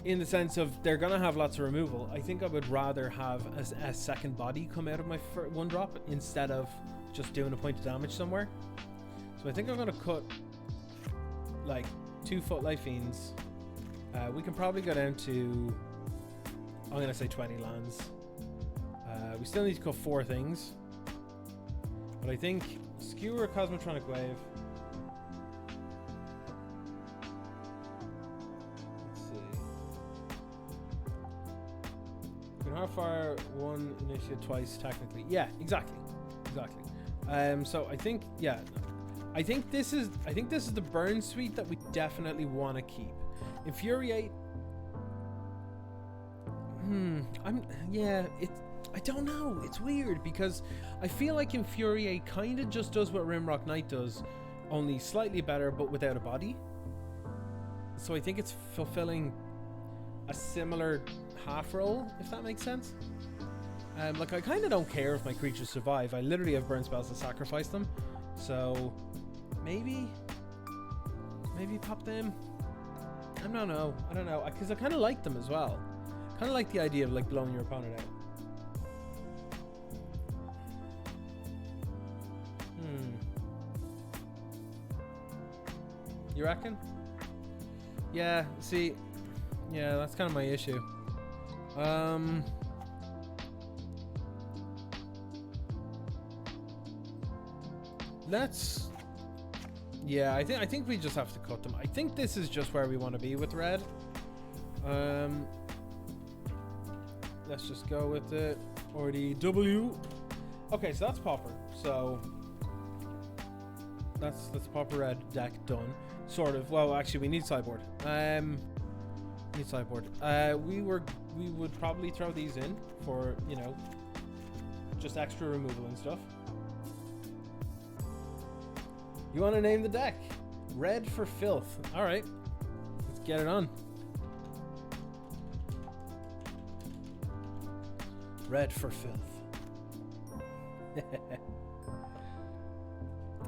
In the sense of they're going to have lots of removal. I think I would rather have a second body come out of my 1-drop instead of just doing a point of damage somewhere. So I think I'm gonna cut like 2 Footlight Fiends. We can probably go down to, I'm gonna say 20 lands. We still need to cut 4 things, but I think Skewer, Cosmotronic Wave. Let's see. You can hard fire 1 initiate twice technically. Yeah, exactly. So I think, yeah, I think this is the burn suite that we definitely want to keep. Infuriate. I don't know. It's weird because I feel like Infuriate kind of just does what Rimrock Knight does, only slightly better, but without a body. So I think it's fulfilling a similar half role, if that makes sense. Like, I kind of don't care if my creatures survive. I literally have burn spells to sacrifice them. So maybe pop them. I don't know, because I kind of like them as well. Kind of like the idea of like blowing your opponent out. You reckon? Yeah, see, yeah, that's kind of my issue. Yeah, I think we just have to cut them. I think this is just where we want to be with red. Let's just go with the RDW. Okay, so that's Pauper. So that's Pauper red deck done. Sort of. Well, actually, we need sideboard. We would probably throw these in for, you know, just extra removal and stuff. You want to name the deck? Red for Filth. All right, let's get it on. Red for Filth.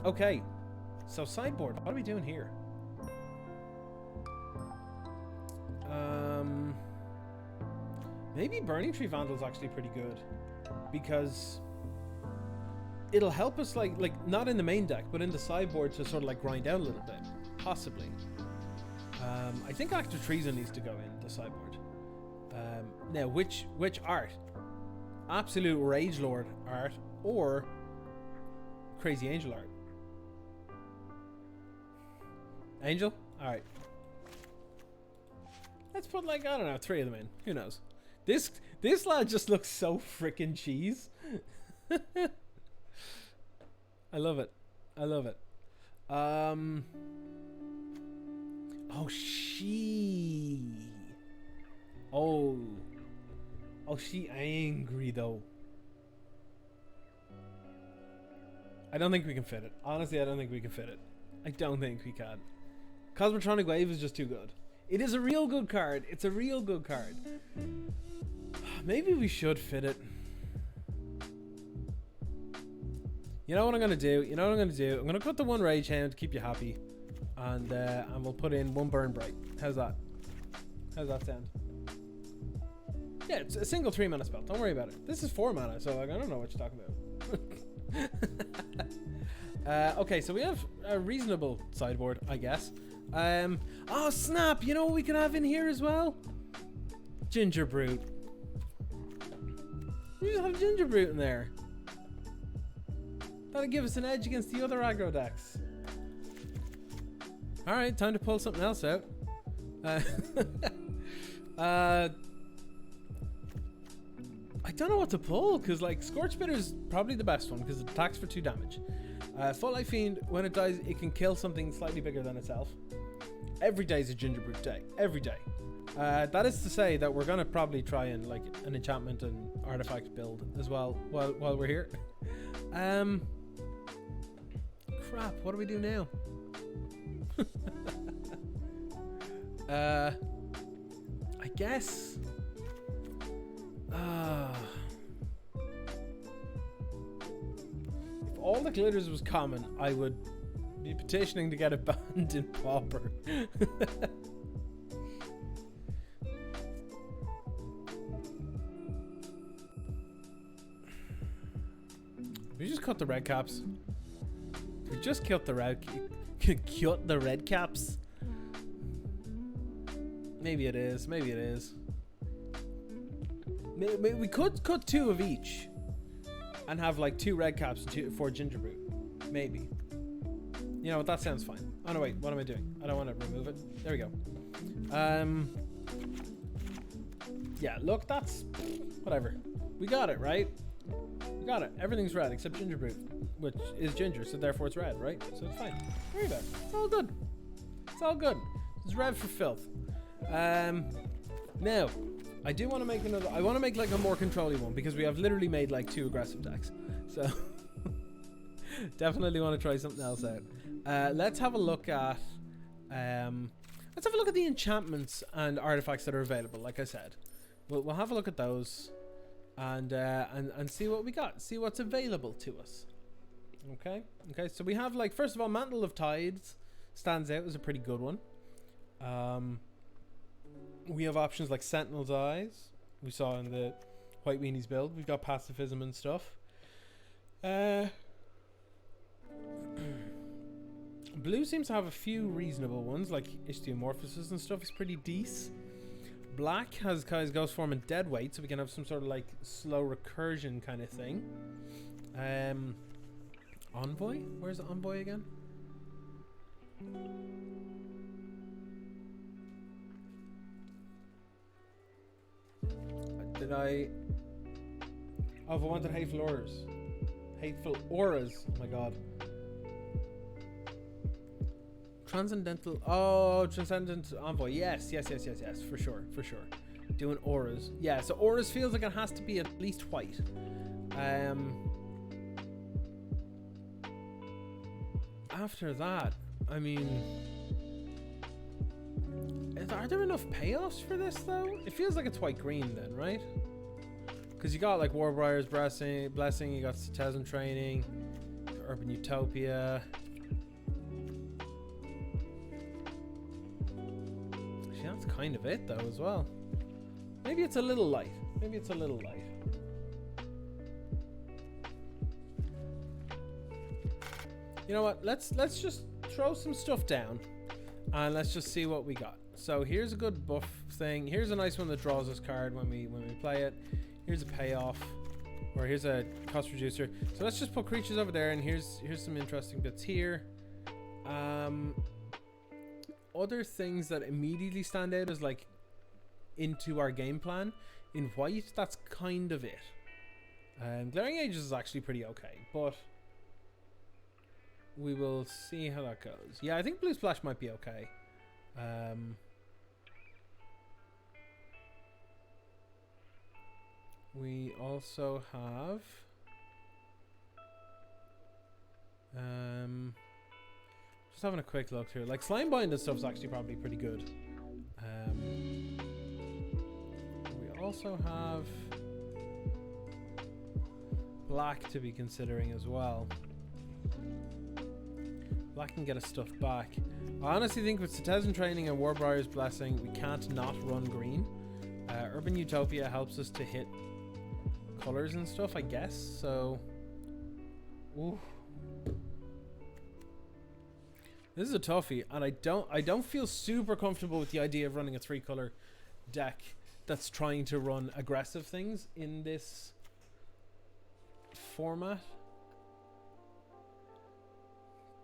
Okay, so sideboard. What are we doing here? Maybe Burning Tree Vandal's actually pretty good because it'll help us like not in the main deck, but in the sideboard to sort of like grind out a little bit, possibly. I think Active Treason needs to go in the sideboard. Now, which art? Absolute Rage Lord art or Crazy Angel art? Angel? All right. Let's put like, I don't know, 3 of them in. Who knows? This lad just looks so freaking cheese. I love it. Oh, she angry though. I don't think we can fit it. Honestly, I don't think we can fit it. I don't think we can. Cosmotronic Wave is just too good. It is a real good card. It's a real good card. Maybe we should fit it. You know what I'm gonna do? I'm gonna cut the 1 Rage Hound to keep you happy, and we'll put in 1 Burn Bright. How's that? How's that sound? Yeah, it's a single 3 mana spell. Don't worry about it. This is 4 mana, so like, I don't know what you're talking about. Okay, so we have a reasonable sideboard, I guess. Oh snap! You know what we can have in here as well? Ginger Brute. We just have Ginger Brute in there. That'll give us an edge against the other aggro decks. Alright, time to pull something else out. I don't know what to pull, because like Scorch Bitter is probably the best one because it attacks for 2 damage. Footlight Fiend, when it dies, it can kill something slightly bigger than itself. Every day is a Ginger Brute day. Every day. That is to say that we're going to probably try and like an enchantment and artifact build as well while we're here. Crap, what do we do now? I guess if all the glitters was common, I would be petitioning to get a banned in Pauper. We just cut the red caps. We just killed the red. Cut the red caps. Maybe it is. Maybe it is. Maybe we could cut 2 of each, and have like 2 red caps and 4 ginger root. Maybe. You know what? That sounds fine. Oh no, wait. What am I doing? I don't want to remove it. There we go. Yeah. Look, that's whatever. We got it, right? We got it. Everything's red except ginger root, which is ginger, so therefore it's red, right? So it's fine. Worry about it. It's all good. It's all good. It's red for filth. Now, I do want to make another. I want to make like a more controlly one because we have literally made like 2 aggressive decks. So definitely want to try something else out. Let's have a look at. Let's have a look at the enchantments and artifacts that are available. Like I said, we'll have a look at those, and see what we got. See what's available to us. Okay. Okay. So we have like first of all, Mantle of Tides stands out as a pretty good one. We have options like Sentinel's Eyes. We saw in the White Weenies build. We've got Pacifism and stuff. Blue seems to have a few reasonable ones, like Ichthyomorphosis and stuff is pretty decent. Black has Kai's Ghost Form and Deadweight, so we can have some sort of like slow recursion kind of thing. Envoy? Where's the Envoy again? Did I... Oh, if I wanted Hateful Auras. Hateful Auras. Oh my god. Transcendental... Oh, Transcendent Envoy. Yes, for sure. Doing Auras. Yeah, so Auras feels like it has to be at least white. After that, I mean... Are there enough payoffs for this though? It feels like it's white-green then, right? Because you got like Warbriar's Blessing, you got Citizen Training, Urban Utopia. Actually, that's kind of it though as well. Maybe it's a little light. You know what? Let's just throw some stuff down and let's just see what we got. So here's a good buff thing. Here's a nice one that draws us card when we play it. Here's a payoff, or here's a cost reducer. So let's just put creatures over there, and here's some interesting bits here. Other things that immediately stand out as like into our game plan in white. That's kind of it. Glaring Ages is actually pretty okay, but we will see how that goes. Yeah, I think Blue Splash might be okay. We also have just having a quick look here. Like Slimebind and stuff's actually probably pretty good. We also have Black to be considering as well. Black can get us stuff back. I honestly think with Citizen Training and Warbriar's Blessing, we can't not run green. Urban Utopia helps us to hit colors and stuff, I guess. So, ooh. This is a toughie, and I don't feel super comfortable with the idea of running a 3-color deck that's trying to run aggressive things in this format,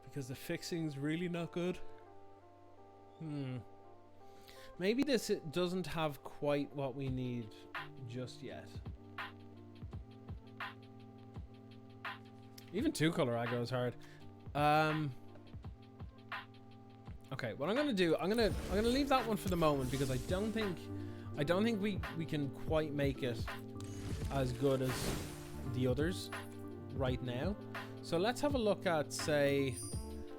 because the fixing's really not good. Maybe this doesn't have quite what we need just yet. Even 2-color aggro is hard. Okay, what I'm gonna do, I'm gonna leave that one for the moment because I don't think we can quite make it as good as the others right now. So let's have a look at, say,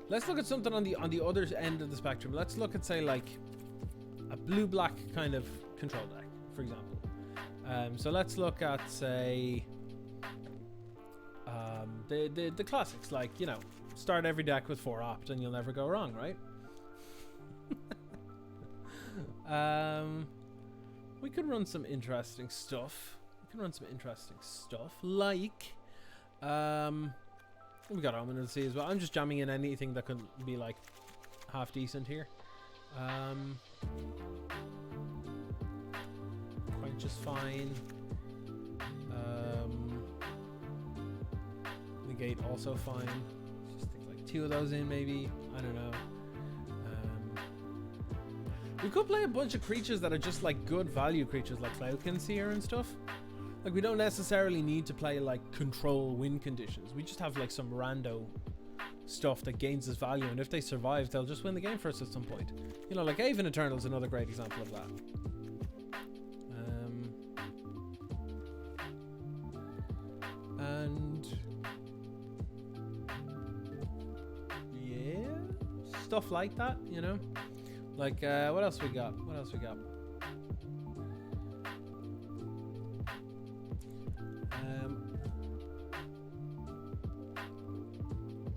let's look at something on the other end of the spectrum. Let's look at, say, like a blue-black kind of control deck, for example. So let's look at, say, the classics, like, you know, start every deck with 4 opt and you'll never go wrong, right? We could run some interesting stuff. Like We got Omen to see as well. I'm just jamming in anything that could be like half decent here. Quench is fine. Negate also fine. Just stick like 2 of those in maybe. I don't know. We could play a bunch of creatures that are just like good value creatures like Cloudkins here and stuff. Like we don't necessarily need to play like control win conditions. We just have like some rando stuff that gains us value, and if they survive they'll just win the game for us at some point. You know, like Aven Eternal is another great example of that. And yeah, stuff like that, you know. Like what else we got? What else we got?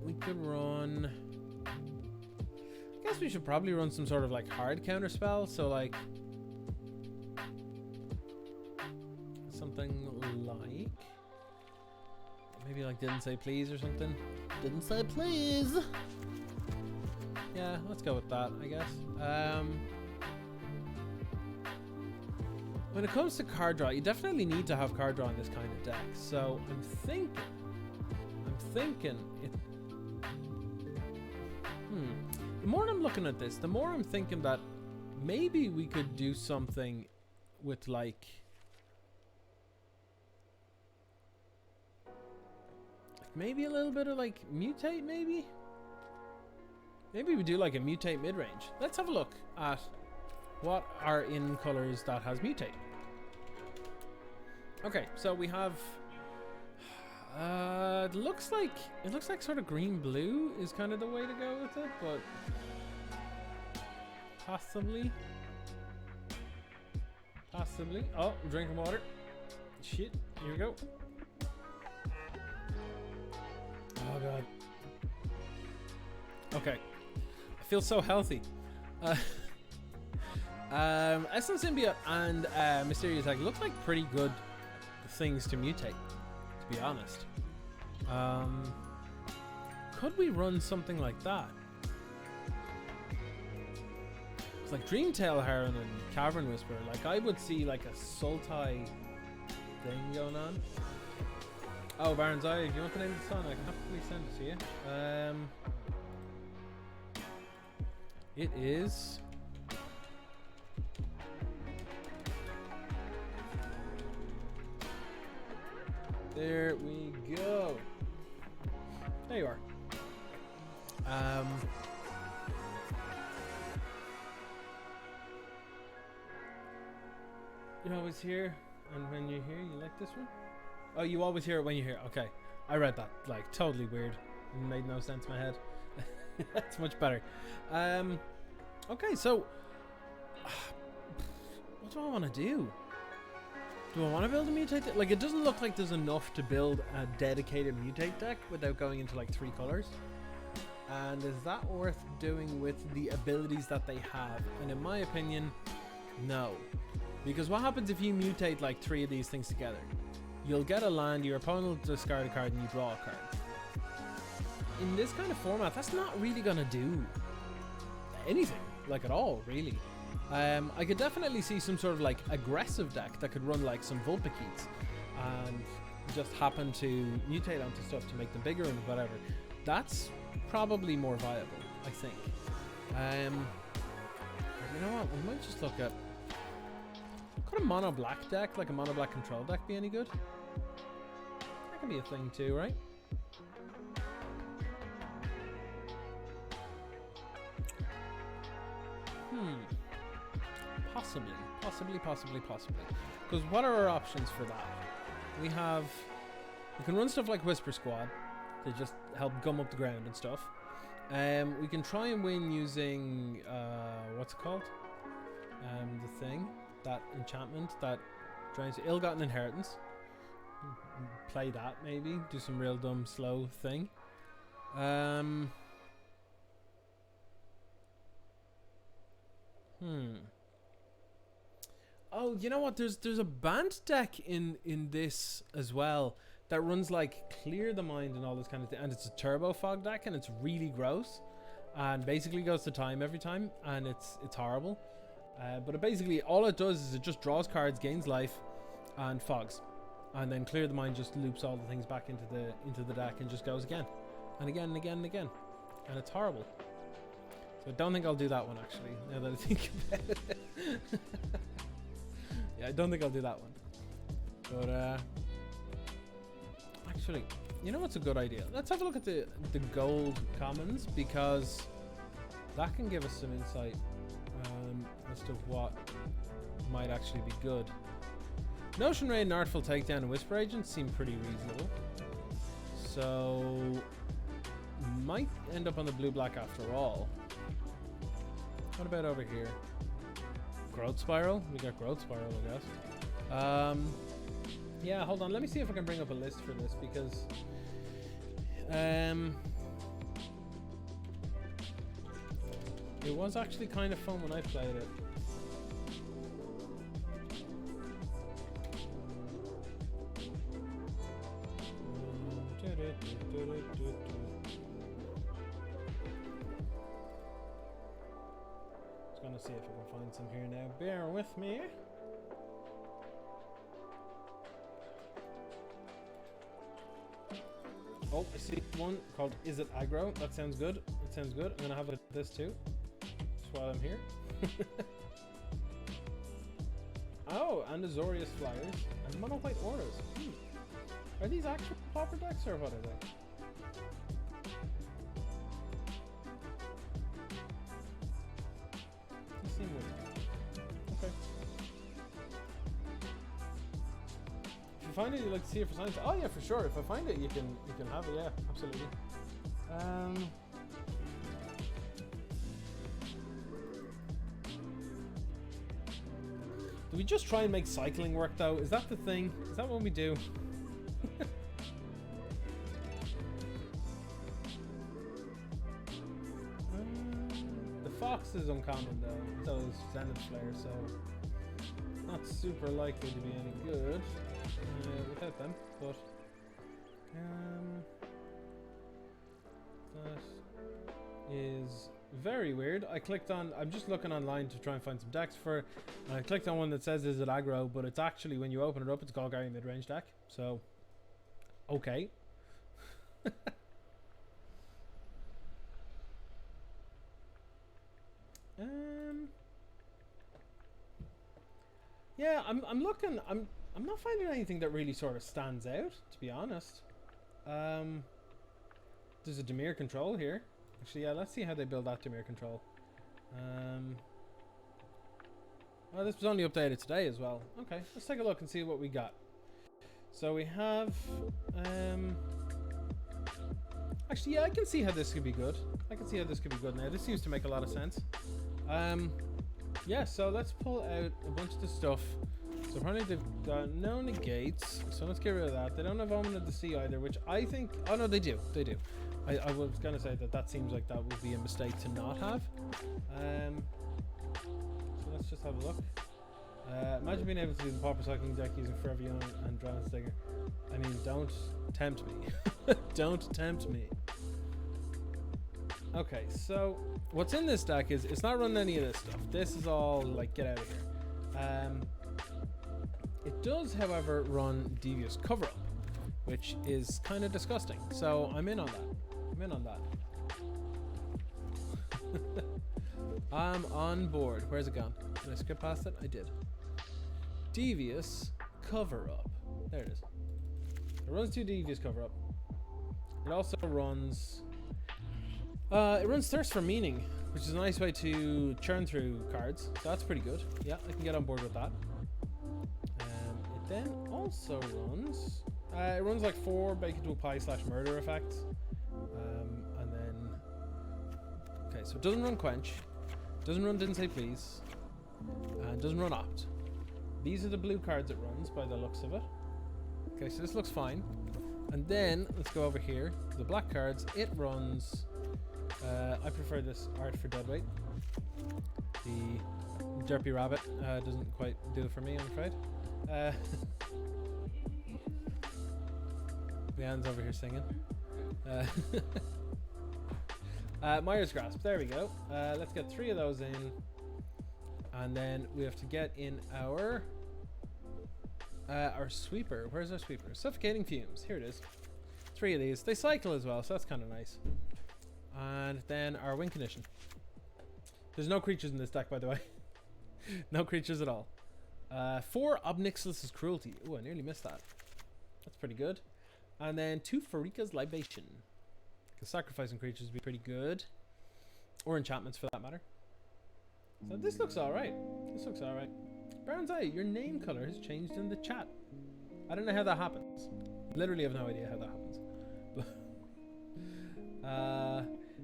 We could run. I guess we should probably run some sort of like hard counter spell. So like something like maybe like didn't say please or something. Didn't say please. Yeah, let's go with that, I guess. When it comes to card draw, you definitely need to have card draw in this kind of deck. So I'm thinking it. The more I'm looking at this, the more I'm thinking that maybe we could do something with like maybe a little bit of like mutate, maybe. Maybe we do like a mutate mid-range. Let's have a look at what are in colors that has mutate. Okay, so we have it looks like sort of green blue is kind of the way to go with it, but possibly. Oh, I'm drinking water. Shit, here we go. Oh god. Okay. I feel so healthy. Essence Symbiote and Mysterious Egg look like pretty good things to mutate, to be honest. Could we run something like that? It's like Dreamtail Heron and Cavern Whisperer. Like I would see like a Sultai thing going on. Oh, Baron's Eye, if you want the name of the song, I can happily send it to you. It is there we go. There you are. You're always here, and when you're here, you like this one? Oh, you always hear it when you're here. Okay, I read that like totally weird. It made no sense in my head. That's much better. Okay, so what do I want to do? Do I want to build a mutate deck? Like, it doesn't look like there's enough to build a dedicated mutate deck without going into like 3 colors. And is that worth doing with the abilities that they have? And in my opinion, no. Because what happens if you mutate like 3 of these things together? You'll get a land, your opponent will discard a card, and you draw a card. In this kind of format, that's not really going to do anything, like at all, really. I could definitely see some sort of like aggressive deck that could run like some Vulpikeets and just happen to mutate onto stuff to make them bigger and whatever. That's probably more viable, I think. You know what? We might just look at. Could a mono black deck, like a mono black control deck, be any good? That could be a thing too, right? Possibly. Because what are our options for that? We can run stuff like Whisper Squad to just help gum up the ground and stuff. We can try and win using what's it called? The thing, that enchantment that drains Ill-Gotten Inheritance. Play that maybe. Do some real dumb slow thing. Oh, you know what? There's a banned deck in this as well that runs like Clear the Mind and all this kind of thing, and it's a turbo fog deck, and it's really gross, and basically goes to time every time, and it's horrible. But it basically, all it does is it just draws cards, gains life, and fogs, and then Clear the Mind just loops all the things back into the deck and just goes again and again and again and again, and it's horrible. So I don't think I'll do that one, actually, now that I think about it. Yeah, I don't think I'll do that one. But actually, you know what's a good idea? Let's have a look at the gold commons, because that can give us some insight as to what might actually be good. Notion Raid and Artful Takedown and Whisper Agent seem pretty reasonable, so might end up on the blue-black after all. What about over here? Growth Spiral? We got Growth Spiral, I guess. Yeah, hold on. Let me see if I can bring up a list for this, because it was actually kind of fun when I played it. Just gonna see if I can find some here now. Bear with me. Oh, I see one called Is It Aggro? That sounds good. That sounds good. I'm gonna have a look at this too, just while I'm here. Oh, and Azorius Flyers and Mono White Auras. Are these actual Pauper decks or what are they? They seem weird. Okay. If you find it, you'd like to see it for science. Oh yeah, for sure. If I find it, you can have it. Yeah, absolutely. Do we just try and make cycling work though? Is that the thing? Is that what we do? The Fox is uncommon though. So is Zenith Slayer, so not super likely to be any good without them. But that is very weird. I clicked on, I'm just looking online to try and find some decks for, and I clicked on one that says Is It Aggro, but it's actually, when you open it up, it's Golgari mid-range deck. So, okay. Yeah, I'm looking, I'm not finding anything that really sort of stands out, to be honest. There's a Dimir control here. Actually, yeah, let's see how they build that Dimir control. Well, this was only updated today as well. Okay, let's take a look and see what we got. So we have... actually, yeah, I can see how this could be good. I can see how this could be good now. This seems to make a lot of sense. Yeah, so let's pull out a bunch of the stuff. So apparently they've got no negates, so let's get rid of that. They don't have Omen of the Sea either, which I think... Oh no, they do. They do. I was going to say that seems like that would be a mistake to not have. So let's just have a look. Imagine being able to do the Pauper Cycling deck using Forever Young and Drown Stinger. I mean, don't tempt me. Don't tempt me. Okay, so what's in this deck is it's not running any of this stuff. This is all like, get out of here. It does, however, run Devious Cover Up, which is kind of disgusting. So I'm in on that. I'm in on that. I'm on board. Where's it gone? Did I skip past it? I did. Devious Cover Up. There it is. It runs 2 Devious Cover Up. It also runs... it runs Thirst for Meaning, which is a nice way to churn through cards. So that's pretty good. Yeah, I can get on board with that. It then also runs... it runs like 4 Bake Into a Pie / Murder effects. And then... Okay, so it doesn't run Quench. Doesn't run Didn't Say Please. And doesn't run Opt. These are the blue cards it runs by the looks of it. Okay, so this looks fine. And then, let's go over here. The black cards, it runs... I prefer this Art for Deadweight. The Derpy Rabbit doesn't quite do it for me, I'm afraid. Leanne's over here singing. Myers Grasp. There we go. Let's get 3 of those in. And then we have to get in our sweeper. Where's our sweeper? Suffocating Fumes. Here it is. 3 of these. They cycle as well, so that's kind of nice. And then our Win Condition. There's no creatures in this deck, by the way. No creatures at all. 4 Obnixilus's Cruelty. Ooh, I nearly missed that. That's pretty good. And then 2 Farika's Libation. Because sacrificing creatures would be pretty good. Or enchantments for that matter. So this looks alright. This looks alright. Brown's Eye, your name color has changed in the chat. I don't know how that happens. Literally have no idea how that happens.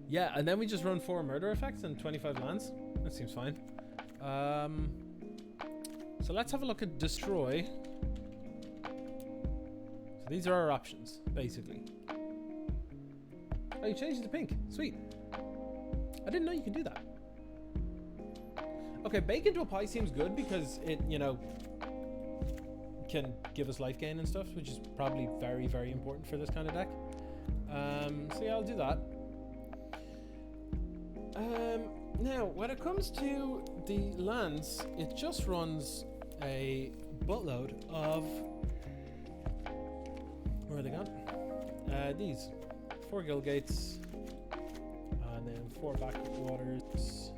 Yeah, and then we just run 4 murder effects and 25 lands. That seems fine. So let's have a look at Destroy. So these are our options, basically. Oh, you changed it to pink. Sweet. I didn't know you could do that. Okay, Bake into a Pie seems good because it, you know, can give us life gain and stuff, which is probably very, very important for this kind of deck. So yeah, I'll do that. Now, when it comes to the lands, it just runs a buttload of... Where are they gone? These. 4 Guild Gates. And then 4 Backwaters.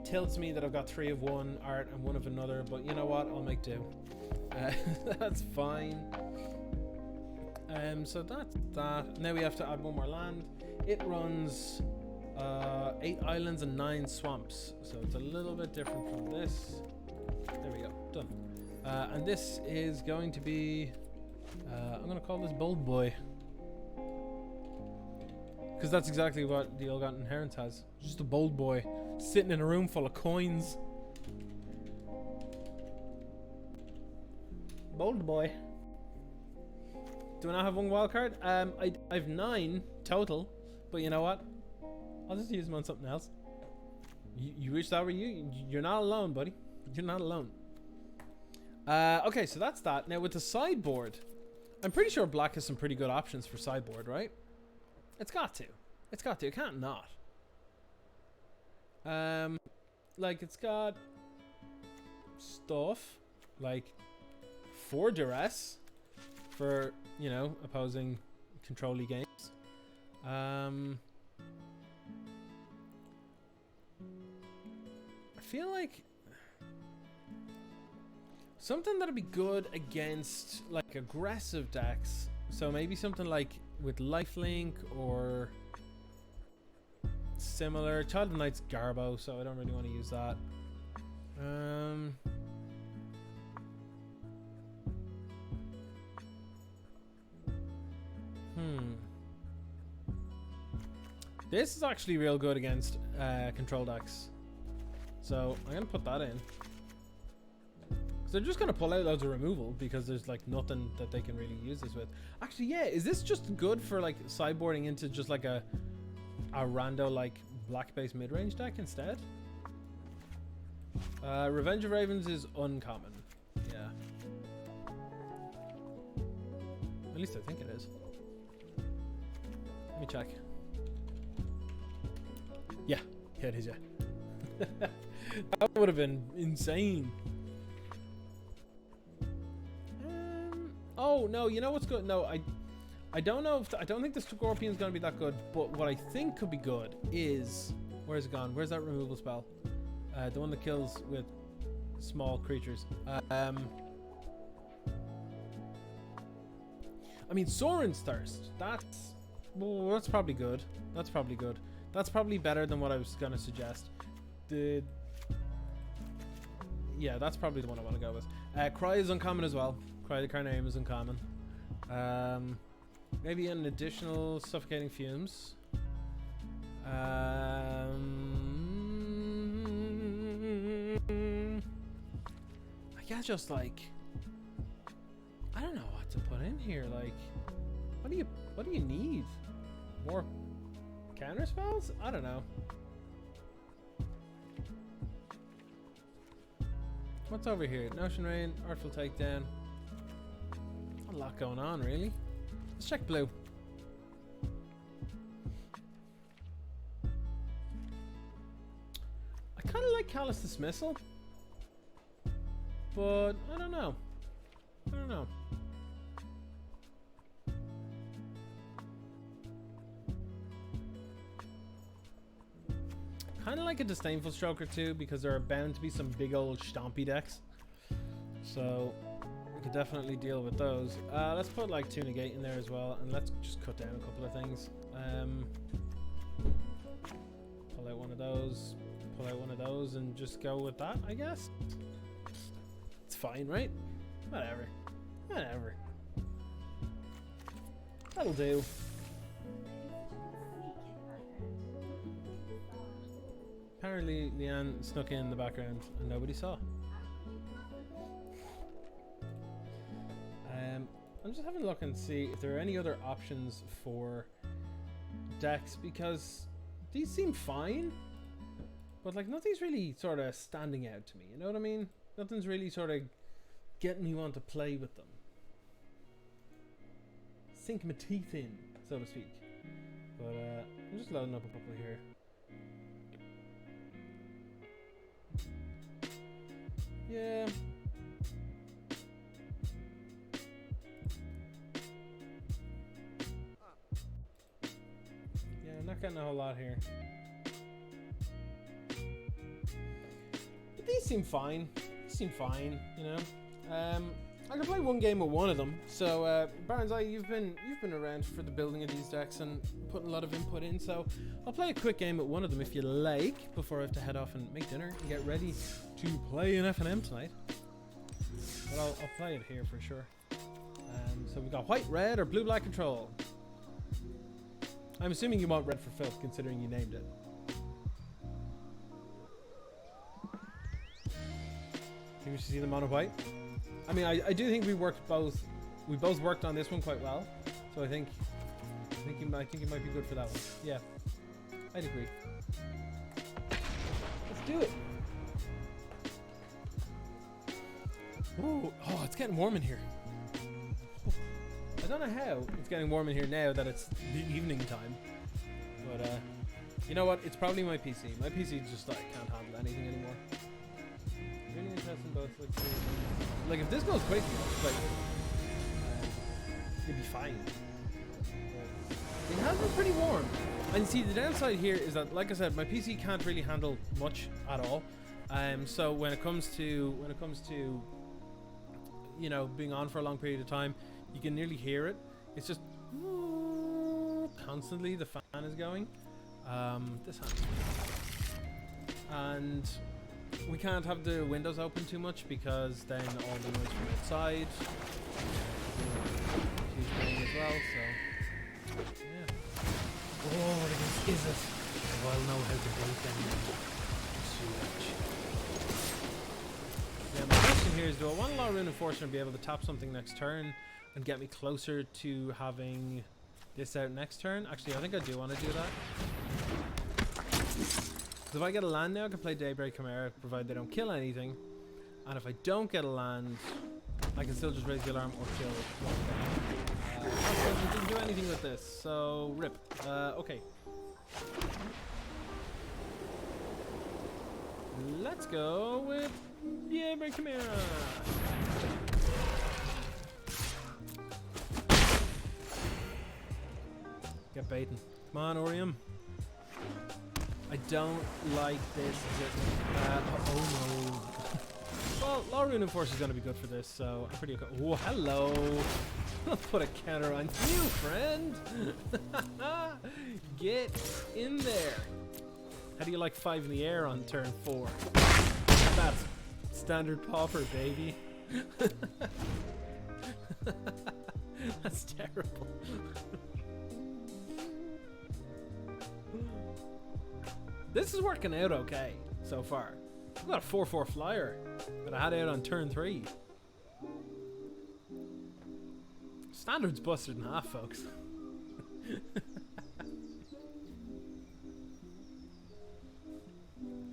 Tilts me that I've got 3 of one art and 1 of another, but you know what? I'll make do. That's fine. So that's that. Now we have to add 1 more land. It runs 8 islands and 9 swamps, so it's a little bit different from this. There we go, done. And this is going to be I'm going to call this Bold Boy, because that's exactly what the Ill-Gotten Inheritance has. Just a bold boy sitting in a room full of coins. Bold boy. Do I not have 1 wild card? I've 9 total, but you know what? I'll just use them on something else. You wish that were you? You're not alone, buddy. You're not alone. Okay, so that's that. Now with the sideboard, I'm pretty sure black has some pretty good options for sideboard, right? It's got to. It's got to. It can't not. Like it's got stuff like 4 duress for, you know, opposing control-y games. I feel like something that'd be good against like aggressive decks. So maybe something like with lifelink or similar. Child of Night's Garbo, so I don't really want to use that. This is actually real good against control decks. So I'm going to put that in. So they're just going to pull out loads of removal because there's like nothing that they can really use this with. Actually, yeah, is this just good for like sideboarding into just like a rando like black based mid-range deck instead? Revenge of Ravens is uncommon. Yeah. At least I think it is. Let me check. Yeah, it is, yeah. That would have been insane. Oh no, you know what's good? No, I don't know if I don't think the Scorpion's gonna be that good, but what I think could be good is, where's it gone? Where's that removal spell? The one that kills with small creatures. I mean, Soren's Thirst. That's probably good. That's probably good. That's probably better than what I was gonna suggest. Yeah, that's probably the one I want to go with. Cry is uncommon as well. Cry the Carnarium is uncommon. Maybe an additional Suffocating Fumes. I guess just like, I don't know what to put in here. Like, what do you need? More counter spells? I don't know. What's over here? Notion Rain, Artful Takedown. Not a lot going on, really. Let's check blue. I kind of like Callous Dismissal, but I don't know. I don't know. Kind of like a Disdainful Stroker too, because there are bound to be some big old stompy decks. So we could definitely deal with those. Let's put like 2 Negate in there as well, and let's just cut down a couple of things. Pull out one of those, pull out one of those, and just go with that, I guess. It's fine, right? Whatever. Whatever. That'll do. Apparently, Leanne snuck in the background and nobody saw. I'm just having a look and see if there are any other options for decks, because these seem fine, but like nothing's really sort of standing out to me. You know what I mean? Nothing's really sort of getting me want to play with them. Sink my teeth in, so to speak. But I'm just loading up a couple here. Yeah. Yeah, I'm not getting a whole lot here. But these seem fine. These seem fine, you know. I can play one game with one of them. So, Barnes, you've been around for the building of these decks and putting a lot of input in. So, I'll play a quick game with one of them if you like, before I have to head off and make dinner and get ready to play an F&M tonight. But I'll play it here for sure. So we've got white, red, or blue, black control. I'm assuming you want red for filth, considering you named it. Think we should see the mono white? I mean, I do think we both worked on this one quite well. So I think you might be good for that one. Yeah, I'd agree. Let's do it. Ooh, oh, it's getting warm in here. I don't know how it's getting warm in here now that it's the evening time. But you know what? It's probably my PC. My PC just like can't handle anything anymore. Really interesting both. Like if this goes quickly, like it'd be fine. But it has been pretty warm. And see, the downside here is that, like I said, my PC can't really handle much at all. So when it comes to you know, being on for a long period of time, you can nearly hear it. It's just constantly the fan is going. This hand. And we can't have the windows open too much because then all the noise from outside is going as well. So yeah. Oh, what is it? I'll know how to break them. Yeah, my question here is, do I want a lot of Rune Enforcer and be able to tap something next turn and get me closer to having this out next turn? Actually, I think I do want to do that. Because if I get a land now, I can play Daybreak Chimera, provided they don't kill anything. And if I don't get a land, I can still just raise the alarm or kill one thing. I didn't do anything with this, so rip. Okay. Let's go with Daybreak Chimera. Get baiting. Come on, Orium. I don't like this. Oh no. Well, Law Rune Enforcer is going to be good for this, so I'm pretty okay. Oh, hello. I'll put a counter on you, friend. Get in there. How do you like 5 in the air on turn 4? That's standard pauper, baby. That's terrible. This is working out okay so far. I've got a 4/4 flyer that I had out on turn 3. Standard's busted in half, folks.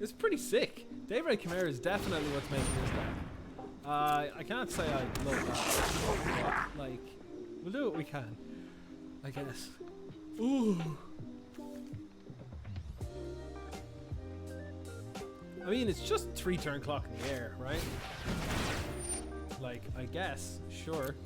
It's pretty sick. Daybreak Chimera is definitely what's making this deck. I can't say I love that. Like, we'll do what we can. I guess. Ooh. I mean, it's just 3 turn clock in the air, right? Like, I guess, sure.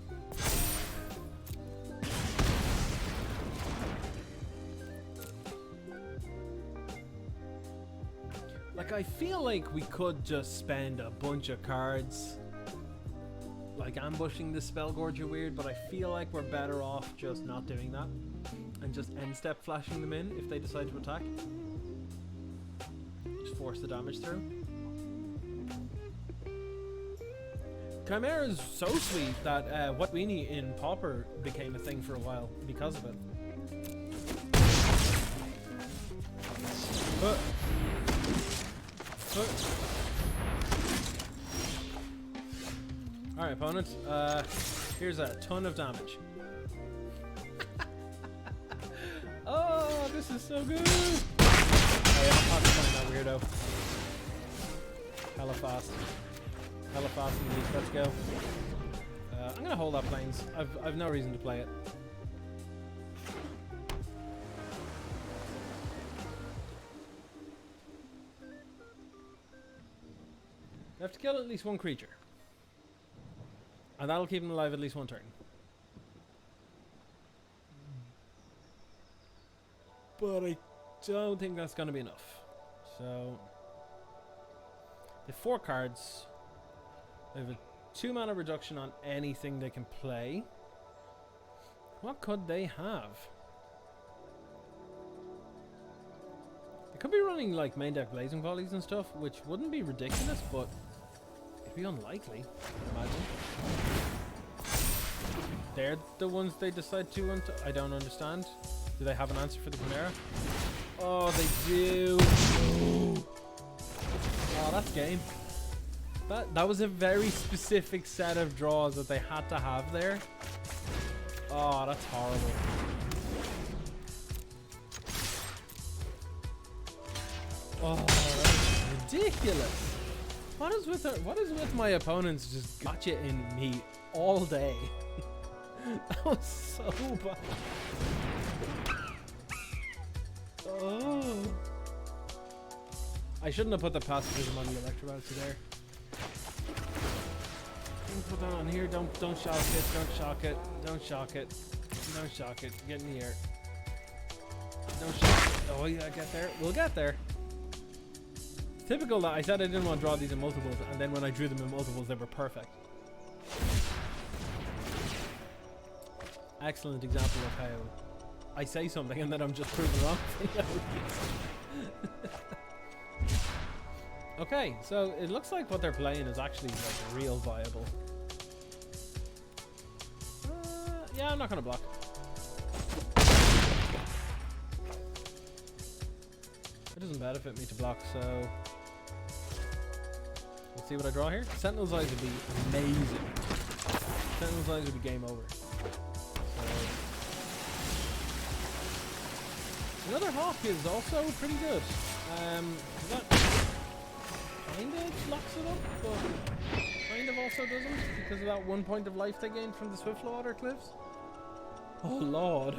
Like, I feel like we could just spend a bunch of cards, like ambushing the Spellgorger weird, but I feel like we're better off just not doing that and just end step flashing them in if they decide to attack. Just force the damage through. Chimera is so sweet that what weenie in Pauper became a thing for a while because of it. Alright, opponent. Here's a ton of damage. Oh, this is so good! Oh yeah, I'm not playing that weirdo. Hella fast. Hella fast indeed. Let's go. I'm gonna hold up planes. I've no reason to play it. You have to kill at least one creature. And that'll keep him alive at least one turn. But I don't think that's going to be enough. So, they have 4 cards. They have a 2 mana reduction on anything they can play. What could they have? They could be running like main deck Blazing Volleys and stuff, which wouldn't be ridiculous, but it'd be unlikely, I imagine. They're the ones they decide to I don't understand. Do they have an answer for the Chimera? Oh, they do. Oh, that's game. That was a very specific set of draws that they had to have there. Oh, that's horrible. Oh, that's ridiculous. What is with my opponents just gotcha in me all day? That was so bad. Oh. I shouldn't have put the pacifism on the Electrobouncers there. Don't put that on here. Don't shock it. Don't shock it. Don't shock it. Don't shock it. Get in the air. Don't shock it. Oh yeah, get there. We'll get there. It's typical that I said I didn't want to draw these in multiples, and then when I drew them in multiples, they were perfect. Excellent example of how I say something and then I'm just proven wrong. Okay, so it looks like what they're playing is actually like real viable. Yeah, I'm not gonna block. It doesn't benefit me to block, so let's see what I draw here. Sentinel's Eyes would be amazing. Sentinel's Eyes would be game over. Another Hawk is also pretty good. That kind of locks it up, but kind of also doesn't because of that 1 point of life they gained from the Swiftwater Cliffs. Oh lord.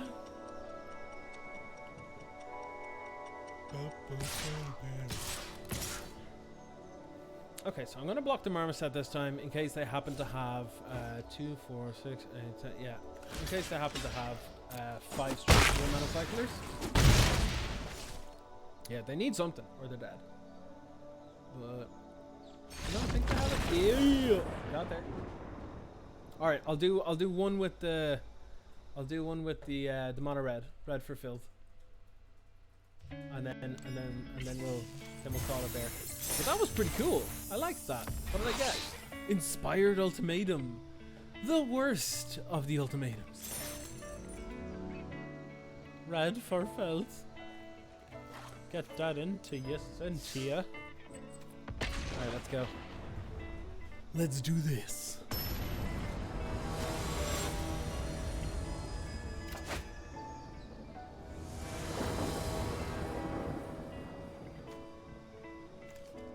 Okay, so I'm going to block the Marmoset this time in case they happen to have 2, 4, 6, 8, 10, yeah. In case they happen to have 5 straight 1 mana cyclers. Yeah, they need something or they're dead. But I don't think they have it. Ew. Got there. All right, I'll do one with the mono red for filth. And then we'll call it there. But that was pretty cool. I liked that. What did I get? Inspired Ultimatum. The worst of the ultimatums. Red for filth. Get that into you, Cynthia. Alright, let's go. Let's do this.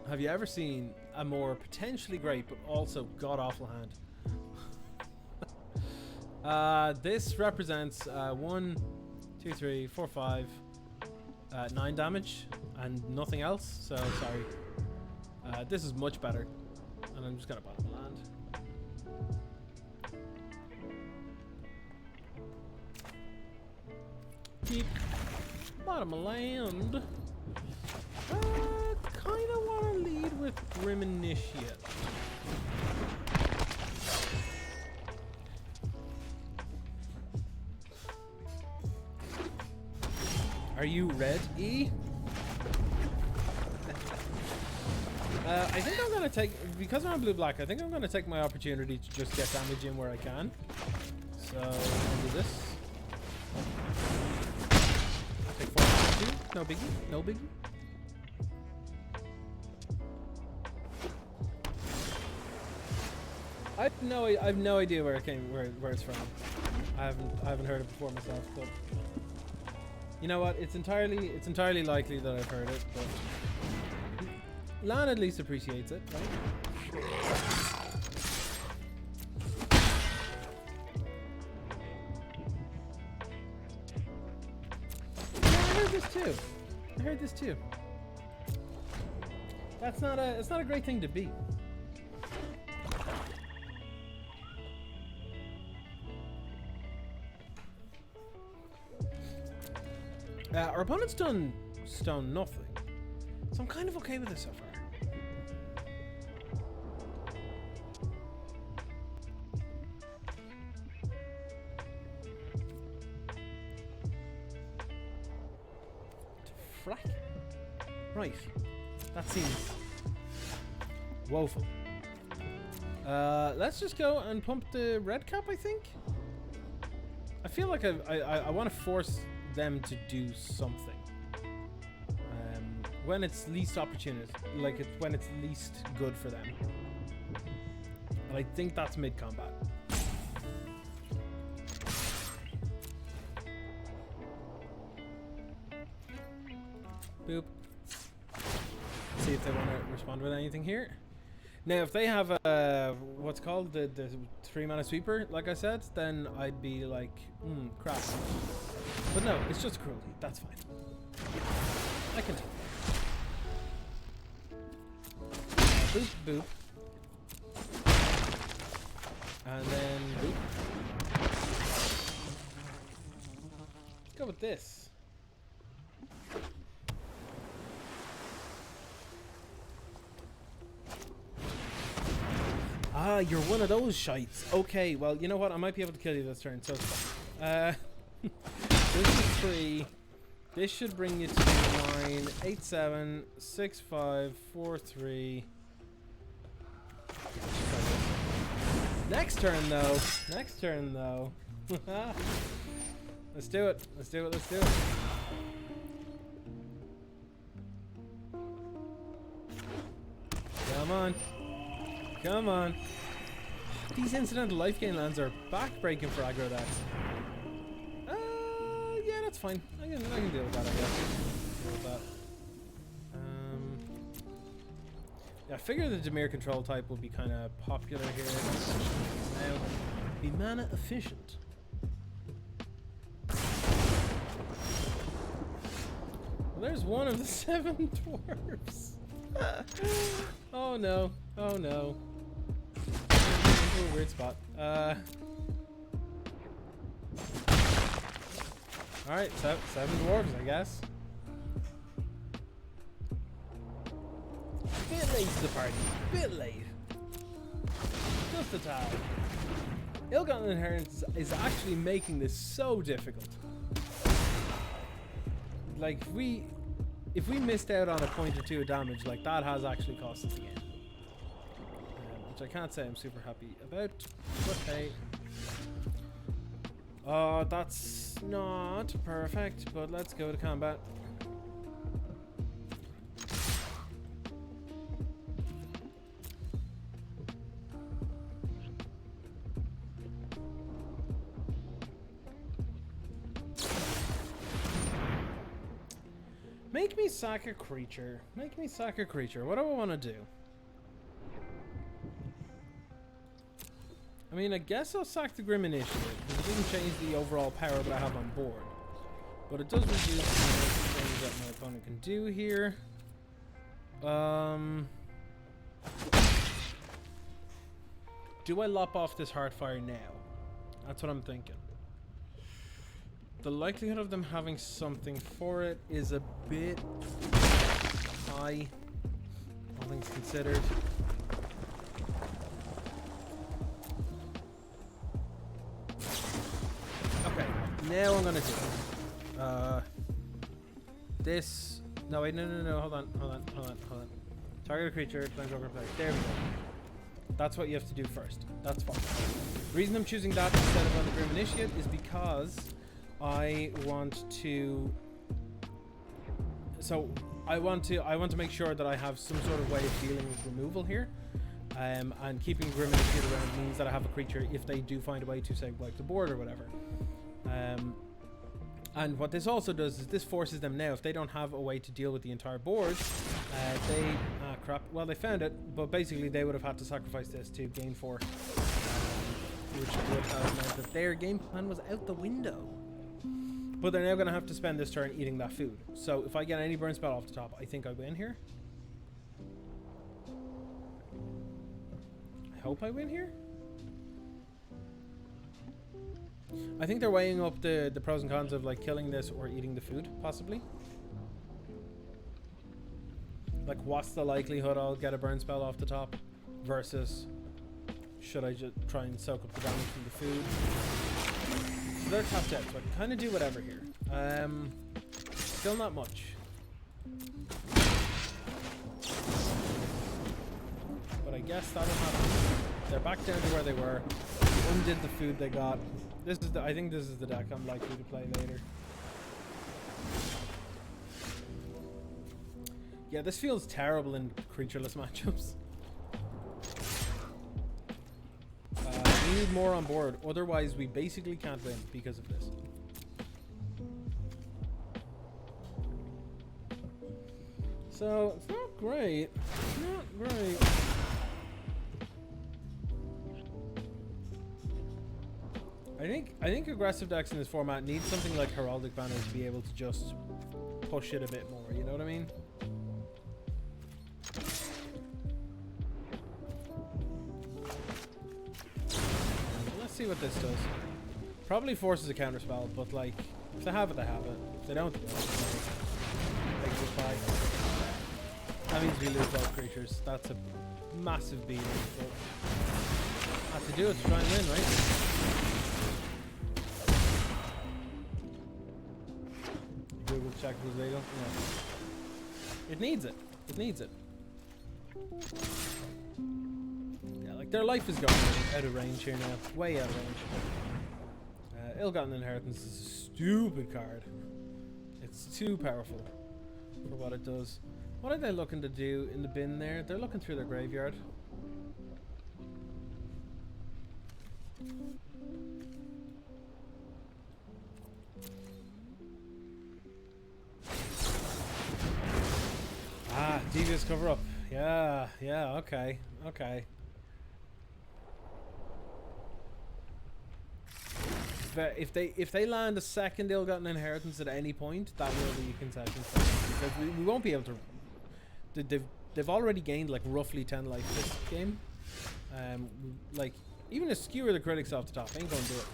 Have you ever seen a more potentially great but also god-awful hand? This represents 1, 2, 3, 4, 5, 9 damage and nothing else. So sorry. This is much better, and I'm just gonna bottom land. Keep bottom land. Kind of want to lead with Grim Initiate. Are you ready? I think I'm gonna take, because I'm blue-black, I think I'm gonna take my opportunity to just get damage in where I can. So, I'll do this. Take 4, 2, no biggie, no biggie. I have no idea where it came, where it's from. I haven't heard it before myself, but you know what? It's entirely likely that I've heard it, but Lan at least appreciates it, right? Yeah, I heard this too. I heard this too. It's not a great thing to be. Our opponent's done stone nothing, so I'm kind of okay with this so far. Frack. Right, that seems woeful. Let's just go and pump the red cap, I think. I feel like I want to force them to do something when it's least opportunist, like when it's least good for them, and I think that's mid-combat. Boop. See if they want to respond with anything here. Now, if they have what's called the 3-mana sweeper, like I said, then I'd be like, crap. But no, it's just cruelty. That's fine. I can take it. Boop, boop. And then boop. Let's go with this. Ah, you're one of those shites. Okay, well, you know what? I might be able to kill you this turn, so it's fine. This is 3. This should bring you to 9, 8, 7, 6, 5, 4, 3. Next turn, though. Next turn, though. Let's do it. Let's do it. Let's do it. Come on. Come on. These incidental life gain lands are back-breaking for aggro decks. Yeah, that's fine. I can deal with that, I guess. Deal with that. Yeah, I figure the Dimir control type will be kind of popular here. Now, be mana efficient. Well, there's one of the 7 dwarves. Oh no. Oh no. Into a weird spot. Alright, 7 dwarves, I guess. Bit late to the party. Bit late. Just a tad. Ill-Gotten Inheritance is actually making this so difficult. Like, if we missed out on a point or 2 of damage, like, that has actually cost us the game. Which I can't say I'm super happy about, but hey. Oh, that's not perfect, but let's go to combat. Make me sack a creature. Make me sack a creature. What do I want to do? I mean, I guess I'll sack the Grim Initiative, because it didn't change the overall power that I have on board. But it does reduce the things that my opponent can do here. Do I lop off this Heartfire now? That's what I'm thinking. The likelihood of them having something for it is a bit high, all things considered. Okay, now I'm gonna do it. This. No, wait, no, hold on. Target a creature, Planeswalker play. There we go. That's what you have to do first. That's fine. The reason I'm choosing that instead of on the Grim Initiate is because I want to. So I want to make sure that I have some sort of way of dealing with removal here, and keeping Grim Initiate around means that I have a creature if they do find a way to say wipe the board or whatever. And what this also does is this forces them now, if they don't have a way to deal with the entire board, well, they found it, but basically they would have had to sacrifice this to gain 4, which would have meant that their game plan was out the window. But they're now going to have to spend this turn eating that food. So if I get any burn spell off the top, I think I win here. I hope I win here. I think they're weighing up the pros and cons of like killing this or eating the food, possibly. Like, what's the likelihood I'll get a burn spell off the top versus should I just try and soak up the damage from the food? So they're tapped out, so I can kind of do whatever here. Still not much. But I guess that'll happen. They're back down to where they were. Undid the food they got. This is I think this is the deck I'm likely to play later. Yeah, this feels terrible in creatureless matchups. We need more on board, otherwise we basically can't win because of this. So, it's not great. Not great. I think aggressive decks in this format need something like Heraldic Banner to be able to just push it a bit more, you know what I mean? Let's see what this does. Probably forces a counterspell, but like, if they have it, they have it. If they don't, they don't. Exit 5. That means we lose both creatures. That's a massive beating, but have to do it to try and win, right? Google check who's legal. Yeah. It needs it. It needs it. Yeah, like their life is going out of range here now. Way out of range. Ill-Gotten Inheritance is a stupid card. It's too powerful for what it does. What are they looking to do in the bin there? They're looking through their graveyard. Ah, devious cover up. Yeah, okay. If they land a second Ill-Gotten Inheritance at any point, that will be a concession because we won't be able to. They've already gained like roughly 10 life this game. Like even a skewer the critics off the top ain't gonna do it.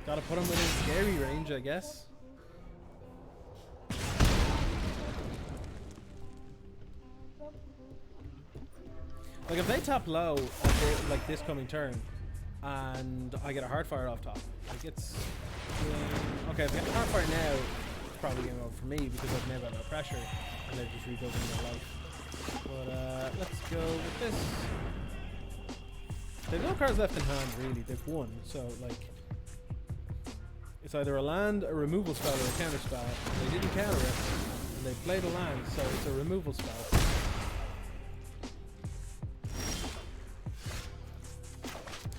Gotta put him within scary range, I guess. Like if they tap low at like this coming turn, and I get a Heartfire off top, like it's okay. If I get a Heartfire now, it's probably game over for me because I've never got pressure and they're just rebuilding their life. But let's go with this. They've no cards left in hand really. They've won, so like. It's either a land, a removal spell, or a counter spell. They didn't counter it, and they played a land, so it's a removal spell.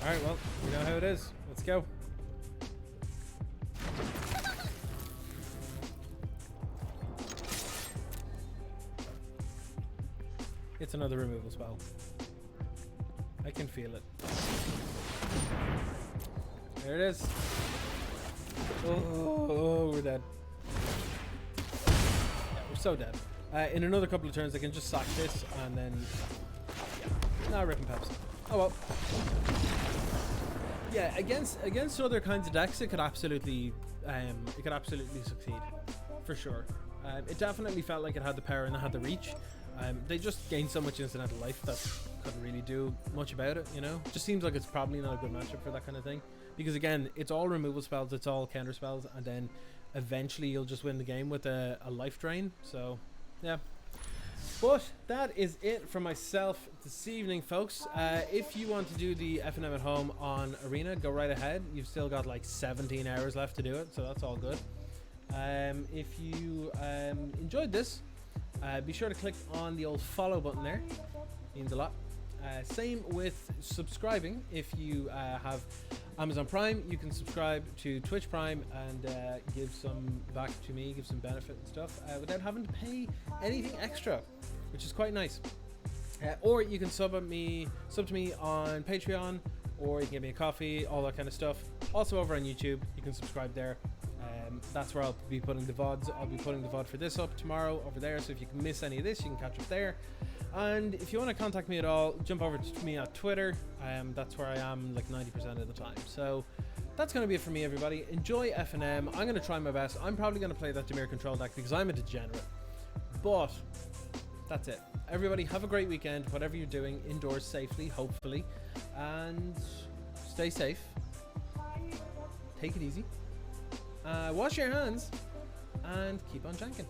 Alright, well, we know how it is. Let's go. another removal spell. I can feel it. There it is. Oh, we're dead. Yeah, we're so dead. In another couple of turns, I can just sack this and then. Yeah. Nah, rip and peps. Oh well. Yeah, against other kinds of decks, it could absolutely succeed, for sure. It definitely felt like it had the power and it had the reach. They just gained so much incidental life that couldn't really do much about it, you know? Just seems like it's probably not a good matchup for that kind of thing. Because again, it's all removal spells, it's all counter spells, and then eventually you'll just win the game with a life drain. So, yeah. But that is it for myself this evening, folks. If you want to do the F&M at home on Arena, go right ahead. You've still got like 17 hours left to do it, so that's all good. If you enjoyed this, be sure to click on the old follow button there. Means a lot. Same with subscribing. If you have Amazon Prime, you can subscribe to Twitch Prime and give some back to me, give some benefit and stuff without having to pay anything extra, which is quite nice. Or you can sub to me on Patreon, or you can give me a coffee, all that kind of stuff. Also over on YouTube, you can subscribe there. That's where I'll be putting the VODs. I'll be putting the VOD for this up tomorrow over there, so if you can miss any of this, you can catch up there. And if you want to contact me at all, jump over to me on Twitter. That's where I am like 90% of the time. So that's going to be it for me, everybody. Enjoy F&M. I'm going to try my best. I'm probably going to play that Dimir control deck because I'm a degenerate. But that's it. Everybody have a great weekend, whatever you're doing, indoors safely, hopefully. And stay safe. Take it easy. Wash your hands. And keep on janking.